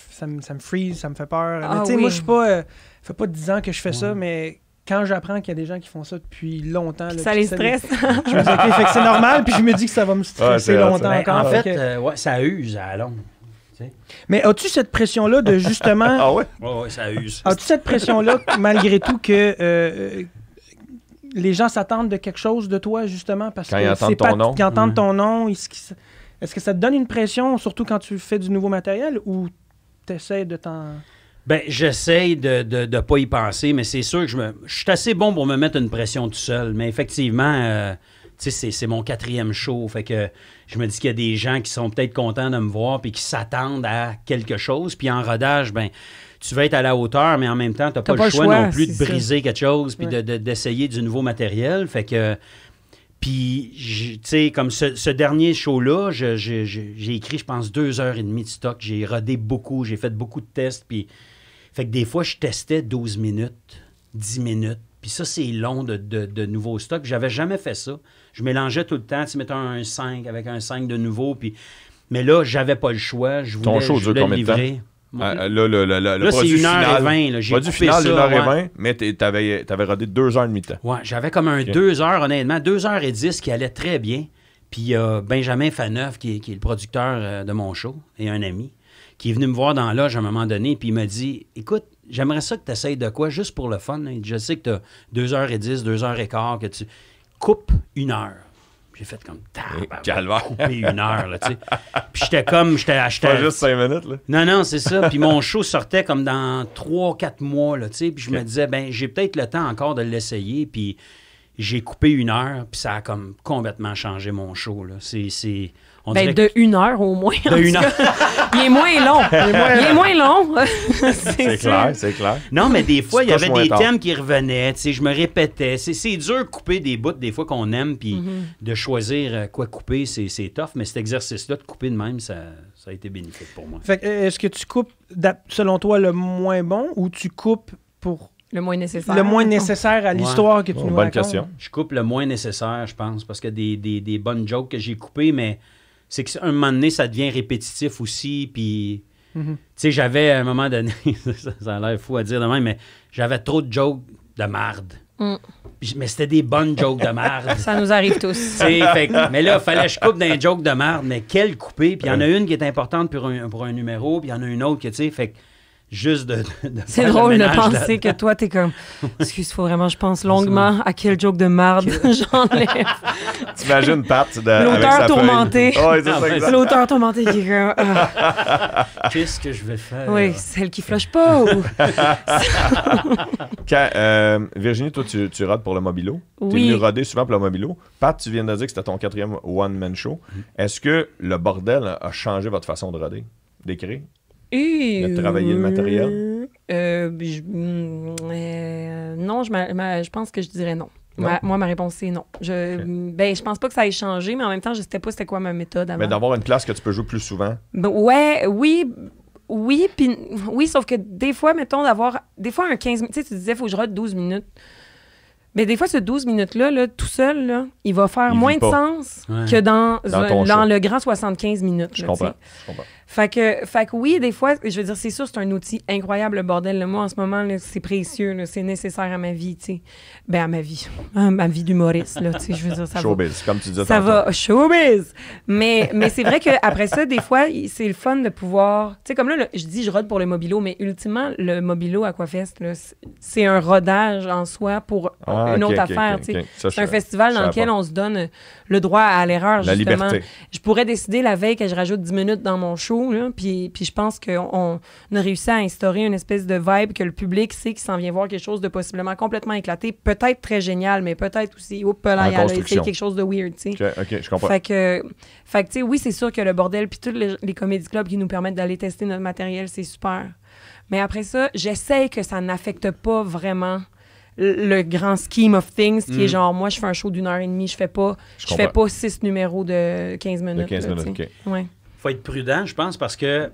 freeze, ça me fait peur. Ah Mais tu sais, oui. moi, je suis pas. Ça fait pas 10 ans que je fais ça, mais quand j'apprends qu'il y a des gens qui font ça depuis longtemps. là, Ça puis les ça stresse. Je me dis, OK, fait que c'est normal, puis je me dis que ça va me stresser c'est hot, ça. longtemps Ben, encore. en fait, Fait que- ouais, ça use à la longue. Mais as-tu cette pression-là de justement. Ah ouais? Ouais, ça use. As-tu cette pression-là, malgré tout, que les gens s'attendent de quelque chose de toi, justement, parce Quand que ils entendent c'est ton pas- nom. Qu'ils entendent ton nom, est-ce que ça te donne une pression, surtout quand tu fais du nouveau matériel, ou t'essaies de t'en... Ben, j'essaye de pas y penser, mais c'est sûr que je suis assez bon pour me mettre une pression tout seul. Mais effectivement, tu sais, c'est mon 4e show. Fait que je me dis qu'il y a des gens qui sont peut-être contents de me voir puis qui s'attendent à quelque chose. Puis en rodage, ben, tu vas être à la hauteur, mais en même temps, t'as pas le choix non plus de c'est ça. briser quelque chose puis Ouais. d'essayer du nouveau matériel. Fait que... Puis, tu sais, comme ce dernier show-là, j'ai écrit, je pense, 2h30 de stock. J'ai rodé beaucoup, j'ai fait beaucoup de tests. Puis, fait que des fois, je testais 12 minutes, 10 minutes. Puis ça, c'est long de nouveaux stocks. J'avais jamais fait ça. Je mélangeais tout le temps, tu mettais un 5 avec un 5 de nouveau. Puis... Mais là, j'avais pas le choix. Je voulais, Ton show je dure voulais combien de temps? livrer. Là, le c'est produit 1h20. Là. J'ai Produit coupé final, ça, 1h20, mais t'avais rodé 2h30 de temps. Ouais, j'avais comme un 2 heures, honnêtement, 2h10 qui allait très bien. Puis il y a Benjamin Faneuf, qui est le producteur de mon show, et un ami, qui est venu me voir dans l'âge à un moment donné, puis il m'a dit, écoute, j'aimerais ça que tu essayes de quoi, juste pour le fun. Je sais que tu as 2h10, 2h15, que tu coupes 1 heure. J'ai fait comme calvaire. couper 1 heure, là, tu sais. Puis j'étais comme, Pas juste 5 minutes, là. Non, c'est ça. Puis mon show sortait comme dans 3-4 mois, là, tu sais. Puis je me disais, ben j'ai peut-être le temps encore de l'essayer. Puis j'ai coupé 1 heure, puis ça a comme complètement changé mon show, là. On dirait de 1 heure au moins. De 1 heure. Il est moins long. Il est moins long. C'est clair, c'est clair. Non, mais des fois, il y avait moins des tard. thèmes qui revenaient. Tu sais, je me répétais. C'est dur de couper des bouts des fois qu'on aime, puis de choisir quoi couper, c'est tough. Mais cet exercice-là de couper de même, ça a été bénéfique pour moi. Fait que, est-ce que tu coupes, selon toi, le moins bon ou tu coupes pour Le moins nécessaire. le moins nécessaire à l'histoire que tu nous Bonne racontes? question. Je coupe le moins nécessaire, je pense, parce que des bonnes jokes que j'ai coupées, mais c'est qu'à un moment donné, ça devient répétitif aussi, puis... Tu sais, j'avais, à un moment donné, ça a l'air fou à dire de même, mais j'avais trop de jokes de marde. Mais c'était des bonnes jokes de marde. Ça nous arrive tous. Mais là, il fallait que je coupe d'un joke de marde, mais quelle couper? Puis il y en a une qui est importante pour un numéro, puis il y en a une autre que, tu sais, fait que juste de C'est faire le drôle de ménage penser que toi, t'es comme... Excuse, faut vraiment, je pense longuement à quel joke de marde j'enlève. T'imagines Pat avec L'auteur sa tourmenté. feuille. Ouais, c'est ça, exact. L'auteur tourmenté qui est comme... ah. Qu'est-ce que je vais faire? Oui, celle qui flush pas ou... Virginie, toi, tu rodes pour le Mobilo. Oui. Tu es venu roder souvent pour le Mobilo. Pat, tu viens de dire que c'était ton 4e one-man show. Est-ce que le bordel a changé votre façon de roder, d'écrire? De travailler le matériel? Non, je pense que je dirais non. Non? Moi, ma réponse, c'est non. Je pense pas que ça ait changé, mais en même temps, je sais pas c'était quoi ma méthode avant. Mais d'avoir une place que tu peux jouer plus souvent. Oui, sauf que des fois, mettons, des fois, un 15 minutes, tu sais, tu disais, il faut que je rode 12 minutes. Mais des fois, ce 12 minutes-là, là, tout seul, là, il va faire moins de sens que dans le grand 75 minutes. Je là, comprends. Fait que oui, des fois, je veux dire, c'est sûr, c'est un outil incroyable, le bordel. Là. Moi, en ce moment, là, c'est précieux, là, c'est nécessaire à ma vie, tu sais. Ben, à ma vie d'humoriste, là, tu sais, je veux dire, ça Showbiz, comme tu disais ça tantôt. va, showbiz! Mais c'est vrai qu'après ça, des fois, c'est le fun de pouvoir... Tu sais, comme là, je dis je rode pour le Mobilo, mais ultimement, le Mobilo Aquafest, là, c'est un rodage en soi pour une autre affaire, tu sais. C'est un festival dans lequel on se donne le droit à l'erreur, la justement. liberté. Je pourrais décider la veille que je rajoute 10 minutes dans mon show, là, puis je pense qu'on a réussi à instaurer une espèce de vibe que le public sait qu'il s'en vient voir quelque chose de possiblement complètement éclaté, peut-être très génial, mais peut-être aussi, là, il a essayé quelque chose de weird, tu sais. OK, je comprends. Fait que tu sais, oui, c'est sûr que le bordel, puis tous les comédie clubs qui nous permettent d'aller tester notre matériel, c'est super. Mais après ça, j'essaie que ça n'affecte pas vraiment le grand scheme of things, qui est genre, moi, je fais un show d'1h30, je fais pas 6 numéros de 15 minutes. De 15 minutes, OK. Ouais. Faut être prudent, je pense, parce que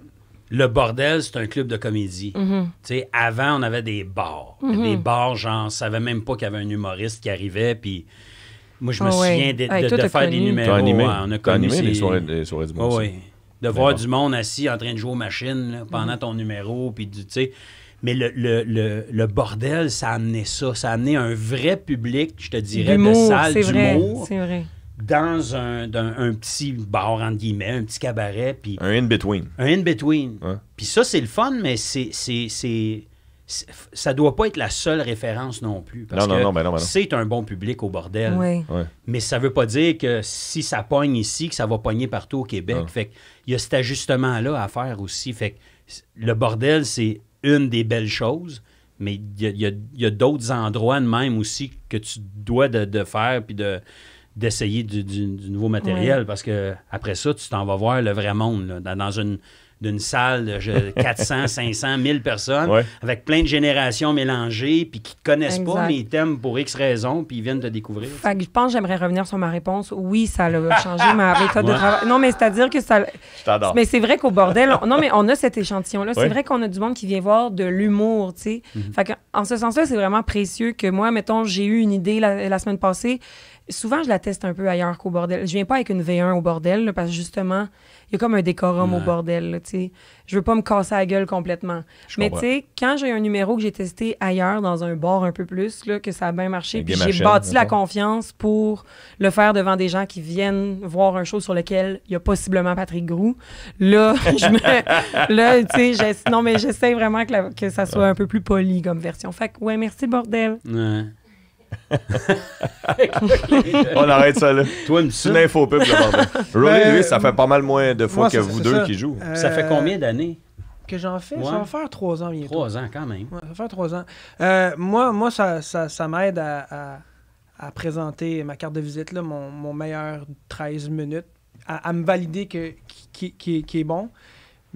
le bordel, c'est un club de comédie. Tu sais, avant, on avait des bars. Des bars, genre, on savait même pas qu'il y avait un humoriste qui arrivait, puis moi, je me souviens de faire des numéros. T'as animé, on a connu les soirées du monde. Oui. De voir du monde assis en train de jouer aux machines là, pendant ton numéro, puis tu sais... Mais le bordel, ça a amené ça. Ça a amené un vrai public, je te dirais, de salle d'humour. C'est vrai. Dans un petit bar, entre guillemets, un petit cabaret. Puis un in-between. Un in-between. Ouais. Puis ça, c'est le fun, mais ça doit pas être la seule référence non plus. Parce que c'est un bon public au bordel. Oui. Ouais. Mais ça veut pas dire que si ça pogne ici, que ça va pogner partout au Québec. Ouais. Fait qu'il y a cet ajustement-là à faire aussi. Fait que le bordel, c'est une des belles choses, mais il y a d'autres endroits de même aussi que tu dois de faire puis d'essayer du nouveau matériel, parce que après ça, tu t'en vas voir le vrai monde là, dans d'une salle de 400, 500, 1000 personnes, avec plein de générations mélangées, puis qui ne connaissent pas mes thèmes pour X raisons, puis ils viennent te découvrir. Fait que je pense que j'aimerais revenir sur ma réponse. Oui, ça a changé ma méthode de travail. Non, mais c'est-à-dire que ça... Je t'adore. Mais c'est vrai qu'au bordel... Non, mais on a cet échantillon-là. C'est vrai qu'on a du monde qui vient voir de l'humour, tu sais. Fait que, en ce sens-là, c'est vraiment précieux que moi, mettons, j'ai eu une idée la semaine passée. Souvent, je la teste un peu ailleurs qu'au bordel. Je viens pas avec une V1 au bordel, là, parce que justement, il y a comme un décorum au bordel, là, tu sais. Je veux pas me casser la gueule complètement. Mais tu sais, quand j'ai un numéro que j'ai testé ailleurs, dans un bar un peu plus, là, que ça a bien marché, puis j'ai bâti la confiance pour le faire devant des gens qui viennent voir un show sur lequel il y a possiblement Patrick Groux, là, tu sais, non, mais j'essaie vraiment que ça soit un peu plus poli comme version. Fait que, ouais, merci, bordel. Ouais. On arrête ça, là. Toi, une C'est une info pub, le bordel. Rolly, lui, ça fait pas mal moins de fois Moi, que c'est- vous c'est deux ça. qui jouent. Ça fait combien d'années? Que j'en fais? Ouais. Ça va faire 3 ans bientôt. 3 ans, quand même. Ouais, ça va faire 3 ans. Moi ça m'aide à présenter ma carte de visite, là, mon meilleur 13 minutes, à me valider qui est bon.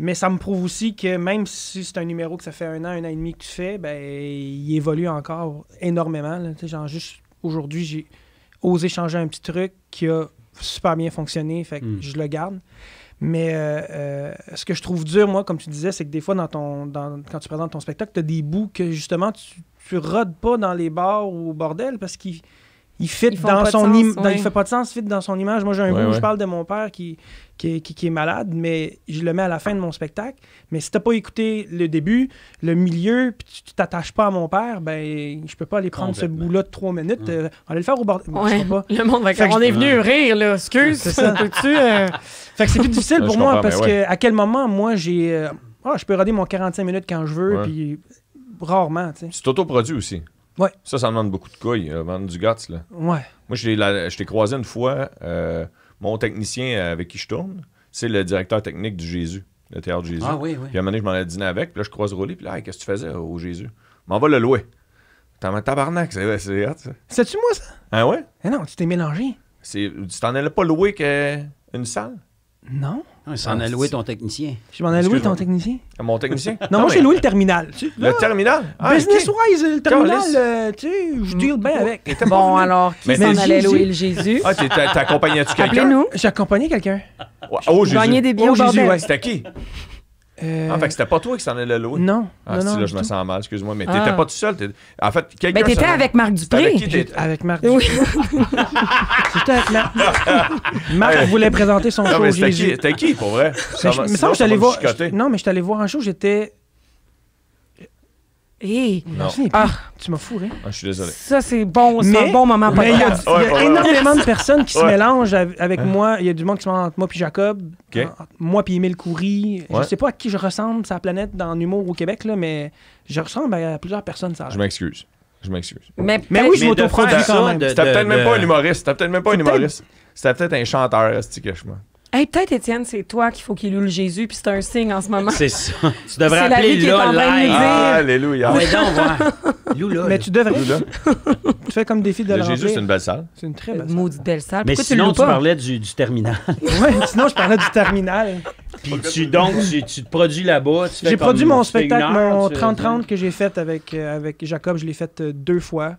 Mais ça me prouve aussi que même si c'est un numéro que ça fait 1 an et demi que tu fais, ben, il évolue encore énormément. Là. Tu sais, genre, juste aujourd'hui, j'ai osé changer un petit truc qui a super bien fonctionné, fait que je le garde. Mais ce que je trouve dur, moi, comme tu disais, c'est que des fois, quand tu présentes ton spectacle, tu as des bouts que justement, tu rodes pas dans les bars ou au bordel parce qu'il fit Ils font dans pas de son sens, image. ouais. Il fait pas de sens, fit dans son image. Moi, j'ai un Ouais, bout où ouais. je parle de mon père qui est malade, mais je le mets à la fin de mon spectacle. Mais si t'as pas écouté le début, le milieu, puis tu t'attaches pas à mon père, ben je peux pas aller prendre ce Complètement. bout-là de 3 minutes. On va aller le faire au bordel. Bon, Ouais. je sais pas. Le monde va Fait que on est je- venu rire, là. Excuse. C'est ça. Peux-tu, Fait que c'est plus difficile Ouais, pour je moi comprends, parce mais que à quel moment, moi, j'ai... je peux roder mon 45 minutes quand je veux, Ouais. puis rarement, tu sais. Tu t'autoproduis aussi. Ouais. Ça demande beaucoup de couilles, vendre du guts, là. Ouais. Moi, je t'ai croisé une fois. Mon technicien avec qui je tourne, c'est le directeur technique du Jésus, le théâtre Jésus. Ah oui, oui. Puis à un moment donné, je m'en ai dîné avec, puis là, je croise Rolly, puis là, hey, qu'est-ce que tu faisais au Jésus? M'en va le louer. T'as un tabarnak, c'est hot, ça. C'est-tu moi, ça? Ah ouais? Eh non, tu t'es mélangé. Tu t'en allais pas louer qu'une salle? Non. Ah, il s'en a loué ton technicien. Je m'en ai loué Excuse-moi. ton technicien. Mon technicien? Non, moi, mais- j'ai loué le terminal. Le terminal? Ah, Business-wise, le terminal, Calisse. tu sais, je deal bien avec. Bon, alors, qui Mais s'en t'es allait Jésus. louer le Jésus? Ah, t'accompagnais-tu quelqu'un? Appelez-nous. J'ai accompagné quelqu'un. Ouais, oh, Jésus. Gagner des billets Oh, au Jésus, bordel. ouais. C'était qui? Ah, fait que c'était pas toi qui s'en allait louer? Non, Ah, non, si, non. là, je me du sens mal, excuse-moi, mais Ah. t'étais pas tout seul. En fait, quelqu'un... Ben, t'étais s'en- avec Marc C'était avec Dupré. qui tout. t'étais? Avec Marc. Oui. J'étais avec Marc. Marc voulait présenter son Non, show mais au c'était Jésus. qui? T'es qui, pour vrai? Mais je me semble que j'étais allé va me voir. chicoter. Non, mais j'étais allé voir un show, j'étais. Hey, Je me Non. souviens plus. Ah. Tu m'as fourré. Ah, je suis désolé. ça, c'est bon. C'est Mais- un bon moment Mais il y a, podcast. il y a Ouais. énormément de personnes qui se Ouais. mélangent avec moi. Il y a du monde qui se mélange entre moi puis Jacob, OK. entre moi puis Émile Coury. Ouais. Je sais pas à qui je ressemble sur la planète dans l'humour au Québec, là, mais je ressemble à plusieurs personnes. Ça a Je l'air. m'excuse. Je m'excuse. Mais oui, je Mais de m'autoproduis faire quand ça, même. de- C'était peut-être même pas un humoriste. C'était peut-être même pas un C'est peut-être- humoriste. C'était peut-être un chanteur, esti que je m'en- Hey, peut-être, Étienne, c'est toi qu'il faut qu'il loue le Jésus, puis c'est un signe en ce moment. C'est ça. Tu devrais C'est la appeler vie qui est en train de là nous live. dire. Ah, alléluia. Ouais, donc, voir. Lou, là. Mais tu devrais. Là, Tu fais comme défi de le le Jésus, remplir. c'est une belle salle. C'est une très belle. Maudite belle salle. Mais Pourquoi sinon, tu tu le loues pas? parlais du terminal. Ouais, sinon, je parlais du terminal. Puis tu te produis là-bas. tu fais J'ai comme- produit mon tu fais une spectacle, heure, mon tu- 30-30 que j'ai fait avec Jacob. Je l'ai fait 2 fois.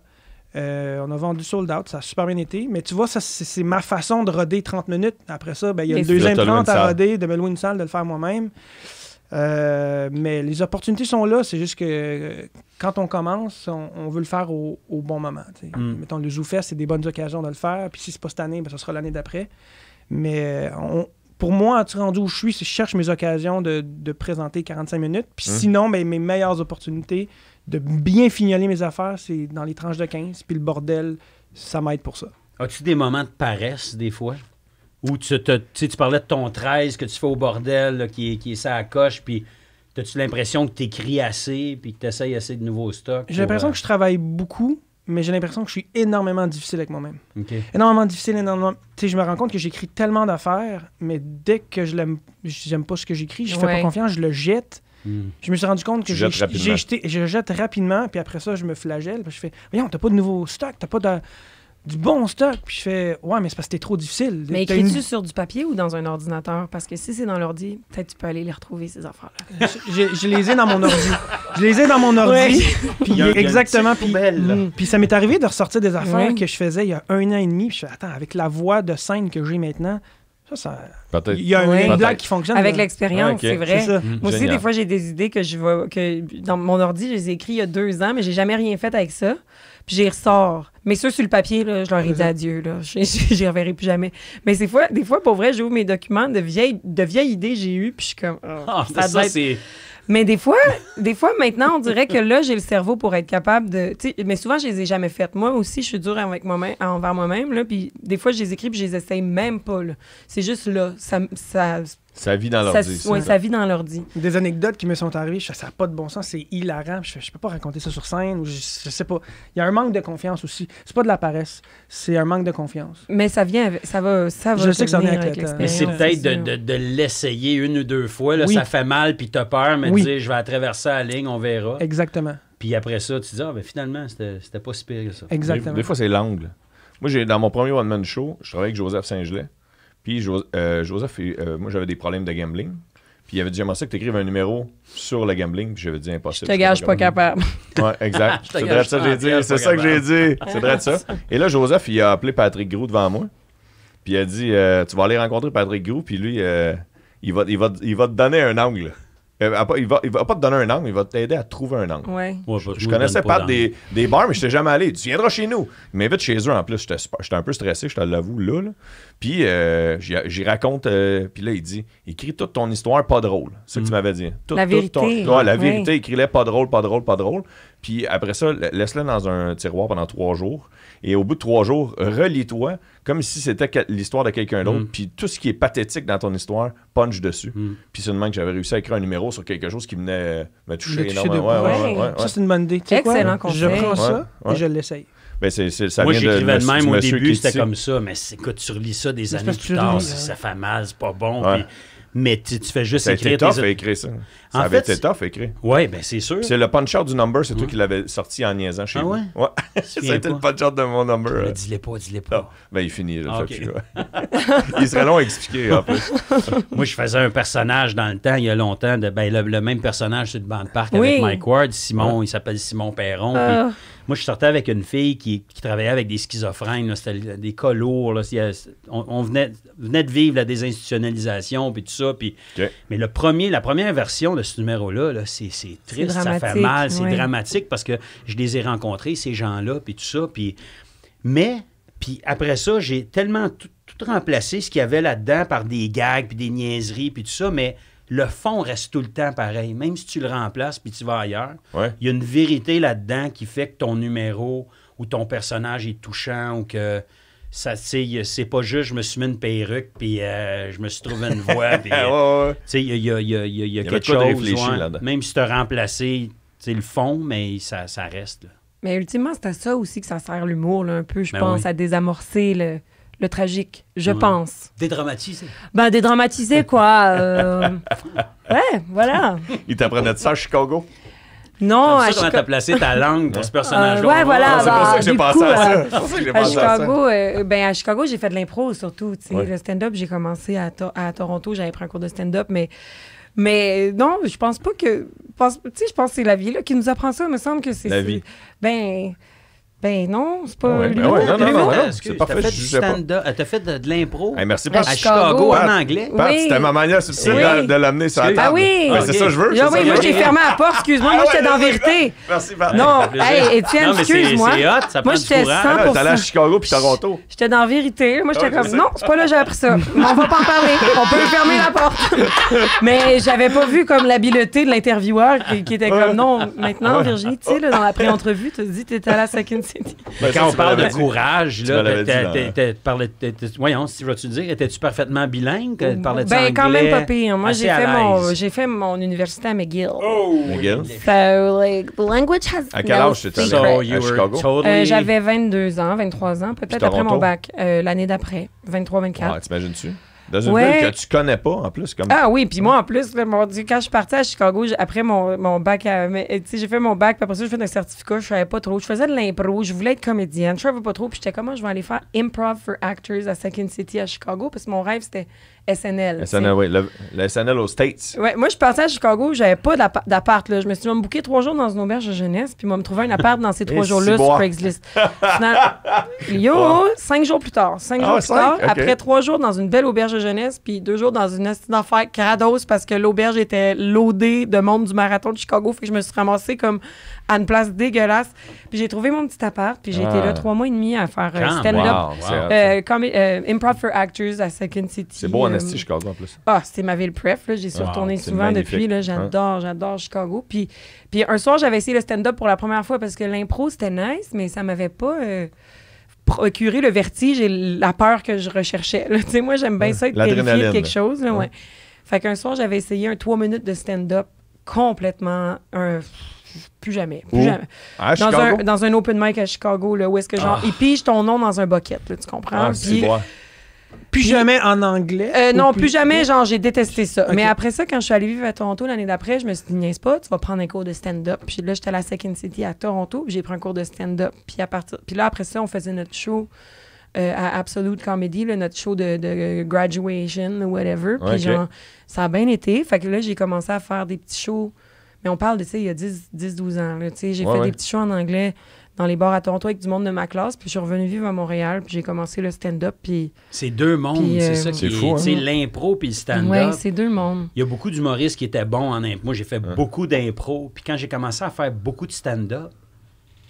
On a vendu sold out. Ça a super bien été. Mais tu vois, ça, c'est ma façon de roder 30 minutes. Après ça, ben, il y a Mais le deuxième là, t'as loué 30 une à salle. roder, de me louer une salle, de le faire moi-même. Mais les opportunités sont là. C'est juste que quand on commence, on veut le faire au bon moment. tu sais. Mettons, le ZooFest, c'est des bonnes occasions de le faire. Puis si c'est pas cette année, ben, ça sera l'année d'après. Mais pour moi, tu rendu où je suis, c'est que je cherche mes occasions de présenter 45 minutes. Puis sinon, ben, mes meilleures opportunités de bien fignoler mes affaires, c'est dans les tranches de 15. Puis le bordel, ça m'aide pour ça. As-tu des moments de paresse, des fois? Où tu parlais de ton 13 que tu fais au bordel, là, qui est ça à coche, puis as-tu l'impression que tu écris assez, puis que tu essayes assez de nouveaux stocks? J'ai l'impression que je travaille beaucoup, mais j'ai l'impression que je suis énormément difficile avec moi-même. OK. Énormément difficile, énormément. Tu sais, je me rends compte que j'écris tellement d'affaires, mais dès que j'aime pas ce que j'écris, je fais Ouais. pas confiance, je le jette. Je me suis rendu compte que Tu jettes rapidement. je jette rapidement, puis après ça, je me flagelle. Puis je fais, voyons, t'as pas de nouveau stock, t'as pas du bon stock. Puis je fais, ouais, mais c'est parce que t'es trop difficile. Mais T'as écris-tu sur du papier ou dans un ordinateur? Parce que si c'est dans l'ordi, peut-être tu peux aller les retrouver, ces affaires-là. je les ai dans mon ordi. Je les ai dans mon ordi. Puis Il y a une exactement. petite Puis poubelle, là. puis ça m'est arrivé de ressortir des affaires Ouais. que je faisais il y a 1 an et demi. Puis je fais, attends, avec la voix de scène que j'ai maintenant, Peut-être. il y a Ouais. une blague Peut-être. qui fonctionne. Avec là. l'expérience, Ah, ok. c'est vrai. C'est ça. Moi aussi, Génial. des fois, j'ai des idées que dans mon ordi, je les ai écrites il y a 2 ans, mais j'ai jamais rien fait avec ça. Puis j'y ressors. Mais ceux sur le papier, là, je leur ai dit adieu. Là. J'y reverrai plus jamais. Mais des fois, pour vrai, j'ouvre mes documents de vieilles idées que j'ai eues, puis je suis comme... oh, Ah, ça ça, doit être- c'est... Mais des fois, maintenant, on dirait que là, j'ai le cerveau pour être capable de... tu sais, mais souvent, je les ai jamais faites. Moi aussi, je suis dure avec envers moi-même. Là, puis des fois, je les écris puis je les essaye même pas. Là. C'est juste là. Ça Ça vit dans l'ordi. Oui, ça vit dans l'ordi. Des anecdotes qui me sont arrivées, ça n'a pas de bon sens, c'est hilarant. Je peux pas raconter ça sur scène, ou je sais pas. Il y a un manque de confiance aussi. C'est pas de la paresse, c'est un manque de confiance. Mais ça vient, ça va. Je sais que ça vient avec l'expérience. Mais c'est peut-être c'est de l'essayer une ou deux fois. Là, Oui. Ça fait mal, puis t'as peur, mais Oui. dire je vais traverser la ligne, on verra. Exactement. Puis après ça, tu dis ben finalement, c'était pas si pire que ça. Exactement. Des fois, c'est l'angle. Moi, dans mon premier one-man show, je travaillais avec Joseph Saint-Gelais. Puis Joseph, moi, j'avais des problèmes de gambling. Puis il avait dit, j'aimerais ça que tu écrives un numéro sur le gambling. Puis j'avais dit, impossible. Je te gage, je suis pas capable. Ouais, exact. Je te C'est gage, vrai ça que j'ai dit. pas C'est ça que j'ai capable. dit. C'est vrai ça. Et là, Joseph, il a appelé Patrick Groux devant moi. Puis il a dit, tu vas aller rencontrer Patrick Groux. Puis lui, il va te donner un angle. Il va pas te donner un angle, il va t'aider à trouver un angle. Ouais. Je connaissais pas des bars, mais je n'étais jamais allé. Tu viendras chez nous. Il m'invite chez eux en plus. J'étais un peu stressé, je te l'avoue, là. Puis j'y raconte. Puis là, il dit, écris toute ton histoire pas drôle. C'est ce que tu m'avais dit. La vérité. La vérité, écris-la pas drôle, pas drôle, pas drôle. Puis après ça, laisse-le dans un tiroir pendant 3 jours. Et au bout de 3 jours, relis-toi comme si c'était l'histoire de quelqu'un d'autre. Puis tout ce qui est pathétique dans ton histoire, punch dessus. Puis c'est une main que j'avais réussi à écrire un numéro sur quelque chose qui venait me toucher énormément. Ouais. Ça, c'est une bonne idée. Tu sais quoi? Excellent conseil. Je prends ça Ouais. et je l'essaye. Ben ça Moi, vient j'écrivais de même du au monsieur début, qui c'était dit- comme ça. Mais écoute, tu relis ça des Mais c'est années parce que plus tu tard, relis, ça fait mal, c'est pas bon. Ouais. puis- mais tu fais juste Ça a été écrire tough à écrire ça. Ça En avait fait, été tough à écrire. Oui, ben c'est sûr. C'est le punch-out du number, c'est toi qui l'avais sorti en niaisant chez Ah vous. ouais? Ouais. Ça a souviens été pas. le punch-out de mon number. Mais dis-le pas. Non. Ben, il finit, je le Ah, fais ok. plus. Ouais. Il serait long à expliquer, en plus. Moi, je faisais un personnage dans le temps, il y a longtemps, le même personnage sur le banc de parc Oui. avec Mike Ward, Simon, il s'appelle Simon Perron. Ah. Puis moi, je sortais avec une fille qui travaillait avec des schizophrènes, là, c'était des cas lourds. Là, on venait de vivre la désinstitutionnalisation, puis tout ça. Puis, OK. mais la première version de ce numéro-là, c'est triste, ça fait dramatique, mal, c'est ouais. dramatique parce que je les ai rencontrés, ces gens-là, puis tout ça. Puis après ça, j'ai tellement tout remplacé ce qu'il y avait là-dedans par des gags, puis des niaiseries, puis tout ça, mais le fond reste tout le temps pareil. Même si tu le remplaces, puis tu vas ailleurs, Ouais. il y a une vérité là-dedans qui fait que ton numéro ou ton personnage est touchant ou que ça, tu sais, c'est pas juste je me suis mis une perruque, puis je me suis trouvé une voix, puis... Ouais. Tu sais, il y a avait quelque de quoi de chose, réfléchi ouais. là-dedans. Même si tu as remplacé tu sais, le fond, mais ça reste. Là. Mais ultimement, c'est à ça aussi que ça sert l'humour, là, un peu, je Ben pense, oui. à désamorcer le tragique, je Oui. pense. Dédramatisé. Ben, dédramatiser, quoi. Ouais, voilà. Il t'apprenait de ça à Chicago? Non, C'est à ça comment t'as placé ta langue pour ce personnage-là. ouais, voilà. Ah, c'est pour ça que j'ai du pensé coup, à ça. C'est pour ça que j'ai À pensé à ça. Chicago, à Chicago, j'ai fait de l'impro surtout. Tu sais. Ouais. Le stand-up, j'ai commencé à Toronto, j'avais pris un cours de stand-up, mais non, je pense pas que. Je pense que c'est la vie là, qui nous apprend ça. Il me semble que c'est. La vie. Ben non, c'est pas. Ouais, ben l'humour. ouais, non, L'humour. c'est parfait, T'as fait je du jugeais pas. stand-up, t'as fait de l'impro Hey, merci, À Pat. à Chicago Pat. en anglais. Pat, Oui. c'était ma manière subtile Oui. de l'amener sur la Ah table. oui. Ben, c'est ça que je veux. Ah c'est ça oui, que moi, je je t'ai veux. fermé la porte, excuse-moi. Moi, j'étais dans la vérité. Merci, Pat. Non, plaisir. hey, Étienne, Non, mais c'est excuse-moi. hot, ça prend Moi, du j'étais courage. Ah, non, t'es allé à 100%. Chicago puis Toronto. J'étais dans la vérité. Moi, j'étais Ah, je comme, sais. non, c'est pas là que j'ai appris ça. On va pas en parler. On peut fermer la porte. Mais j'avais pas vu comme l'habileté de l'intervieweur qui était comme, non, maintenant, Virginie, tu sais, là, dans la pré-entrevue, tu as dit que t'étais à la Second City. Ben, Quand on tu parle me de l'avais dit. courage, Tu me l'avais là, voyons, si vas-tu dire, étais-tu parfaitement bilingue? Parlais-tu Ben, quand anglais? même pas pire. Moi, Assez à l'aise? j'ai fait mon université à McGill. McGill. So, like, the language has À quel no âge t'étais allé? secret. So you À were Chicago? totally... J'avais 22 ans, 23 ans, peut-être Puis après Toronto? mon bac, l'année d'après, 23-24. Ah, t'imagines-tu? Dans une Ouais. ville que tu connais pas, en plus. Comme... Ah oui, puis moi, en plus, là, mon Dieu, quand je suis partie à Chicago, après mon bac, tu sais, j'ai fait mon bac, puis après ça, j'ai fait un certificat, je savais pas trop. Je faisais de l'impro, je voulais être comédienne, je savais pas trop, puis j'étais comment je vais aller faire Improv for Actors à Second City à Chicago, parce que mon rêve, c'était SNL. SNL, oui. Le SNL aux States. Ouais, moi, je suis partie à Chicago, j'avais pas d'appart. Là. Je me suis dit, booké 3 jours dans une auberge de jeunesse, puis moi, me trouver un appart dans ces 3 Et jours-là sur ciboire. Craigslist. Yo, 5 jours plus tard. 5 jours plus 5, tard, ok. après 3 jours dans une belle auberge de jeunesse, puis 2 jours dans une astuce d'affaires crados parce que l'auberge était loadée de monde du marathon de Chicago. Fait que je me suis ramassée comme à une place dégueulasse. Puis j'ai trouvé mon petit appart, puis j'ai été là 3 mois et demi à faire stand-up. Wow, c'est Improv for Actors à Second City. C'est beau en esti, Chicago, en plus. Ah, c'était ma ville préf. Là. J'y suis retournée c'est souvent magnifique. depuis. Là. J'adore Chicago. Puis un soir, j'avais essayé le stand-up pour la première fois parce que l'impro, c'était nice, mais ça m'avait pas procuré le vertige et la peur que je recherchais. là. Tu sais, moi, j'aime bien ça, être terrifiée de L'adrénaline, quelque là. chose. Là, ouais. Fait qu'un soir, j'avais essayé un 3 minutes de stand-up complètement plus jamais. Où? À Chicago? Dans un open mic à Chicago, là, où est-ce que genre, ils pigent ton nom dans un bucket, là, tu comprends? Ah, c'est bon. Plus jamais en anglais? Non, plus jamais, genre, j'ai détesté ça. Ok. Mais après ça, quand je suis allée vivre à Toronto l'année d'après, je me suis dit, niaise pas, tu vas prendre un cours de stand-up. Puis là, j'étais à la Second City à Toronto, puis j'ai pris un cours de stand-up. Puis là, après ça, on faisait notre show à Absolute Comedy, là, notre show de graduation ou whatever. Puis Ok. genre, ça a bien été. Fait que là, j'ai commencé à faire des petits shows. Mais on parle de, tu sais, il y a 10-12 ans. Là, tu sais, j'ai fait des petits shows en anglais dans les bars à Toronto avec du monde de ma classe. Puis je suis revenue vivre à Montréal. Puis j'ai commencé le stand-up. Puis C'est deux mondes, Puis, c'est ça qui c'est fou, hein? Tu sais, l'impro puis le stand-up. ouais, c'est deux mondes. Il y a beaucoup d'humoristes qui étaient bons en impro. Moi, j'ai fait beaucoup d'impro. Puis quand j'ai commencé à faire beaucoup de stand-up,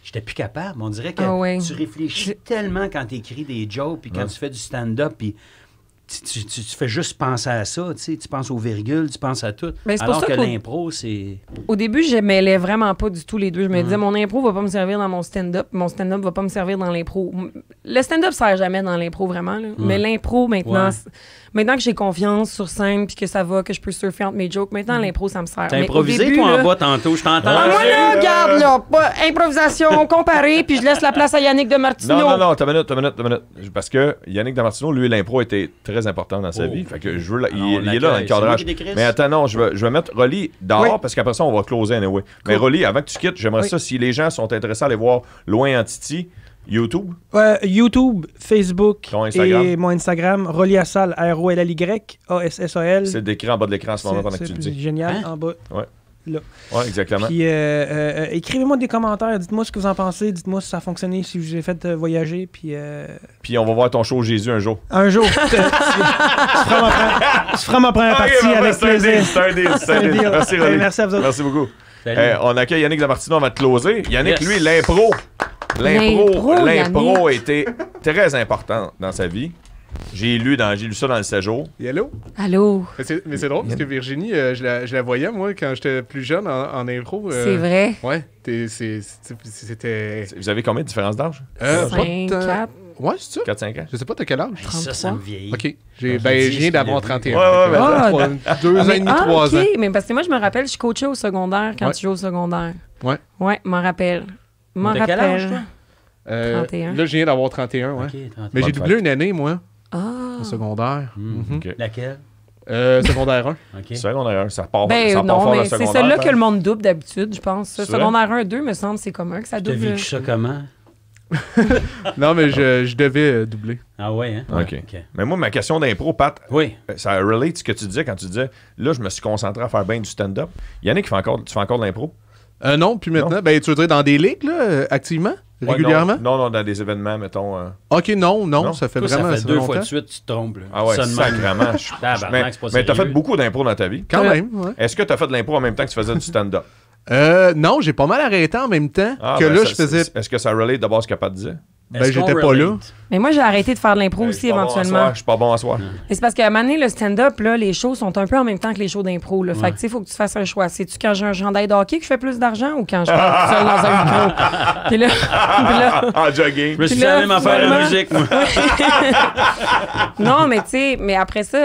j'étais plus capable. On dirait que Ah ouais. tu réfléchis tellement quand tu écris des jokes, puis quand tu fais du stand-up, puis tu fais juste penser à ça. Tu sais, tu penses aux virgules, tu penses à tout. Mais c'est pour Alors ça que qu'au- l'impro, c'est... Au début, je mêlais vraiment pas du tout les deux. Je me disais, mon impro va pas me servir dans mon stand-up, mon stand-up va pas me servir dans l'impro. Le stand-up sert jamais dans l'impro, vraiment. Là. Mais l'impro, maintenant, Ouais. maintenant que j'ai confiance sur scène, puis que ça va, que je peux surfer entre mes jokes, maintenant, l'impro, ça me sert. T'as Mais au improvisé, début, toi, là- en bas, tantôt, je t'entends. Ah, moi, là, regarde, là, pas improvisation comparée, puis je laisse la place à Yannick de Martino. Non, t'as une minute. Parce que Yannick Damartino, lui, l'impro était très important dans sa vie. Fait que je veux, il est là dans le l'accueil. C'est moi cadrage. qui décris. Mais attends, non, je vais mettre Rolly dehors parce qu'après ça, on va closer anyway. Mais Rolly, avant que tu quittes, j'aimerais ça, si les gens sont intéressés à aller voir Loin en Titi, YouTube. YouTube, Facebook Ton Instagram. et mon Instagram, Rolly Assal, ROLLY, ASSAL. C'est décrit en bas de l'écran en ce moment pendant que tu le dis. génial, Hein? en bas. Ouais, exactement. Puis écrivez-moi des commentaires, dites-moi ce que vous en pensez, dites-moi si ça a fonctionné, si je vous ai fait voyager, puis Puis on va voir ton show Jésus un jour. un jour, tu feras ma première partie avec plaisir. C'est un deal. Merci, Rolly. Merci à vous autres. Merci beaucoup. Salut. On accueille Yannick Damartino avant de closer. Yannick, Yes. lui, l'impro L'impro, était très important dans sa vie. J'ai lu ça dans le séjour. Hello? Allô? Mais c'est drôle parce que Virginie, je la voyais, moi, quand j'étais plus jeune en impro. C'est vrai. Ouais, c'était. Vous avez combien de différences d'âge? 5, 4. Ouais, c'est ça? 4-5 ans? Je sais pas, t'as quel âge? Ça me vieillit. Ok. Je viens d'avoir 31. Ouais, ouais, 2 ans et demi, 3 ans. OK, mais parce que moi, je me rappelle, je coachais au secondaire quand Ouais. tu joues au secondaire. Ouais. Ouais, m'en rappelle. M'en T'as quel âge, toi? rappelle. 31. Là, je viens d'avoir 31, ouais. OK, 30. Mais j'ai Bonne doublé une année, moi, Ah. au secondaire. OK. Laquelle? Secondaire 1. OK. Secondaire 1, ça part, Ben ça part non, fort le mais c'est secondaire. celle-là que le monde double d'habitude, je pense. C'est Secondaire 1, 2, me semble, c'est commun que ça T'as double. vécu ça comment? Non, mais je devais doubler. Ah ouais, hein? OK. Mais moi, ma question d'impro, Pat, Oui. ça relate ce que tu disais quand tu disais là, je me suis concentré à faire bien du stand-up. Yannick, tu fais encore de l'impro? Non, puis maintenant, Non. ben tu veux dire dans des ligues, là, activement? Ouais, Régulièrement? non, dans des événements, mettons. Ok, non, Non. ça fait Toi, vraiment ça fait deux longtemps. fois de suite, tu te trompes. Là. Ah ouais, Ça de même. sacrément. Tabarnak, mais c'est pas mais t'as fait sérieux. beaucoup d'impro dans ta vie. Quand même, ouais. Est-ce que t'as fait de l'impro en même temps que tu faisais du stand-up? Non, j'ai pas mal arrêté en même temps que ben là, ça, je faisais... Est-ce que ça relate d'abord ce que Pat disait? Ben, Est-ce qu'on j'étais pas là. relate? Mais moi, j'ai arrêté de faire de l'impro Je aussi suis pas bon à éventuellement. soir, je suis pas bon à soir. Mais c'est parce qu'à un moment donné, le stand-up, là, les shows sont un peu en même temps que les shows d'impro. Là. Fait que, tu sais, il faut que tu fasses un choix. C'est-tu quand j'ai un chandail de hockey que je fais plus d'argent ou quand je parle tout seul dans un micro? Puis là, En jogging. Je me suis Puis là, fait même en faire la finalement- musique, moi. non, mais tu sais, mais après ça,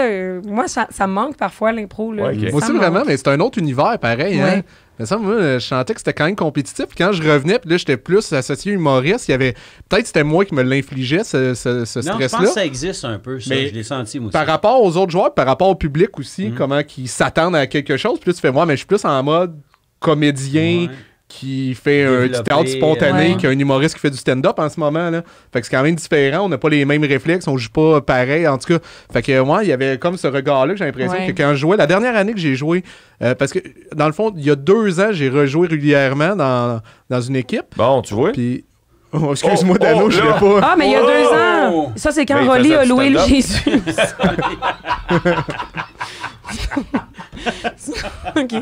moi, ça me manque parfois l'impro. Là. Ouais, ok. Ça Moi aussi, me vraiment, manque. mais c'est un autre univers, pareil. Ouais. Hein? Mais ça, moi, je sentais que c'était quand même compétitif. Puis quand je revenais, puis là, j'étais plus associé humoriste. Il y avait... Peut-être que c'était moi qui me l'infligeait, ce Non, je pense stress-là. que ça existe un peu, ça. Mais Je l'ai senti, moi aussi. Par rapport aux autres joueurs, par rapport au public aussi, comment ils s'attendent à quelque chose. Puis là, tu fais, moi, mais je suis plus en mode comédien Ouais. qui fait du Développé, théâtre spontané ouais. qu'un humoriste qui fait du stand-up en ce moment. Là. Fait que c'est quand même différent. On n'a pas les mêmes réflexes. On joue pas pareil, en tout cas. Fait que moi, il y avait comme ce regard-là que j'ai l'impression Ouais. que quand je jouais, la dernière année que j'ai joué, parce que dans le fond, il y a 2 ans, j'ai rejoué régulièrement dans une équipe. Bon, tu vois. Puis. Oh, excuse-moi, Oh, Dano, oh, je là. l'ai pas. Ah, mais il y a 2 Oh! ans. Ça, c'est quand Mais il Rolly faisait a du loué le stand-up. Jésus. OK.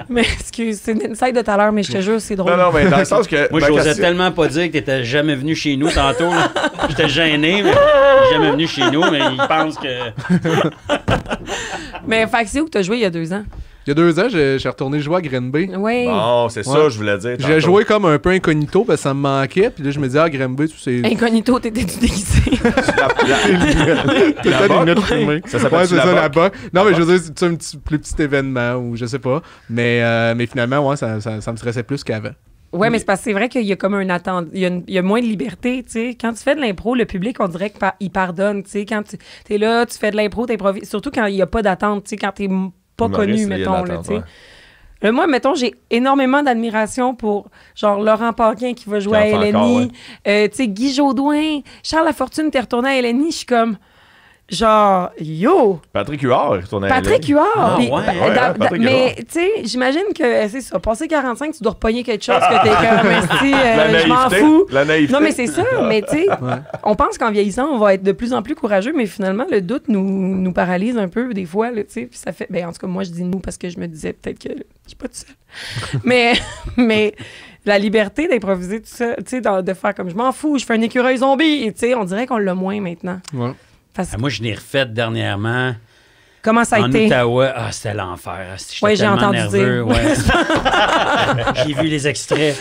Mais excuse, c'est une inside de tout à l'heure, mais je te jure, c'est drôle. Non, mais dans le sens que. Moi, ma j'osais question- tellement pas dire que t'étais jamais venu chez nous tantôt. là. J'étais gêné, mais t'es jamais venu chez nous, mais ils pensent que... Mais fait que c'est où que t'as joué il y a 2 ans? Il y a 2 ans, j'ai retourné jouer à Granby. Oui. Bon, c'est ça, Ouais. je voulais dire. J'ai joué comme un peu incognito parce que ça me manquait. Puis là, je me disais, Granby, c'est. Incognito, t'étais-tu déguisé? Peut-être une minute filmée. Ça s'appelle Ouais, c'est ça, la là-bas. Non, mais je veux dire, c'est un plus petit événement ou je sais pas. Mais finalement, ouais, ça me stressait plus qu'avant. Ouais, mais c'est parce que c'est vrai qu'il y a comme un attente. Il y a moins de liberté, tu sais. Quand tu fais de l'impro, le public, on dirait qu'il pardonne, tu sais. Quand tu es là, tu fais de l'impro, t'improvises. Surtout quand il n'y a pas d'attente, tu sais, quand t'es pas connu, mettons, là, tu sais. Moi, mettons, j'ai énormément d'admiration pour, genre, Laurent Paquin qui va jouer à LNI. Tu sais, Guy Jodoin, Charles Lafortune, t'es retourné à LNI. Je suis comme, genre, yo! Patrick Huard est retourné à Patrick LA. Huard! Puis, Patrick mais, tu sais, j'imagine que, c'est ça, passé 45, tu dois repogner quelque chose que t'es comme, je m'en fous. La naïveté. Non, mais c'est ça, mais tu sais, on pense qu'en vieillissant, on va être de plus en plus courageux, mais finalement, le doute nous paralyse un peu des fois, tu sais, puis ça fait, ben en tout cas, moi, je dis nous parce que je me disais peut-être que je suis pas toute seule. mais la liberté d'improviser tout ça, tu sais, de faire comme, je m'en fous, je fais un écureuil zombie, tu sais, on dirait qu'on l'a moins maintenant. Ouais. Moi, je l'ai refaite dernièrement. Comment ça a été? En Ottawa, c'était l'enfer. Oui, j'ai entendu nerveux, dire. Ouais. J'ai vu les extraits.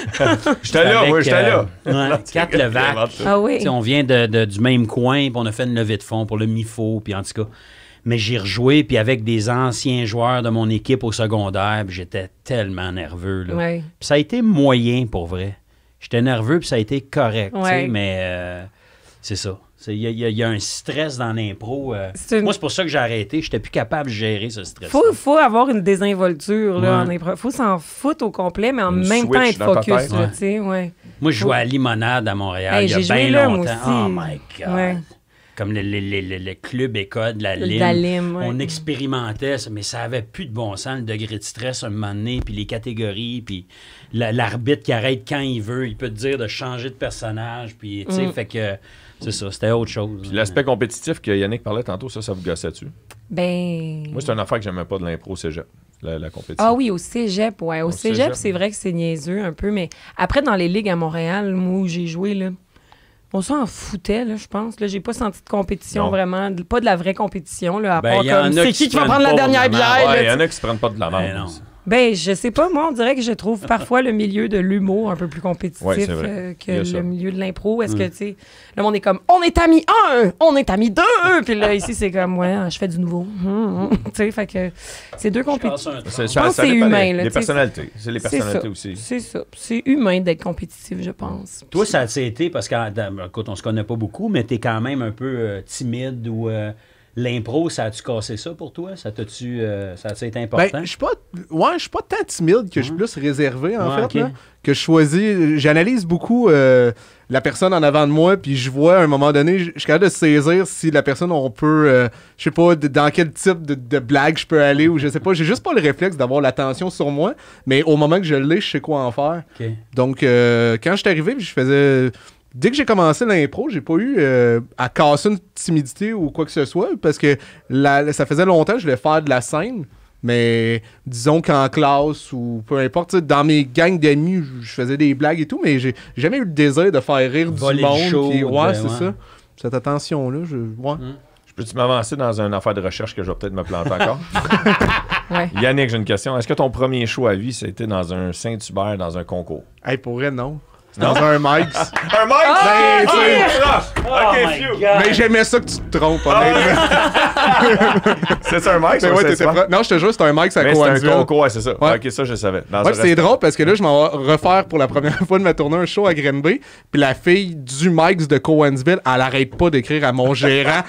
J'étais là, oui, j'étais là. Ouais, 4 Levac. Ah oui. T'sais, on vient du même coin, puis on a fait une levée de fonds pour le MIFO, puis en tout cas. Mais j'ai rejoué, puis avec des anciens joueurs de mon équipe au secondaire, puis j'étais tellement nerveux. Là. Ouais. Puis ça a été moyen, pour vrai. J'étais nerveux, puis ça a été correct, Ouais. mais c'est ça. Il y a un stress dans l'impro. Une... Moi, c'est pour ça que j'ai arrêté. J'étais plus capable de gérer ce stress. Faut avoir une désinvolture là, en Ouais. impro. Faut s'en foutre au complet, mais en Une même temps switch être dans ta focus. tête. Là, tu sais, ouais. Moi, je jouais à Limonade à Montréal Hey, il y a j'ai joué bien là, longtemps. moi aussi. Oh my God! Ouais. Comme le club école de la Lime. La Lime, ouais. On expérimentait, mais ça avait plus de bon sens, le degré de stress un moment donné, puis les catégories, puis l'arbitre qui arrête quand il veut. Il peut te dire de changer de personnage, puis tu sais, fait que c'est ça, c'était autre chose. Puis l'aspect compétitif que Yannick parlait tantôt, ça vous gossait-tu? Ben... Moi, c'est une affaire que j'aimais pas de l'impro au cégep, la compétition. Ah oui, au cégep, ouais. Au cégep, cégep. c'est vrai que c'est niaiseux un peu, mais après, dans les ligues à Montréal, moi, où j'ai joué, là, on s'en foutait, là, je pense. Là, j'ai pas senti de compétition Non. vraiment, pas de la vraie compétition, là, à Ben, part y en comme, a c'est qui qui va se prendre la prennent pas dernière vraiment. bière, là, Ouais, il y en tu a qui se prennent pas de la Ben merde. non. Ben, je sais pas, moi, on dirait que je trouve parfois le milieu de l'humour un peu plus compétitif Ouais, c'est vrai. que Il y a ça. le milieu de l'impro. Est-ce que, tu sais, le monde est comme, on est amis 1, on est amis 2, puis là, ici, c'est comme, ouais, je fais du nouveau. Tu sais, fait que c'est deux compétitions. Je pense que c'est humain, là, Les tu sais, personnalités. C'est les c'est personnalités ça. aussi. C'est ça. C'est humain d'être compétitif, je pense. Toi, ça a été, parce écoute, on se connaît pas beaucoup, mais t'es quand même un peu timide ou l'impro, ça a-tu cassé ça pour toi? Ça a-tu été important? Ben, je suis pas tant timide que je suis plus réservé, en Ouais, fait. ok. Là, que je choisis. J'analyse beaucoup la personne en avant de moi, puis je vois à un moment donné, je suis capable de saisir si la personne, on peut, je sais pas, dans quel type de blague je peux aller, ou je sais pas. J'ai juste pas le réflexe d'avoir l'attention sur moi, mais au moment que je l'ai, je sais quoi en faire. OK. Donc, quand je suis arrivé, puis je faisais. Dès que j'ai commencé l'impro, j'ai pas eu à casser une timidité ou quoi que ce soit, parce que ça faisait longtemps que je voulais faire de la scène, mais disons qu'en classe ou peu importe, tu sais, dans mes gangs d'amis, je faisais des blagues et tout, mais j'ai jamais eu le désir de faire rire Voler du le monde. show, Puis, ouais, c'est ouais. ça. Cette attention-là, ouais. Je peux-tu m'avancer dans une affaire de recherche que je vais peut-être me planter encore? Ouais. Yannick, j'ai une question. Est-ce que ton premier show à vie, c'était dans un Saint-Hubert, dans un concours? Hey, pour vrai, non. C'est dans un Mike's. Un mic? Ben, tu sais, Oh my God! mais j'aimais ça que tu te trompes, honnêtement. C'est un mic? Mais ouais, non, je te jure, c'est un Mike's à Mais c'est un Cowansville. concours, ouais, c'est ça. Ouais. Ok, ça, je savais. Dans Ouais, un c'est drôle parce que là, je m'en vais refaire pour la première fois de ma tournée un show à Granby. Puis la fille du Mike's de Cowansville, elle arrête pas d'écrire à mon gérant.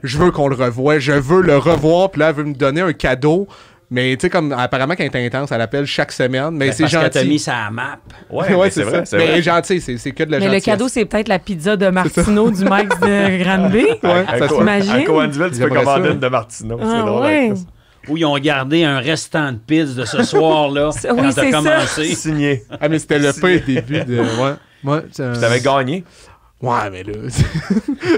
Je veux qu'on le revoie, je veux le revoir. Puis là, elle veut me donner un cadeau. Mais tu sais, comme apparemment qu'elle est intense, elle appelle chaque semaine. Mais c'est Parce que t'as mis gentil. ça à map. Ouais, Ouais, mais c'est c'est vrai, ça. c'est Mais vrai. gentil, c'est que de la Mais gentillesse. le cadeau, c'est peut-être la pizza de Martino du Mike's de Granby. Ouais, À ça se- t'imagine? À Cowansville, tu peux J'aimerais commander ça. une de Martino. C'est Ah, drôle. ouais. avec ça. Où ils ont gardé un restant de pizza de ce soir-là Oui, quand c'est t'as ça. commencé. Signé. Ah, mais c'était le peu début de. Ouais. T'avais gagné. Ouais, mais là.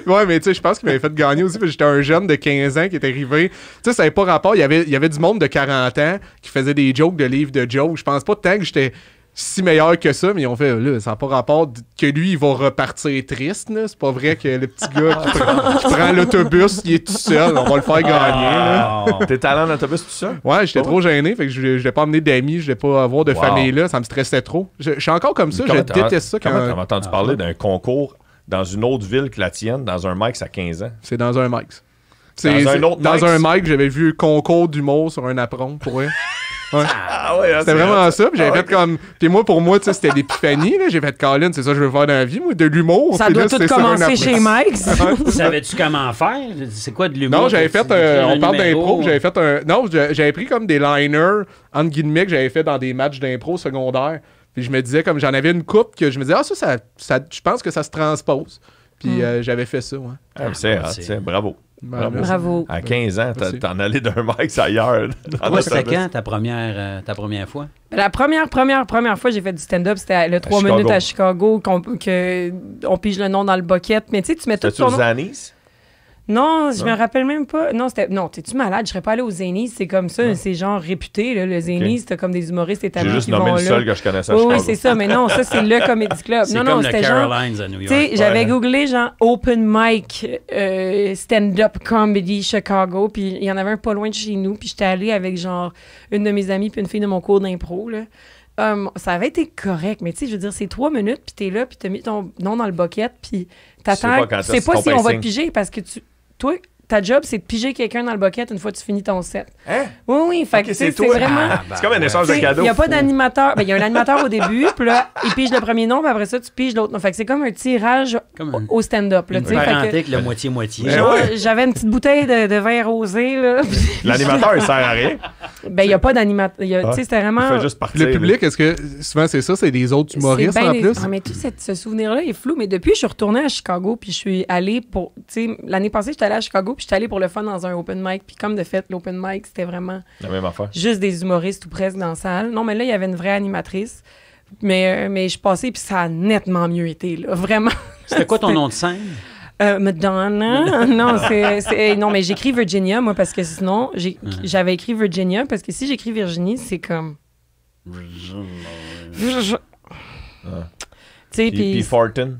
Ouais, mais tu sais, je pense qu'il m'avait fait gagner aussi parce que j'étais un jeune de 15 ans qui était arrivé. Tu sais, ça n'avait pas rapport. Il y avait du monde de 40 ans qui faisait des jokes de livres de jokes. Je pense pas tant que j'étais si meilleur que ça, mais ils ont fait, là, ça n'a pas rapport que lui, il va repartir triste, là. C'est pas vrai que le petit gars qui prend l'autobus, il est tout seul, on va le faire gagner, là. T'es allé en autobus tout seul? Ouais, j'étais trop gêné, fait que je voulais pas emmener d'amis, je voulais pas avoir de famille là, ça me stressait trop. Je suis encore comme ça, je déteste ça. Comment t'as entendu parler d'un concours dans une autre ville que la tienne, dans un Mike's à 15 ans? C'est dans un Mike's. Dans un Mike's, j'avais vu un concours d'humour sur un apron, pour vrai. Ouais. Ah ouais, c'était vraiment ça. Puis j'avais fait comme. Puis moi, pour moi, tu sais, c'était l'épiphanie. J'ai fait Colin, c'est ça que je veux faire dans la vie, moi, de l'humour. Ça doit tout commencer chez Mike. Savais-tu comment faire? C'est quoi de l'humour? Non, j'avais fait. On parle d'impro. J'avais fait un. Non, j'avais pris comme des liners, entre guillemets, que j'avais fait dans des matchs d'impro secondaires. Puis je me disais, comme j'en avais une coupe, que je me disais, ça je pense que ça se transpose. Puis j'avais fait ça, ouais. Ah, c'est bravo. Bravo. À 15 ans, t'en allais d'un Mike's ailleurs. Toi, c'était quand ta première fois? La première fois j'ai fait du stand-up, c'était le 3 minutes à Chicago, qu'on pige le nom dans le bucket. Mais tu sais, tu mets tout ton nom. Zanies? Non, je me rappelle même pas. Non, t'es-tu malade? Je serais pas allé au Zénith, c'est comme ça. C'est genre réputé, là, le Zénith. C'était comme des humoristes établis. J'ai juste nommé le seul que je connaissais à Chicago. Oui, c'est ça, mais non, ça, c'est le Comedy Club. C'est non, comme c'était le genre. Carolines à New York. Tu sais, j'avais googlé genre open mic stand-up comedy Chicago, puis il y en avait un pas loin de chez nous, puis j'étais allée avec genre une de mes amies, puis une fille de mon cours d'impro, là. Ça avait été correct, mais tu sais, je veux dire, c'est 3 minutes, puis t'es là, puis t'as mis ton nom dans le bucket, puis t'attends. Tu sais pas si on va te piger, parce que toi, ta job, c'est de piger quelqu'un dans le bucket une fois que tu finis ton set. Hein? Oui, fait que c'est vraiment... c'est comme un échange de cadeaux. Il n'y a pas d'animateur. Il y a un animateur au début, puis là, il pige le premier nom, puis après ça, tu piges l'autre nom. Fait que c'est comme un tirage au stand-up. Une parenté avec le moitié-moitié. J'avais une petite bouteille de vin rosé. Là. L'animateur, il sert à rien. Ben, il n'y a pas d'animateur. Tu sais, c'était vraiment... Il fait juste partir. Le public, est-ce que souvent c'est ça, c'est des autres humoristes en plus? Ah, mais tout ce souvenir-là est flou. Mais depuis, je suis retournée à Chicago, puis je suis allée pour... Tu sais, l'année passée, j'étais allée à Chicago, puis j'étais allée pour le fun dans un open mic. Puis comme de fait, l'open mic, c'était vraiment la même affaire. Juste des humoristes ou presque dans la salle. Non, mais là, il y avait une vraie animatrice. Mais je passais, puis ça a nettement mieux été, là. Vraiment. C'était quoi ton nom de scène? Madonna. Non, mais j'écris Virginia, moi, parce que sinon, j'avais écrit Virginia, parce que si j'écris Virginie, c'est comme... Tu sais, puis Fortin?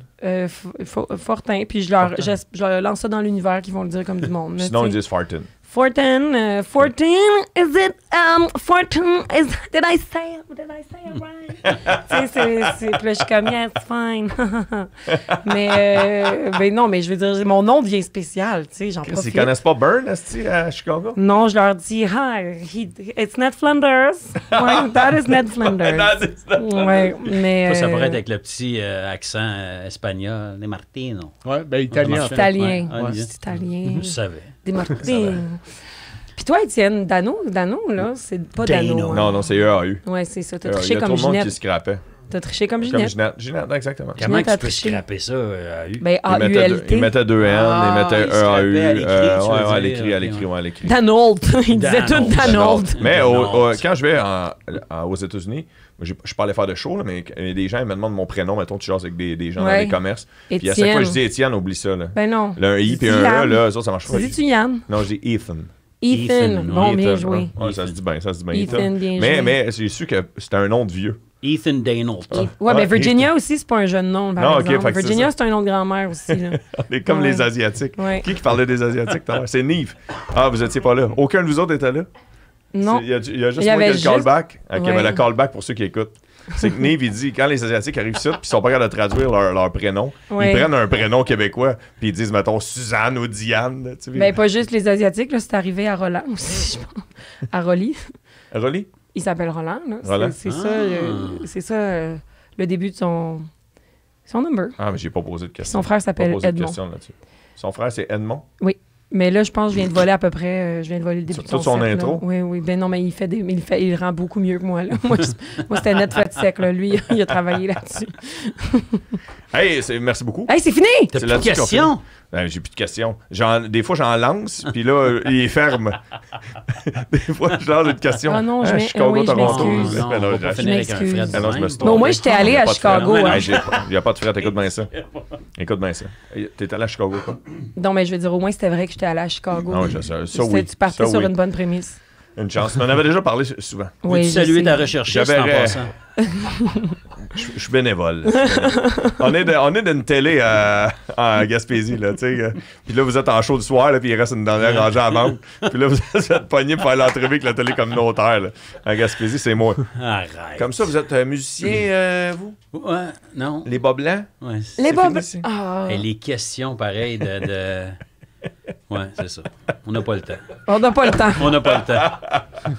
Fortin, puis je leur lance ça dans l'univers, qu'ils vont le dire comme du monde. Sinon, ils disent Fortin. Fortin, is it, Fortin, did I say it right? Puis là, je suis comme, yes, fine. mais non, mais je veux dire, mon nom devient spécial, tu sais, j'en profite. Ils connaissent pas Burn, à Chicago? Non, je leur dis, hi, it's Ned Flanders. Ouais, that is Ned Flanders. Ouais, mais... Ça pourrait être avec le petit accent espagnol, des Martino. Ouais, ben italien. Italien. C'est italien. Je savais. Des Martino. Puis toi, Étienne, Dano, là, c'est pas Dano. Hein. Non, c'est EAU. Ouais, c'est ça. T'as triché comme Ginette. Il y a tout le monde qui scrappait. T'as triché comme Ginette. Comme Ginette, exactement. Comment tu peux scraper ça, AU? Ben, AULT. Il mettait 2 N, il mettait EAU. À l'écrit. Danold. Il disait tout Danold. Mais quand je vais aux États-Unis, je peux pas aller faire de show, là, mais des gens ils me demandent mon prénom, mettons, tu jases avec des gens dans les commerces. Puis à chaque fois, je dis Étienne, oublie ça. Là. Ben non. Là, un I puis un E, là, ça marche pas. Dis-tu Yann? Non, je dis Ethan. Ethan. Bon, bien joué. Ouais, ça se dit bien, Ethan, bien joué. Mais j'ai su que c'était un nom de vieux. Ethan Danold. Ouais, mais Virginia aussi, c'est pas un jeune nom, par exemple. Virginia, c'est un nom de grand-mère aussi. Là. On est comme les Asiatiques. Ouais. Qui parlait des Asiatiques tout à l'heure? C'est Nive. Ah, vous étiez pas là. Aucun de vous autres était là? Non. Il y a juste moi qui ai le callback. OK, mais le callback pour ceux qui écoutent. C'est que Nive, il dit, quand les Asiatiques arrivent ici, puis ils sont pas capables de traduire leur prénom, ils prennent un prénom québécois, puis ils disent, mettons, Suzanne ou Diane. Tu sais. Ben, pas juste les Asiatiques, là, c'est arrivé à Roland aussi, je pense. À Rolly. À Rolly? Il s'appelle Roland, là. Roland? C'est ça, le début de son number. Ah, mais j'ai pas posé de question. Son frère s'appelle Edmond. Son frère, c'est Edmond? Oui. Mais là, je pense que je viens de voler à peu près. Je viens de voler le début de son intro? Là. Oui. Ben non, mais il rend beaucoup mieux que moi. Là. Moi, c'était net fait sec. Là. Lui, il a travaillé là-dessus. Hey, merci beaucoup. Hey, c'est fini! T'as plus de questions? Ben, j'ai plus de questions. Des fois, j'en lance, puis là, il est ferme. Des fois, je lance une question. Ah non, Chicago, Toronto. Je m'excuse. Mais au moins, j'étais allé à Chicago. Il n'y a pas de fret, écoute bien ça. Écoute bien ça. T'es allé à Chicago, quoi? Non, mais je veux dire, au moins, c'était vrai que j'étais allé à Chicago. Non, ça, oui. Tu partais sur une bonne prémisse. Une chance. On en avait déjà parlé souvent. Oui, Veux-tu je saluer sais. ta recherchiste en J'avais- passant? Je suis bénévole. on est d'une télé en Gaspésie, là, tu sais. Puis là, vous êtes en show du soir, là, puis il reste une dernière rangée à manque. Puis là, vous êtes pogné pour faire l'entrevue avec la télé communautaire, là. En Gaspésie, c'est moi. Arrête. Comme ça, vous êtes musicien, vous? Ouais, non. Les bas blancs? Ouais. Les C'est bobs. fini, c'est- Ah. Et les questions, pareil, de... Ouais, c'est ça. On n'a pas le temps. On n'a pas le temps. On n'a pas le temps.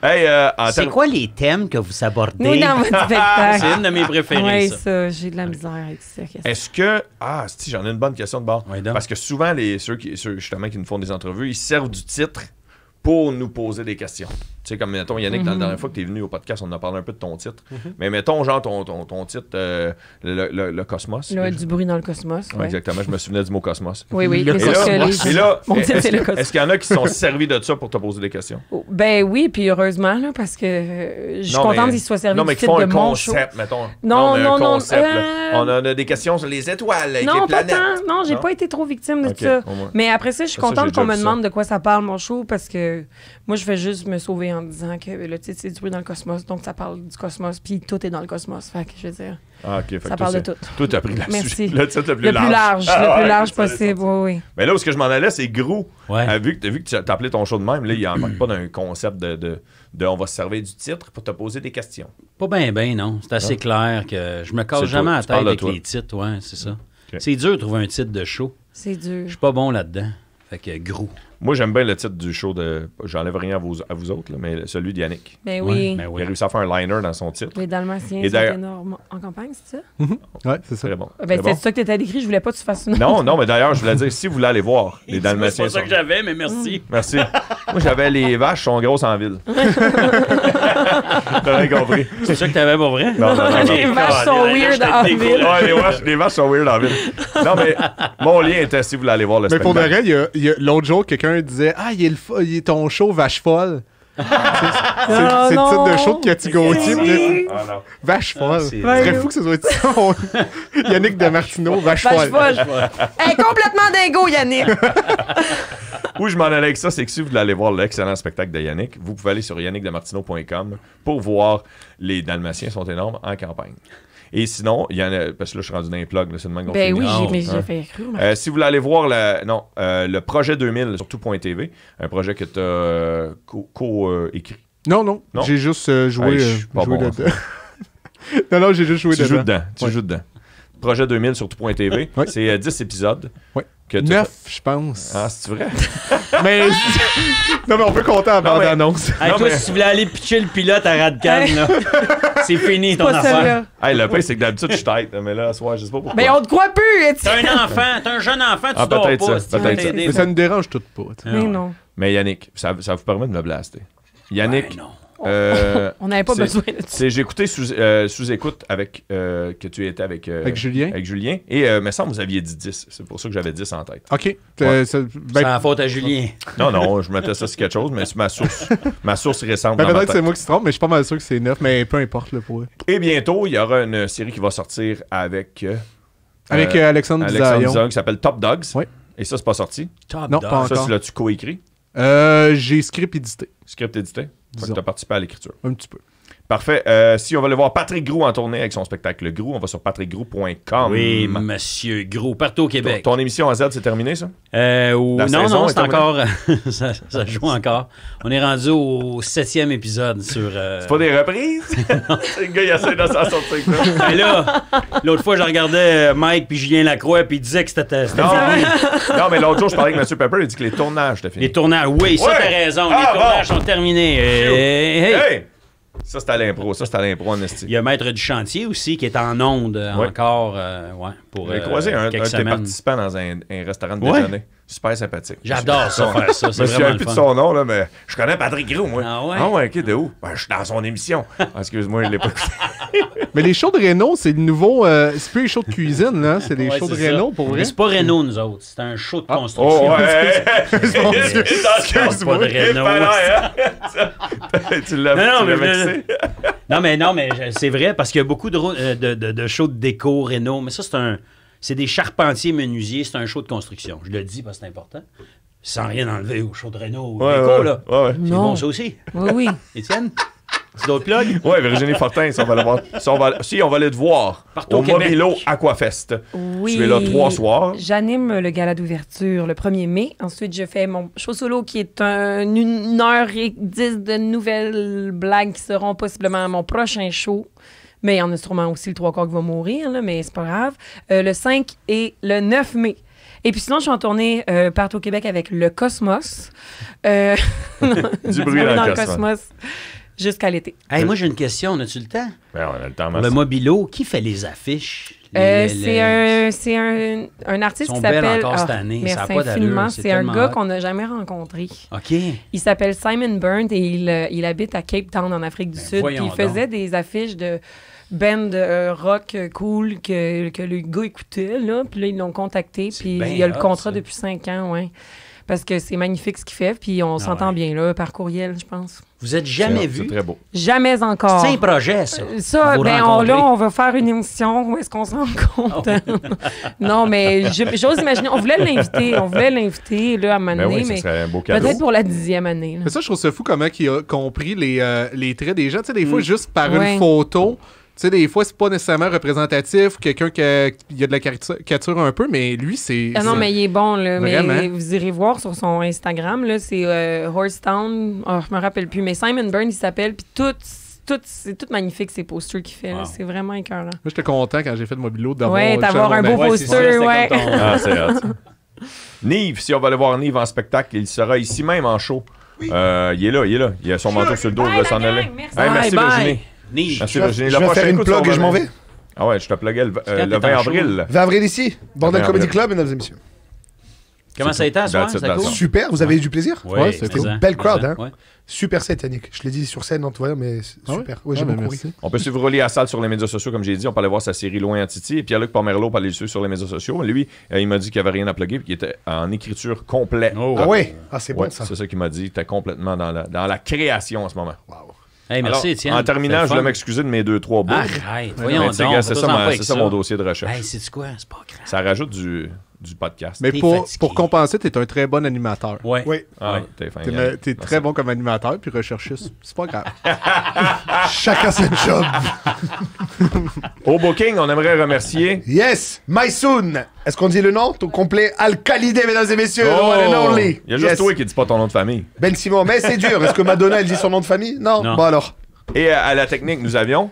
Hey, en C'est termes- quoi les thèmes que vous abordez? Nous, dans votre spectacle. C'est une de mes préférées, Oui, ça. ça, j'ai de la misère avec ça. Est-ce que... Ah, si, j'en ai une bonne question de bord. Ouais, donc. Parce que souvent, ceux justement qui nous font des entrevues, ils servent du titre pour nous poser des questions. Tu sais, comme, mettons, Yannick, dans la dernière fois que tu es venu au podcast, on a parlé un peu de ton titre. Mais mettons, genre, ton titre, le Cosmos. Là, du bruit dans le cosmos. Ouais, Ouais. exactement, je me souvenais du mot Cosmos. Oui, oui. Le mais Et c'est là, que les et gens- là, Mon titre, c'est le cosmos. est-ce qu'il y en a qui sont servis de ça pour te poser des questions? Ben oui, puis heureusement, là, parce que je suis Non, contente mais- qu'ils soient servis Non, du mais qui titre font de un mon show. concept, mettons. Non, mais non, un non, concept, là. On a des questions sur les étoiles, avec Non, les pas planètes. tant. Non, j'ai Non? pas été trop victime de Ok, ça. au moins. Mais après ça, je suis Ça, j'ai contente qu'on déjà me vu demande de quoi ça parle, mon show, parce que moi, je fais juste me sauver en disant que le titre, c'est du bruit dans le cosmos, donc ça parle du cosmos, puis tout est dans le cosmos. Fait que, je veux dire, Ah, ok. Fait que ça toi, parle de c'est- tout. Toi, t'as pris Merci. le titre le plus Le plus large, Ah, le ouais, plus large ça, c'est possible, ça. oui, oui. Mais là où ce que je m'en allais, c'est Grou. Ouais. Vu que tu as appelé ton show de même, là, il n'en manque pas d'un concept de on va se servir du titre pour te poser des questions. Pas bien, non. C'est assez clair que je me casse C'est jamais toi, la tu tête parles de avec toi. les titres, ouais, c'est ça. Ok. C'est dur de trouver un titre de show. C'est dur. Je suis pas bon là-dedans. Fait que gros. Moi, j'aime bien le titre du show de. J'enlève rien à vous autres, là, mais celui de Yannick. Ben Ouais, oui. ben Il oui. a réussi à faire un liner dans son titre. Les Dalmatiens Et sont d'ailleurs- énormes en campagne, c'est ça? Ouais, c'est ça. Très bon. Ben, Très c'était bon. ça que t'étais décrit, je voulais pas que tu fasses une Non, non, mais d'ailleurs, je voulais dire, si vous voulez aller voir, les Dalmatiens. C'est pas ça sont- que j'avais, mais merci. Merci. Moi, j'avais les vaches sont grosses en ville. T'as rien compris. C'est ça que t'avais pour vrai? Non, non, non, non. Les vaches sont Là, weird je te en décourage. ville. Ouais, les vaches sont weird en ville. Non, mais mon lien était si vous voulez aller voir le Mais pour de spectacle. vrai, l'autre jour, quelqu'un disait « Ah, il est ton show Vache folle. » C'est le titre de show de Cathy Gauthier. puis là, Ah, non. Vache folle. c'est C'est très fou que ce soit ça. Yannick de Martineau, Vache Vache folle. folle. Hey, complètement dingo, Yannick. Où je m'en allais avec ça, c'est que si vous voulez aller voir l'excellent spectacle de Yannick, vous pouvez aller sur yannickdemartino.com pour voir les Dalmatiens sont énormes en campagne. Et sinon, il y en a, parce que là, je suis rendu dans les plugs, là, c'est le même qu'on Ben finit. oui, Non, mais j'ai hein. fait cru. Si vous voulez aller voir le projet 2000 sur tout.tv, un projet que tu as co-écrit. Non, non, Non? j'ai juste joué, Hey, je suis pas joué bon, dedans. Non, j'ai juste joué Tu joues dedans. dedans. Tu joues dedans. Projet 2000 sur tout.tv, Ouais. c'est 10 épisodes. Ouais. Que t'as 9, fait. je pense. Ah, c'est vrai? Mais... non, mais on peut compter en Non, mais- bande-annonce. Hey, Non, toi, mais- si tu voulais aller pitcher le pilote à Radcan, là, c'est fini ton Pas affaire. celle-là. Hey, le pire, c'est que d'habitude, je suis tête, mais là, ce soir, je sais pas pourquoi. Ben, on te croit plus, T'as Étienne. un enfant, t'as un jeune enfant, tu Ah, dors peut-être pas. ça, si tu veux peut-être ça. t'aider. Mais ça ne dérange tout pas. tu sais. Mais non. Mais Yannick, ça vous permet de me blaster. Yannick, Ben non. On n'avait pas c'est- besoin de ça. j'ai écouté sous-écoute avec que tu étais avec Julien. Avec Julien. Et me semble que vous aviez dit 10. C'est pour ça que j'avais 10 en tête. OK. Ouais. Ben, C'est la faute à Julien. Non, je mettais ça sur quelque chose, mais c'est ma source récente. ben, dans ma peut-être que c'est tête. moi qui se trompe, mais je suis pas mal sûr que c'est 9, mais peu importe le pour eux. Et bientôt, il y aura une série qui va sortir avec Avec Alexandre Alexandre Bisaillon. Bisaillon qui s'appelle Top Dogs. Ouais. Et ça, c'est pas sorti. Top Non, dog. pas Ça, encore. c'est là tu coécrit. J'ai script édité, Script édité. Fait que Disons. tu as participé à l'écriture. un petit peu. Parfait. Si on va aller voir Patrick Groux en tournée avec son spectacle Groux, on va sur patrickgroux.com. Oui, monsieur Gros, partout au Québec. Ton émission à Z, c'est terminé, ça? La La saison non, est c'est terminée? encore. ça joue encore. On est rendu au 7e épisode sur. C'est pas des reprises? C'est le gars, il essaie de s'en sortir. quoi. Mais là, l'autre fois, je regardais Mike puis Julien Lacroix, puis il disait que c'était Non, fini. non, mais l'autre jour, je parlais avec M. Pepper, il dit que les tournages étaient finis. Les tournages, oui, ça, Ouais. t'as raison. Ah, les tournages bon. sont terminés. Hey. Hey! Ça, c'est à l'impro. En esti. Il y a Maître du chantier aussi qui est en onde Ouais. encore pour J'ai croisé un de quelques tes semaines. participants dans un restaurant de Ouais. déjeuner. Super sympathique. J'adore ça, faire ça. Je C'est me vraiment souviens le plus de fun. son nom, là, mais je connais Patrick Groux, moi. Ah ouais? OK, de où? Ben, je suis dans son émission. Ah, excuse-moi, je l'ai pas écouté. Mais les shows de Renault, c'est le nouveau. C'est plus les shows de cuisine, là. C'est des Ouais, shows de c'est ça. Renault pour vrai. Mais c'est pas Renault, nous autres. C'est un show de construction. Oh, ouais! Mon Dieu. Pas de Renault. Tu l'as Non, tu l'as mais- vexé? Non, mais c'est vrai, parce qu'il y a beaucoup de shows de déco, Renault. Mais ça, c'est des charpentiers menuisiers. C'est un show de construction. Je le dis parce que c'est important. Sans rien enlever au show de Renault. Ouais, Écho, là. ouais. C'est Non. bon, ça aussi. Oui, oui. Étienne? Tu d'autres plugs? Ouais, Virginie Fortin, si on va le voir. Si on va aller te voir Partout au au Québec. Mobilo Aquafest. Oui. Tu es là 3 soirs. J'anime le gala d'ouverture le 1er mai. Ensuite, je fais mon show solo qui est 1h10 de nouvelles blagues qui seront possiblement mon prochain show. Mais il y en a sûrement aussi le 3/4 qui va mourir, là, mais c'est pas grave. Le 5 et le 9 mai. Et puis sinon, je suis en tournée partout au Québec avec le Cosmos. Du bruit dans le Cosmos. Jusqu'à l'été. Hey, moi, j'ai une question. On a-tu le temps? Ben, on a le temps, Pour le merci. Mobilo, qui fait les affiches? C'est un artiste Ils qui sont belles s'appelle... encore cette année. Ça a merci pas d'allure, infiniment. c'est C'est un tellement gars hot. qu'on n'a jamais rencontré. OK. Il s'appelle Simon Burns et il habite à Cape Town, en Afrique du Sud. Puis voyons il faisait des affiches de band rock cool que le gars écoutait. Là. Puis là, ils l'ont contacté. Puis bien il a le hot, contrat ça. depuis 5 ans, ouais. Parce que c'est magnifique ce qu'il fait. Puis on s'entend ouais. bien, là, par courriel, je pense. Vous êtes jamais C'est vu? très beau. Jamais encore. C'est un projet, ça. Ça, Vous ben, rencontrez. là, on va faire une émission où est-ce qu'on se rencontre. Non, mais j'ose imaginer. On voulait l'inviter là, à un moment Ben donné, oui, ce mais serait un beau cadeau. peut-être pour la 10e année. là. Mais ça, je trouve ça fou comment il a compris les traits des gens. Tu sais, des fois, juste par Ouais. une photo, tu sais, des fois, c'est pas nécessairement représentatif. Quelqu'un qui a de la caricature un peu, mais lui, c'est... Ah non, c'est- mais il est bon, là. Vraiment. Mais vous irez voir sur son Instagram, là, c'est Horsetown. Oh, je me rappelle plus, mais Simon Burns, il s'appelle. Puis c'est tout magnifique, ces posters qu'il fait. là. Wow. C'est vraiment écœurant. Moi, j'étais content quand j'ai fait le Mobilo d'avoir... Ouais, d'avoir un beau Ouais, c'est ça, poster, c'était ouais. comme ton- Ah, c'est hot. Nive, si on va aller voir Nive en spectacle, il sera ici même en show. Il est là. Il a son manteau sur le dos, il va s'en aller. merci. Hey, merci Bye, bye. Virginie. Niche. Merci Je vais Virginie. faire prochaine une coup, plug ça et je va m'en bien. vais. Ah ouais, je te pluguais le t'es 20 en avril. 20 avril ici, Bordel 20 Comedy avril. Club, mesdames et messieurs. Comment ça a été à soir? That's it, C'est that's cool? it. Super, vous avez eu du plaisir? Ouais, c'était une belle crowd, hein. Ouais. Super set, Yannick. Je l'ai dit sur scène, tu vois, mais c'est Ah ouais? super. Ouais, j'ai Ah, ben, beaucoup ri. merci. On peut suivre Rolly à salle sur les médias sociaux, comme j'ai dit. On peut aller voir sa série Loin en Titi. Et Pierre-Luc Pomerleau peut aller le suivre sur les médias sociaux. Lui, il m'a dit qu'il n'y avait rien à plugger et qu'il était en écriture complète. Ah ouais? Ah, c'est Ouais, bon, ça. c'est ça qu'il m'a dit. Il était complètement dans la création en ce moment. Hey, merci, Alors, Étienne. en terminant, C'était je dois fun. m'excuser de mes 2-3 bouts. Arrête, voyons Mais donc. tu sais, gars, c'est fais-toi ça, en pas avec c'est ça mon dossier de recherche. Hey, c'est quoi? C'est pas grave. Ça rajoute du podcast. Mais T'es pour fatigué. compenser, t'es un très bon animateur. Ouais. Oui. Ah, Ouais. t'es fin. T'es Yann. t'es très bon comme animateur puis recherchiste. C'est pas grave. Chacun son job. Au booking, on aimerait remercier. Yes, Mysoon. Est-ce qu'on dit le nom? Ton complet Alcalide, mesdames et messieurs. The one and only. Il y a juste Yes. toi qui dis pas ton nom de famille. Ben Simon, mais c'est dur. Est-ce que Madonna, elle dit son nom de famille? Non. Non. Bon alors. Et à la technique, nous avions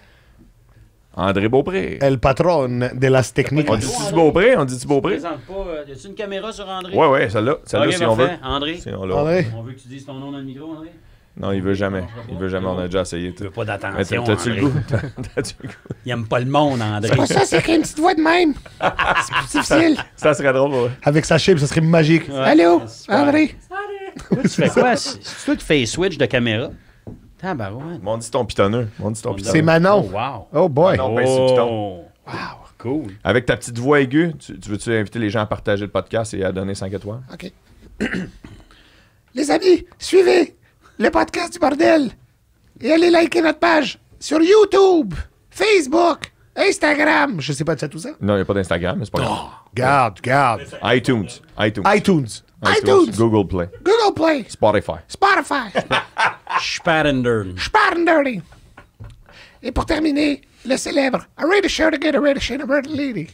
André Beaupré. El patron de las techniques. On dit-tu Beaupré? On dit-tu Beaupré? Présente pas. Y a-tu une caméra sur André? Ouais, celle-là. Celle-là, Ok, si on veut. parfait. André, Si on l'a. André. on veut que tu dises ton nom dans le micro, André? Non, il veut jamais. Il veut jamais. On a déjà essayé. Tu veux pas Mais d'attention, t'as-tu le André. goût? T'as-tu le goût? Il aime pas le monde, André. Ça, c'est une petite voix de même. C'est plus difficile. Ça serait drôle, ouais. Avec sa shape, ça serait magique. Ouais. Allô, Super. André. Tu fais quoi? C'est toi qui fais switch de caméra? Tabarouette. Mon dit ton pitonneux. Mon dit ton pitonneux. C'est Manon. Oh, wow. Oh boy. Manon pince sur piton. Oh. Wow, cool. Avec ta petite voix aiguë, tu veux-tu inviter les gens à partager le podcast et à donner 5 étoiles? OK. Les amis, suivez le podcast du bordel et allez liker notre page sur YouTube, Facebook, Instagram. Je sais pas de ça tout ça. Non, il n'y a pas d'Instagram, mais c'est pas grave. Garde. iTunes. iTunes. Google Play. Google Play. Spotify. Spotify. Sparander. Spartan Et pour terminer, le célèbre A Radio Show to Get a Radio Show to Bird Lady.